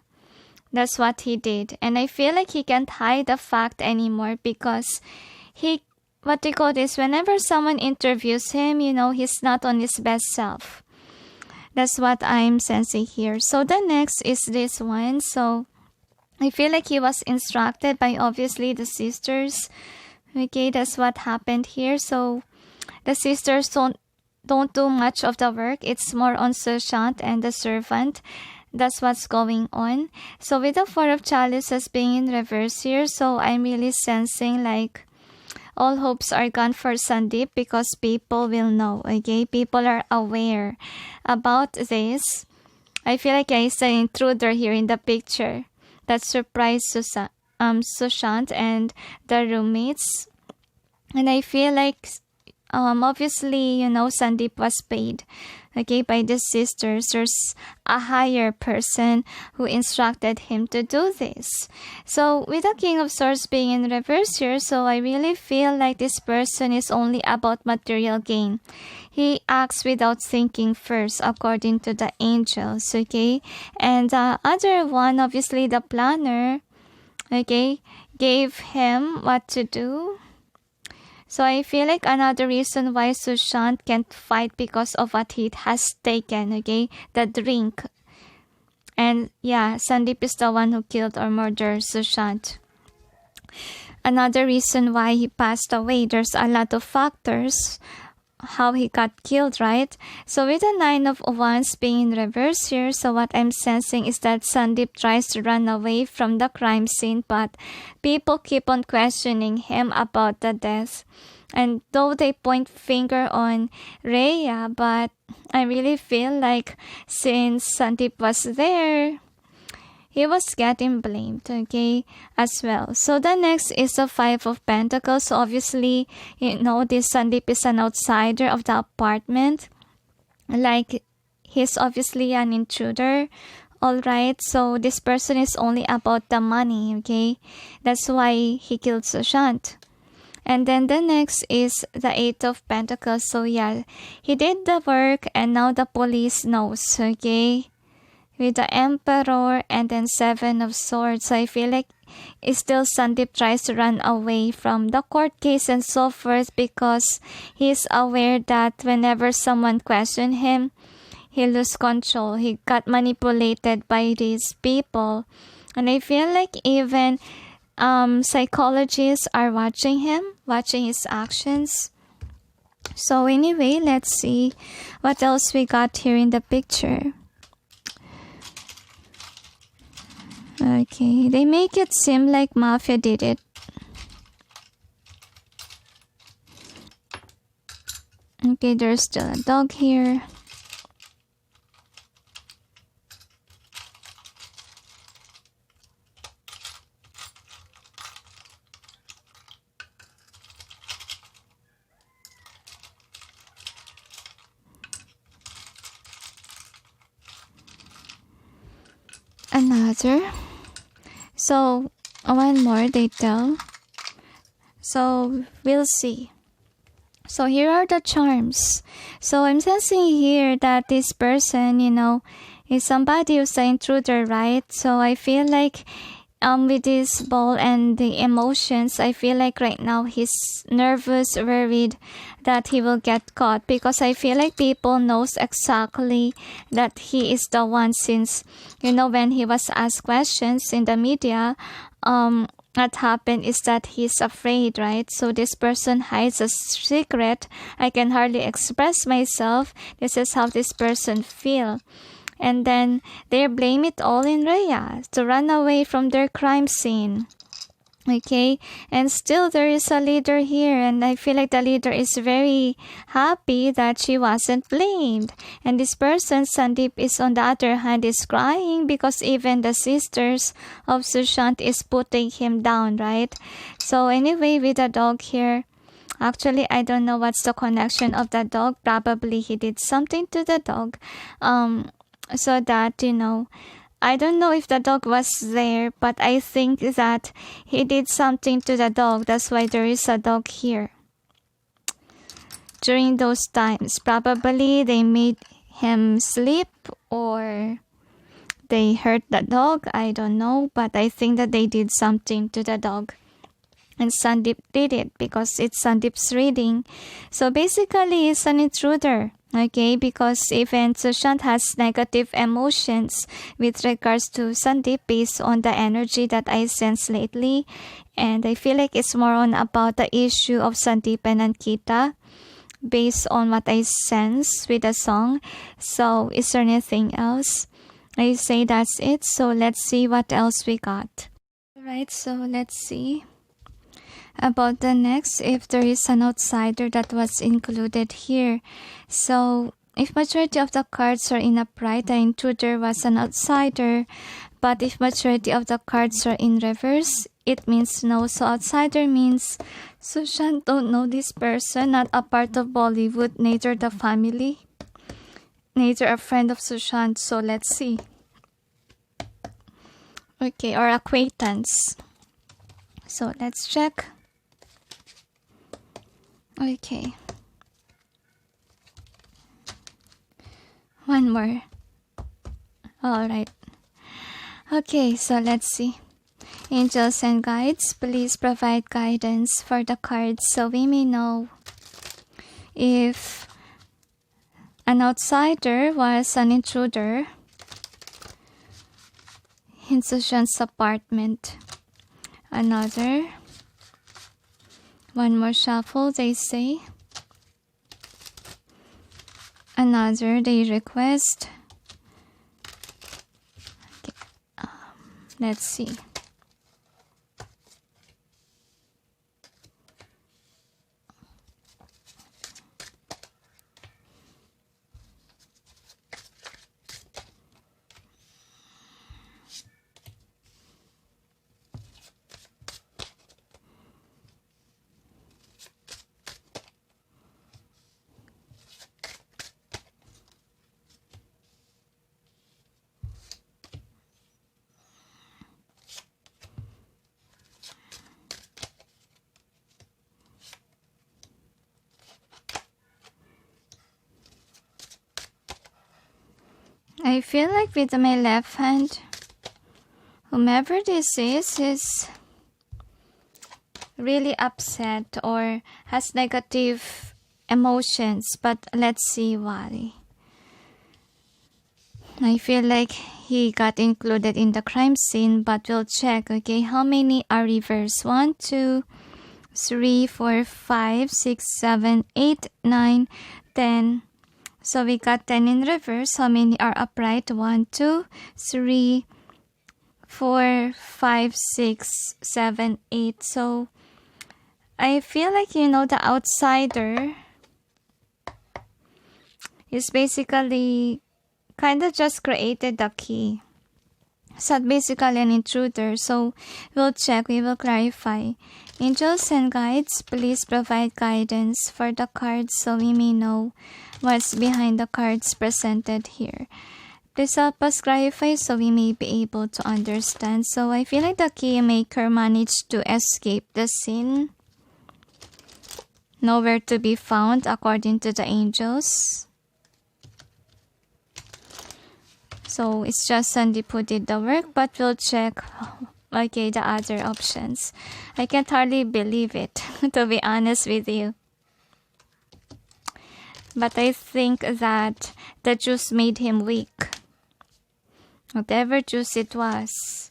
That's what he did. And I feel like he can't hide the fact anymore, because whenever someone interviews him, he's not on his best self. That's what I'm sensing here. So the next is this one. So I feel like he was instructed by obviously the sisters. Okay, that's what happened here. So the sisters don't do much of the work. It's more on Sushant and the servant. That's what's going on. So with the Four of Chalices being in reverse here, so I'm really sensing like all hopes are gone for Sandip, because people will know, okay? People are aware about this. I feel like I an intruder here in the picture that surprised Sushant and the roommates. And I feel like obviously, Sandip was paid, okay, by the sisters. There's a higher person who instructed him to do this. So with the King of Swords being in reverse here, so I really feel like this person is only about material gain. He acts without thinking first, according to the angels, okay? And the other one, obviously the planner, okay, gave him what to do. So I feel like another reason why Sushant can't fight because of what he has taken, okay? The drink. And yeah, Sandip is the one who killed or murdered Sushant. Another reason why he passed away, there's a lot of factors how he got killed, right? So with the Nine of Wands being in reverse here, so what I'm sensing is that Sandip tries to run away from the crime scene, but people keep on questioning him about the death. And though they point finger on Rhea, but I really feel like since Sandip was there, he was getting blamed, okay, as well. So the next is the Five of Pentacles. So obviously, this Sandip is an outsider of the apartment. Like, he's obviously an intruder. Alright, so this person is only about the money, okay? That's why he killed Sushant. And then the next is the Eight of Pentacles. So yeah, he did the work and now the police knows, okay? With the Emperor and then Seven of Swords. So I feel like still Sandip tries to run away from the court case and so forth because he's aware that whenever someone questions him, he loses control. He got manipulated by these people. And I feel like even psychologists are watching him, watching his actions. So anyway, let's see what else we got here in the picture. Okay, they make it seem like Mafia did it. Okay, there's still a dog here. Another. So, one more they tell. So, we'll see. So, here are the charms. So, I'm sensing here that this person, is somebody who's an intruder, right? So, I feel like with this ball and the emotions, I feel like right now he's nervous, worried that he will get caught because I feel like people knows exactly that he is the one since, when he was asked questions in the media, what happened is that he's afraid, right? So this person hides a secret. I can hardly express myself. This is how this person feel. And then they blame it all in Rhea to run away from their crime scene. Okay, and still there is a leader here, and I feel like the leader is very happy that she wasn't blamed. And this person, Sandip, is on the other hand is crying because even the sisters of Sushant is putting him down, right? So anyway, with the dog here, actually I don't know what's the connection of the dog. Probably he did something to the dog, so that I don't know if the dog was there, but I think that he did something to the dog. That's why there is a dog here. During those times, probably they made him sleep or they hurt the dog. I don't know, but I think that they did something to the dog. And Sandip did it because it's Sandip's reading. So basically, he's an intruder. Okay, because even Sushant has negative emotions with regards to Sandip based on the energy that I sense lately. And I feel like it's more on about the issue of Sandip and Ankita based on what I sense with the song. So is there anything else? I say that's it. So let's see what else we got. Alright, so let's see about the next, if there is an outsider that was included here. So if majority of the cards are in upright, the intruder was an outsider. But if majority of the cards are in reverse, it means no. So outsider means Sushant don't know this person, not a part of Bollywood, neither the family, neither a friend of Sushant. So let's see. Okay, or acquaintance. So let's check. Okay. One more. Alright. Okay, so let's see. Angels and guides, please provide guidance for the cards so we may know if an outsider was an intruder in Sushant's apartment. Another. One more shuffle, they say. Another, they request. Okay. Let's see. I feel like with my left hand, whomever this is really upset or has negative emotions, but let's see why. I feel like he got included in the crime scene, but we'll check. Okay, how many are reversed? 1, 2, 3, 4, 5, 6, 7, 8, 9, 10. So we got 10 in reverse. How many are upright? 1, 2, 3, 4, 5, 6, 7, 8. So I feel like, the outsider is basically kind of just created the key. So basically an intruder. So we'll check, we will clarify. Angels and guides, please provide guidance for the cards so we may know what's behind the cards presented here. Please help us clarify so we may be able to understand. So I feel like the key maker managed to escape the scene. Nowhere to be found according to the angels. So it's just Sandip who did the work, but we'll check, okay, the other options. I can't hardly believe it, to be honest with you. But I think that the juice made him weak. Whatever juice it was.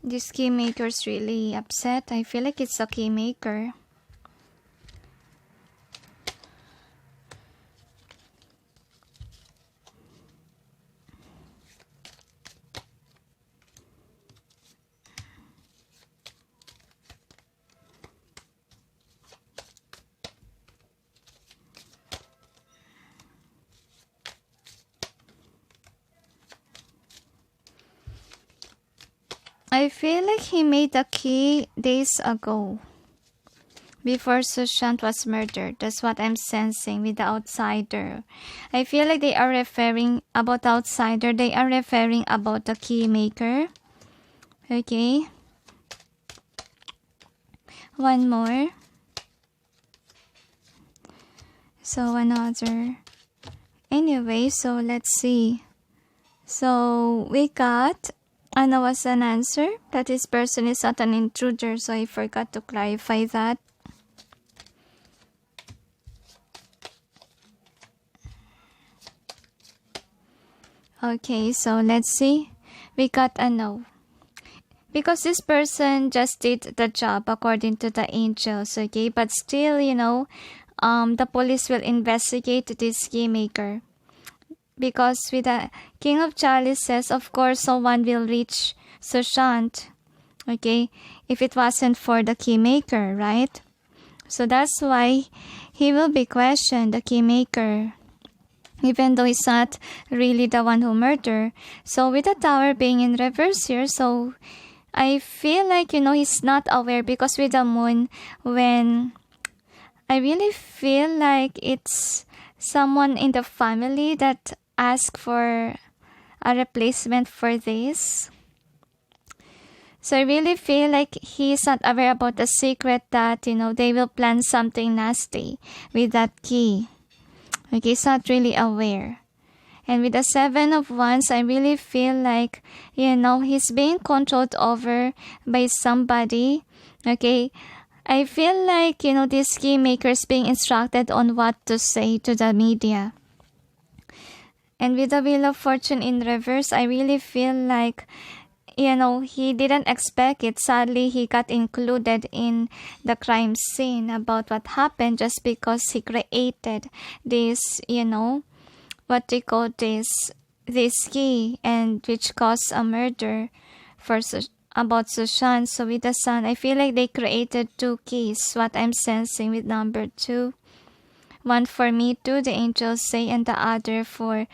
This key maker's really upset. I feel like it's a key maker. I feel like he made the key days ago, before Sushant was murdered. That's what I'm sensing with the outsider. I feel like they are referring about the outsider. They are referring about the key maker. Okay. One more. So another. Anyway, so let's see. So we got Anna was an answer that this person is not an intruder, so I forgot to clarify that. Okay, so let's see. we got a no. Because this person just did the job according to the angels, okay? But still, the police will investigate this keymaker. Because with the King of Chalice says, of course, no one will reach Sushant, okay? If it wasn't for the keymaker, right? So that's why he will be questioned, the keymaker, even though he's not really the one who murdered. So with the tower being in reverse here, so I feel like, he's not aware, because with the moon, when I really feel like it's someone in the family that asked for a replacement for this. So I really feel like he's not aware about the secret that, they will plan something nasty with that key. Okay, he's not really aware. And with the Seven of Wands, I really feel like, he's being controlled over by somebody. Okay, I feel like, this key maker is being instructed on what to say to the media. And with the Wheel of Fortune in reverse, I really feel like, he didn't expect it. Sadly, he got included in the crime scene about what happened just because he created this, what they call this key, and which caused a murder for about Sushant. So with the Sun, I feel like they created two keys, what I'm sensing with number 2. One for Meetu, the angels say, and the other for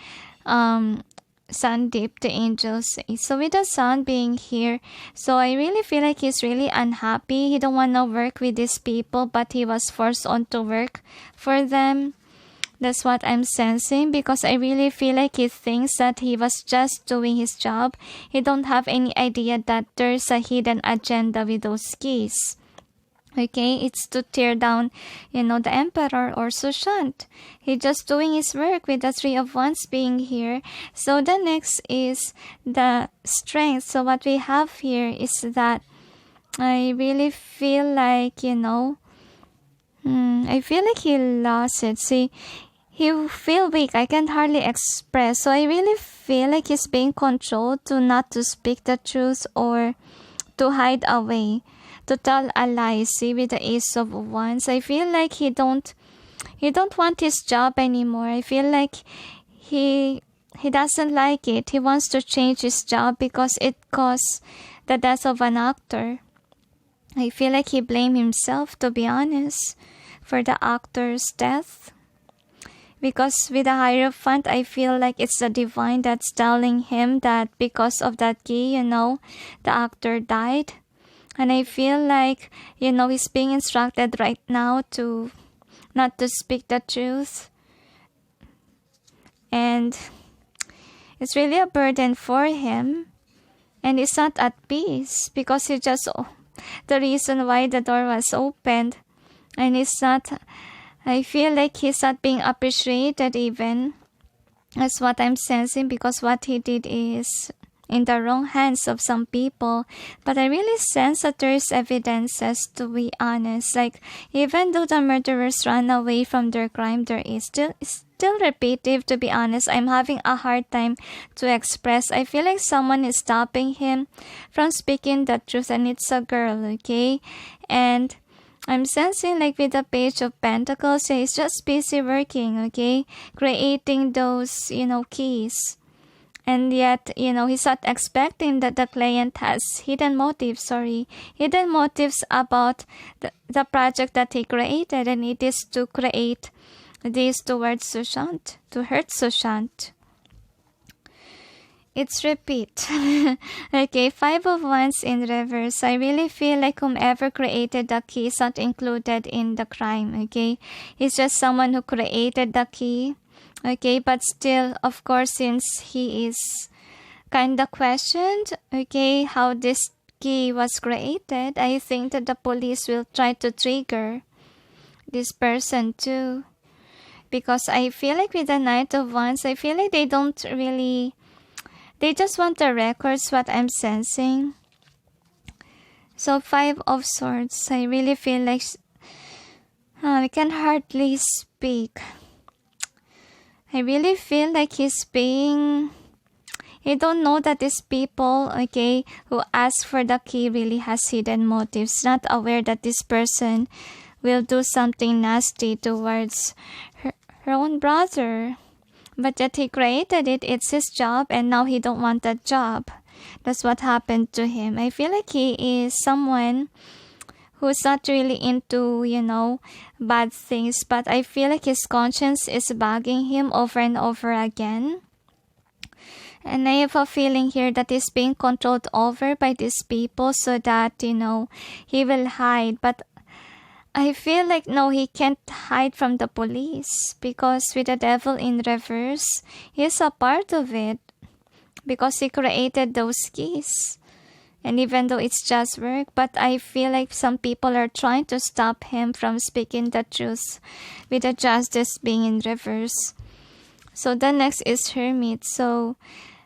Sandip, the angels say. So with the Sun being here, so I really feel like he's really unhappy. He don't want to work with these people, but he was forced on to work for them. That's what I'm sensing, because I really feel like he thinks that he was just doing his job. He don't have any idea that there's a hidden agenda with those keys. Okay, it's to tear down, the emperor or Sushant. He just doing his work with the Three of Wands being here. So the next is the strength. So what we have here is that I really feel like, I feel like he lost it. See, he feel weak. I can hardly express. So I really feel like he's being controlled to not to speak the truth or to hide away, to tell a lie. See, with the Ace of Wands, I feel like he don't want his job anymore. I feel like he doesn't like it. He wants to change his job because it caused the death of an actor. I feel like he blamed himself, to be honest, for the actor's death. Because with the Hierophant, I feel like it's the divine that's telling him that because of that key, the actor died. And I feel like, he's being instructed right now to not to speak the truth. And it's really a burden for him. And he's not at peace because he just, the reason why the door was opened. And he's not, I feel like he's not being appreciated even. That's what I'm sensing, because what he did is in the wrong hands of some people. But I really sense that there is evidences, to be honest. Like, even though the murderers ran away from their crime, there is still repetitive, to be honest. I'm having a hard time to express. I feel like someone is stopping him from speaking the truth, and it's a girl, okay? And I'm sensing like with the Page of Pentacles, he's just busy working, okay? Creating those, keys. And yet, he's not expecting that the client has hidden motives about the project that he created. And it is to create this towards Sushant, to hurt Sushant. It's repeat. Okay, 5 of Wands in reverse. I really feel like whomever created the key is not included in the crime, okay? It's just someone who created the key, okay? But still, of course, since he is kind of questioned, okay, how this key was created, I think that the police will try to trigger this person too. Because I feel like with the Knight of Wands, I feel like they don't really... They just want the records, what I'm sensing. So 5 of Swords, I really feel like I can hardly speak. I really feel like he's being You don't know that these people, okay, who ask for the key really has hidden motives, not aware that this person will do something nasty towards her own brother. But yet he created it, it's his job, and now he don't want that job. That's what happened to him. I feel like he is someone who's not really into, bad things, but I feel like his conscience is bugging him over and over again. And I have a feeling here that he's being controlled over by these people so that, he will hide. But I feel like, no, he can't hide from the police because with the devil in reverse, he's a part of it because he created those keys. And even though it's just work, but I feel like some people are trying to stop him from speaking the truth with the justice being in reverse. So the next is Hermit. So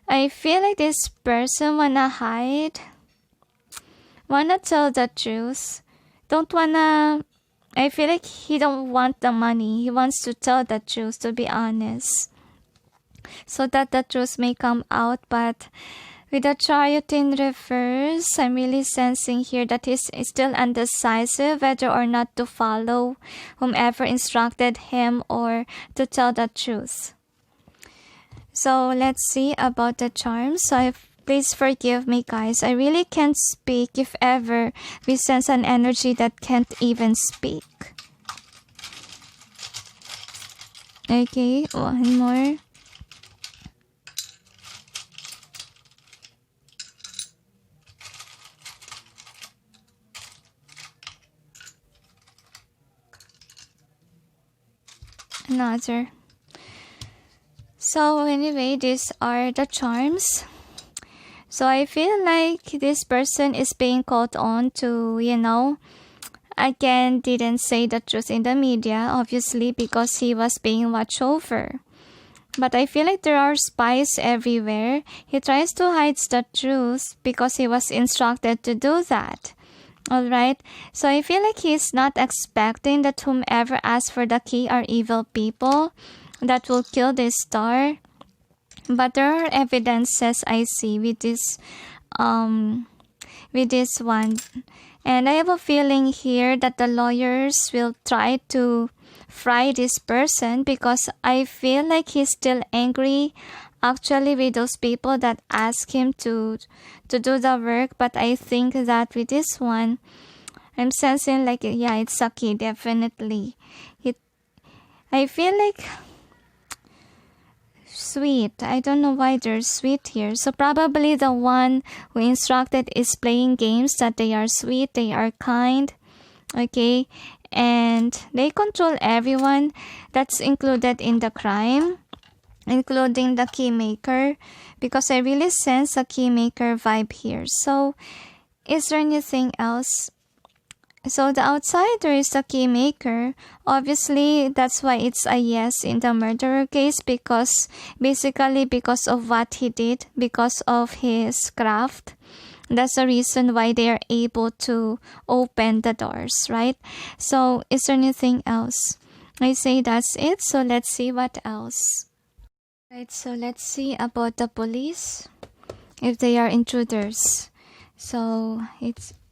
I feel like this person wanna hide, wanna tell the truth, I feel like he don't want the money. He wants to tell the truth, to be honest, so that the truth may come out. But with the Chariot in reverse, I'm really sensing here that he's still undecisive whether or not to follow whomever instructed him or to tell the truth. So let's see about the charms. So please forgive me, guys. I really can't speak if ever we sense an energy that can't even speak. Okay, one more. Another. So anyway, these are the charms. So I feel like this person is being called on to, again, didn't say the truth in the media, obviously, because he was being watched over. But I feel like there are spies everywhere. He tries to hide the truth because he was instructed to do that. Alright, so I feel like he's not expecting that whomever asks for the key are evil people that will kill this star. But there are evidences I see with this one. And I have a feeling here that the lawyers will try to fry this person because I feel like he's still angry actually with those people that ask him to do the work. But I think that with this one, I'm sensing like, yeah, it's a key, definitely. I feel like sweet. I don't know why they're sweet here. So probably the one who instructed is playing games, that they are sweet, they are kind, okay, and they control everyone that's included in the crime, including the keymaker, because I really sense a keymaker vibe here. So is there anything else? So the outsider is the keymaker. Obviously, that's why it's a yes in the murderer case, because basically because of what he did, because of his craft. That's the reason why they are able to open the doors, right? So is there anything else? I say that's it. So let's see what else. Right, so let's see about the police, if they are intruders. So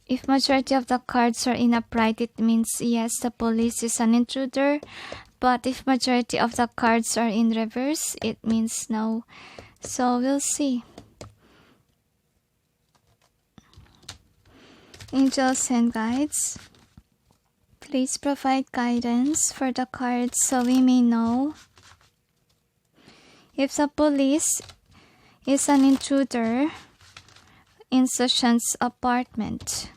if majority of the cards are in upright, it means yes, the police is an intruder. But if majority of the cards are in reverse, it means no. So we'll see. Angels and guides, please provide guidance for the cards so we may know if the police is an intruder in Sushant's apartment.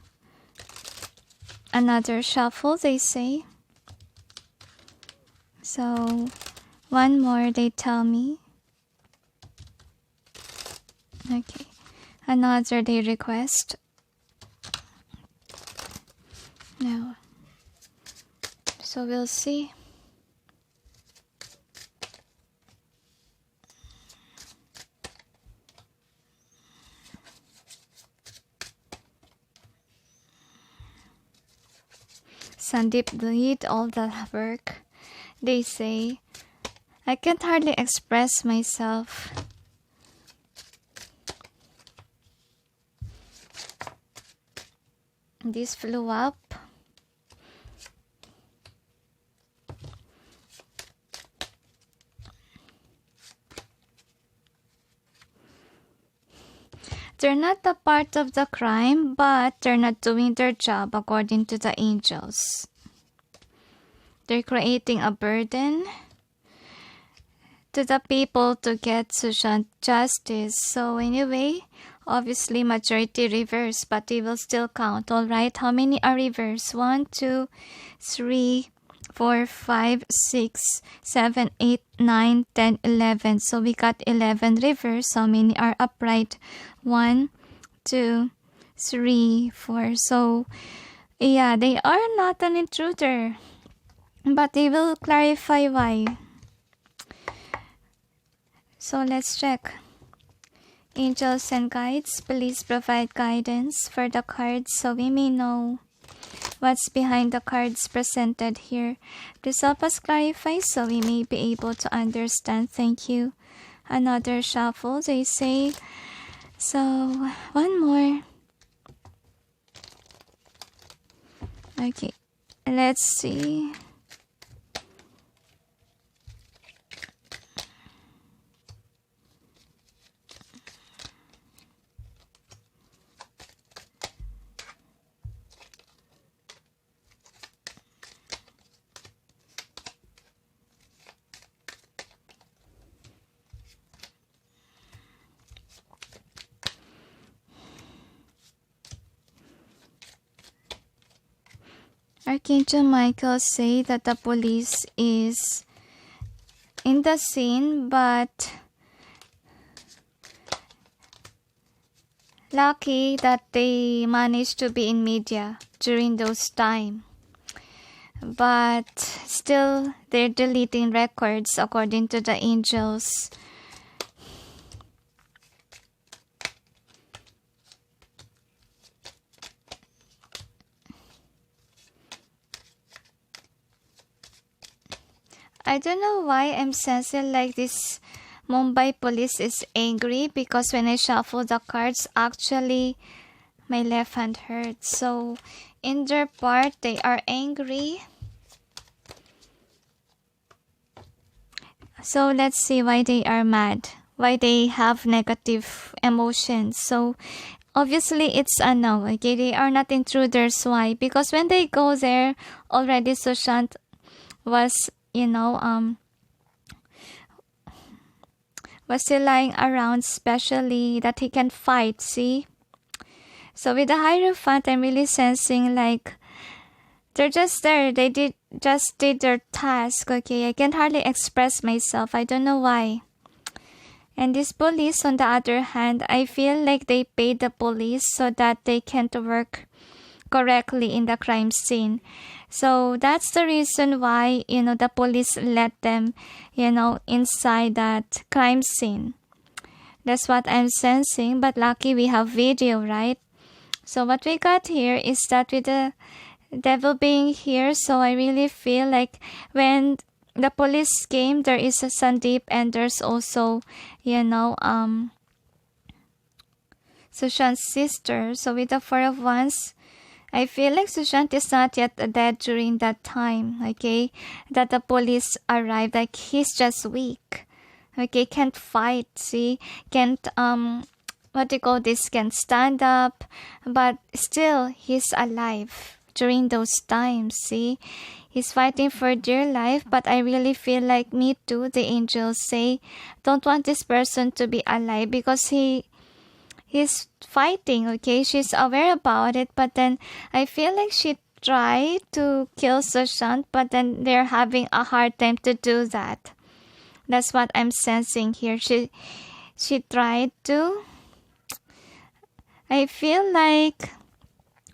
Another shuffle, they say. So one more, they tell me. Okay, another they request. Now, so we'll see. Sandip did all the work. They say, I can't hardly express myself. This flew up. They're not a part of the crime, but they're not doing their job according to the angels. They're creating a burden to the people to get Sushant justice. So anyway, obviously majority reverse, but they will still count. Alright, how many are reverse? 1, 2, 3, 4, 5, 6, 7, 8, 9, 10, 11. So we got 11 reverse. How many are upright? 1, 2, 3, 4. So yeah, they are not an intruder, but they will clarify why. So let's check. Angels and guides, please provide guidance for the cards so we may know what's behind the cards presented here. Please help us clarify so we may be able to understand. Thank you. Another shuffle, they say. So, one more. Okay, let's see. Archangel Michael say that the police is in the scene, but lucky that they managed to be in media during those time. But still, they're deleting records according to the angels. I don't know why I'm sensing like this Mumbai police is angry, because when I shuffle the cards, actually my left hand hurts. So in their part, they are angry. So let's see why they are mad, why they have negative emotions. So obviously it's a no, okay? They are not intruders. Why? Because when they go there, already Sushant was, was still lying around, especially that he can fight, see? So with the Hierophant, I'm really sensing like they're just there. They just did their task, okay? I can hardly express myself. I don't know why. And this police, on the other hand, I feel like they paid the police so that they can't work correctly in the crime scene. So that's the reason why, the police let them, inside that crime scene. That's what I'm sensing. But lucky we have video, right? So what we got here is that with the devil being here, so I really feel like when the police came, there is a Sandip and there's also, Sushant's sister. So with the Four of Wands, I feel like Sushant is not yet dead during that time, okay? That the police arrived, like he's just weak, okay? Can't fight, see? Can't, can't stand up, but still he's alive during those times, see? He's fighting for dear life, but I really feel like Meetu, the angels say, don't want this person to be alive because he's fighting, okay? She's aware about it, but then I feel like she tried to kill Sushant, but then they're having a hard time to do that. That's what I'm sensing here. She tried to. I feel like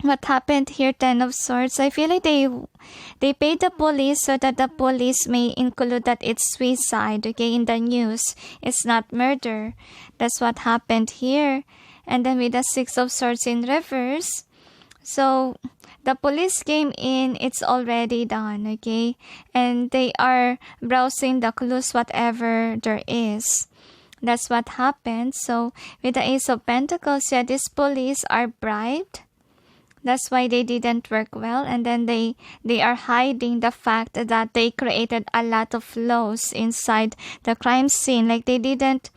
what happened here, Ten of Swords, I feel like they paid the police so that the police may include that it's suicide, okay, in the news. It's not murder. That's what happened here. And then with the Six of Swords in reverse, so the police came in, it's already done, okay? And they are browsing the clues, whatever there is. That's what happened. So with the Ace of Pentacles, yeah, these police are bribed. That's why they didn't work well, and then they are hiding the fact that they created a lot of laws inside the crime scene. Like they didn't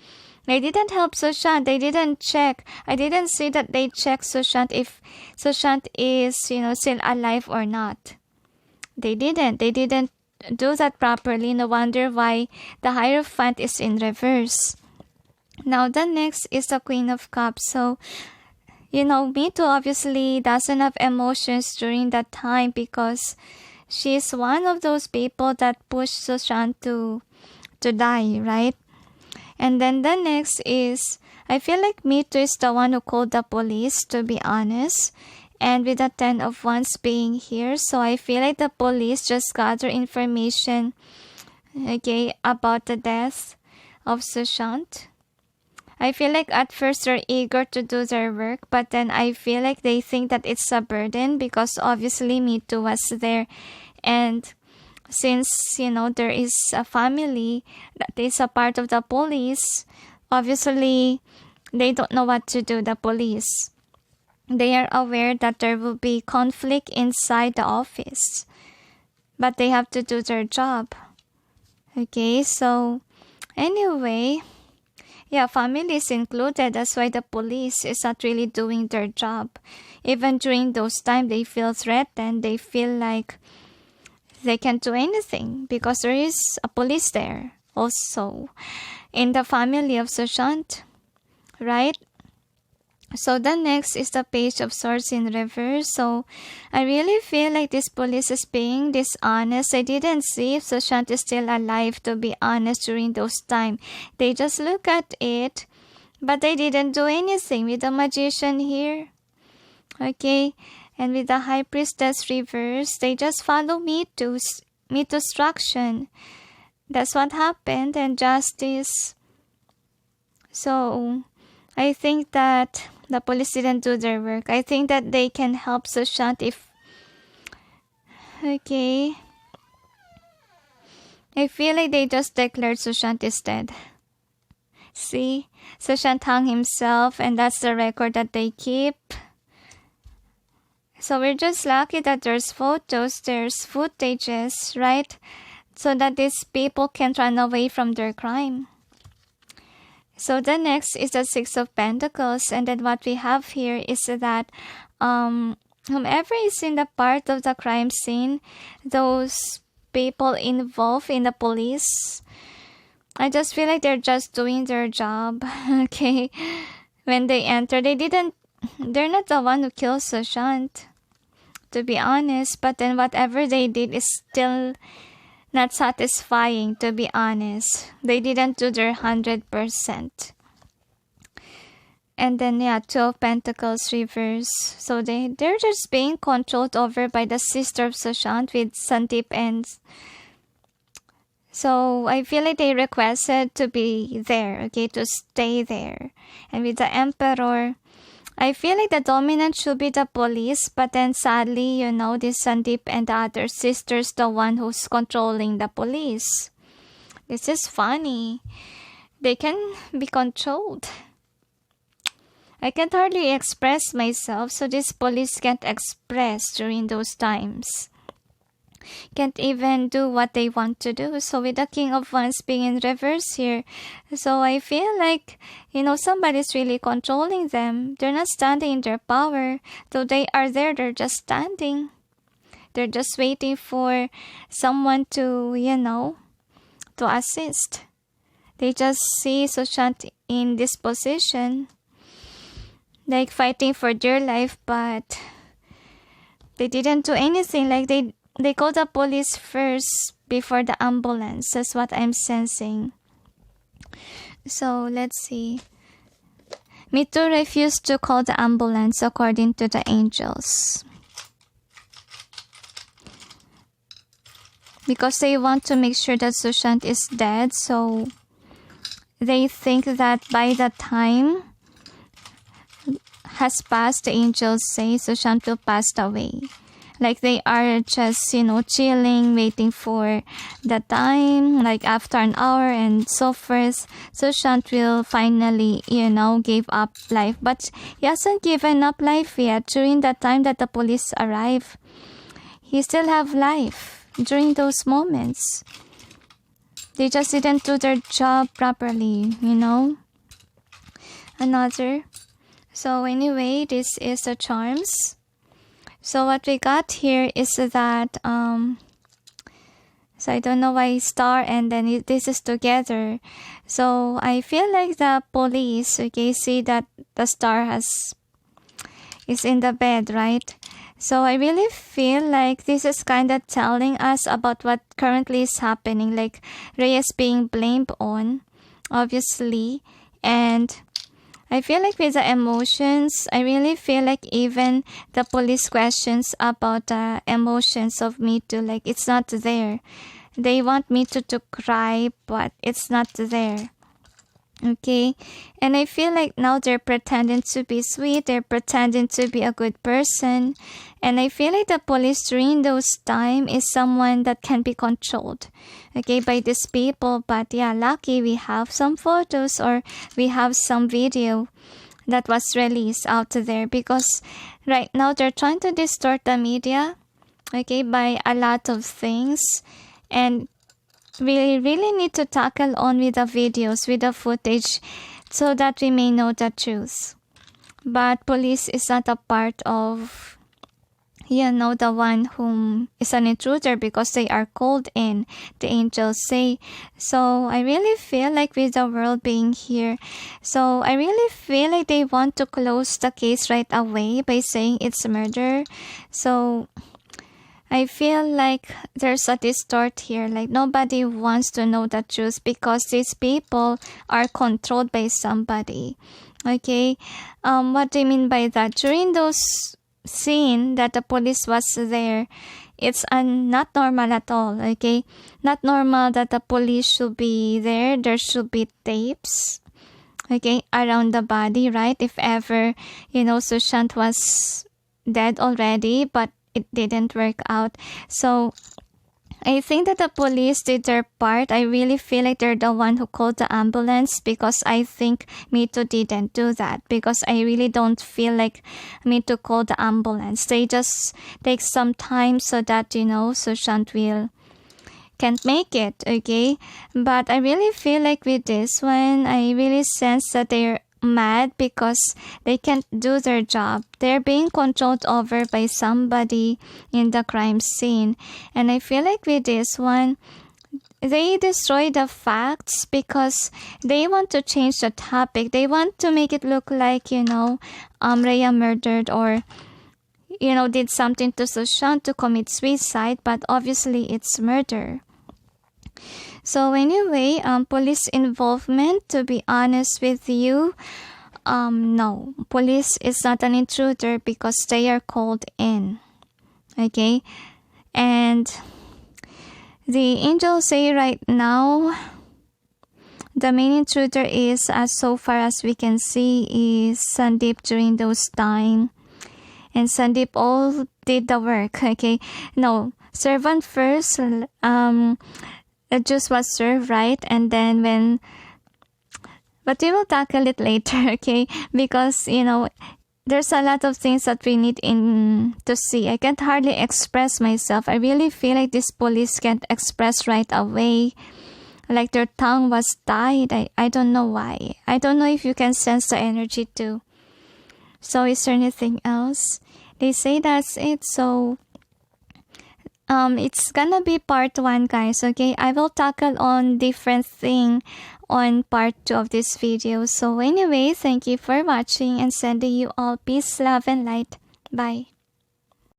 help Sushant. They didn't check. I didn't see that they checked Sushant if Sushant is, still alive or not. They didn't do that properly. No wonder why the Hierophant is in reverse. Now the next is the Queen of Cups. So, Meetu obviously doesn't have emotions during that time because she's one of those people that push Sushant to die, right? And then the next is, I feel like Meetu is the one who called the police, to be honest. And with the 10 of Wands being here, so I feel like the police just gather information, okay, about the death of Sushant. I feel like at first they're eager to do their work, but then I feel like they think that it's a burden because obviously Meetu was there. And since, there is a family that is a part of the police, obviously they don't know what to do, the police. They are aware that there will be conflict inside the office, but they have to do their job. Okay, so anyway, yeah, family is included. That's why the police is not really doing their job. Even during those times, they feel threatened. They feel like they can't do anything because there is a police there also in the family of Sushant, right? So the next is the Page of Swords in reverse. So I really feel like this police is being dishonest. I didn't see if Sushant is still alive, to be honest, during those times. They just look at it, but they didn't do anything with the Magician here. Okay, and with the High Priestess reverse, they just follow Meetu's instruction. That's what happened, and Justice. So I think that the police didn't do their work. I think that they can help Sushant if... Okay. I feel like they just declared Sushant is dead. See? Sushant hung himself, and that's the record that they keep. So we're just lucky that there's photos, there's footages, right? So that these people can run away from their crime. So the next is the Six of Pentacles, and then what we have here is that whomever is in the part of the crime scene, those people involved in the police, I just feel like they're just doing their job. Okay, when they enter, they're not the one who killed Sushant, to be honest, but then whatever they did is still not satisfying, to be honest. They didn't do their 100%. And then, yeah, Two of Pentacles reverse. So they're just being controlled over by the sister of Sushant with Sandip, and so I feel like they requested to be there, okay, to stay there. And with the Emperor, I feel like the dominant should be the police, but then sadly, this Sandip and the other sisters, the one who's controlling the police. This is funny. They can be controlled. I can't hardly express myself, so this police can't express during those times. Can't even do what they want to do. So with the King of Wands being in reverse here, so I feel like, somebody's really controlling them. They're not standing in their power. Though they are there, they're just standing. They're just waiting for someone to, to assist. They just see Sushant in this position, like fighting for their life, but they didn't do anything. Like they called the police first before the ambulance. That's what I'm sensing. So let's see. Meetu refused to call the ambulance according to the angels, because they want to make sure that Sushant is dead. So they think that by the time has passed, the angels say Sushant will pass away. Like they are just, chilling, waiting for the time, like after an hour and so forth. Sushant will finally, give up life. But he hasn't given up life yet. During the time that the police arrive, he still have life during those moments. They just didn't do their job properly, Another. So anyway, this is the charms. So what we got here is that, so I don't know why star and then this is together. So I feel like the police, see that the star is in the bed, right? So I really feel like this is kind of telling us about what currently is happening, like Reyes being blamed on, obviously. And I feel like with the emotions, I really feel like even the police questions about the emotions of Meetu, like it's not there. They want Meetu to cry, but it's not there. Okay, and I feel like now they're pretending to be sweet, they're pretending to be a good person, and I feel like the police during those time is someone that can be controlled, by these people. But yeah, lucky we have some photos or we have some video that was released out there, because right now they're trying to distort the media, by a lot of things, and we really need to tackle on with the videos, with the footage, so that we may know the truth. But police is not a part of, the one whom is an intruder, because they are called in, the angels say. So I really feel like with the world being here, so I really feel like they want to close the case right away by saying it's murder. So I feel like there's a distort here, like nobody wants to know the truth because these people are controlled by somebody. What do you mean by that? During those scene that the police was there, it's not normal at all, Not normal that the police should be there. There should be tapes, around the body, right? If ever, Sushant was dead already, but it didn't work out. So I think that the police did their part. I really feel like they're the one who called the ambulance, because I think Meetu didn't do that, because I really don't feel like Meetu called the ambulance. They just take some time so that, Sushant can't make it, But I really feel like with this one, I really sense that they're mad because they can't do their job. They're being controlled over by somebody in the crime scene. And I feel like with this one, they destroy the facts because they want to change the topic. They want to make it look like, Rhea murdered or, did something to Sushant to commit suicide, but obviously it's murder. So anyway, police involvement, to be honest with you, no. Police is not an intruder because they are called in. And the angels say right now, the main intruder is, as so far as we can see, is Sandip during those time. And Sandip all did the work, No, servant first, the juice was served, right? And then but we will tackle it later, Because, there's a lot of things that we need to see. I can't hardly express myself. I really feel like this police can't express right away. Like their tongue was tied. I don't know why. I don't know if you can sense the energy too. So is there anything else? They say that's it. So it's gonna be part 1, guys, I will tackle on different thing on part 2 of this video. So anyway, thank you for watching and sending you all peace, love, and light. Bye.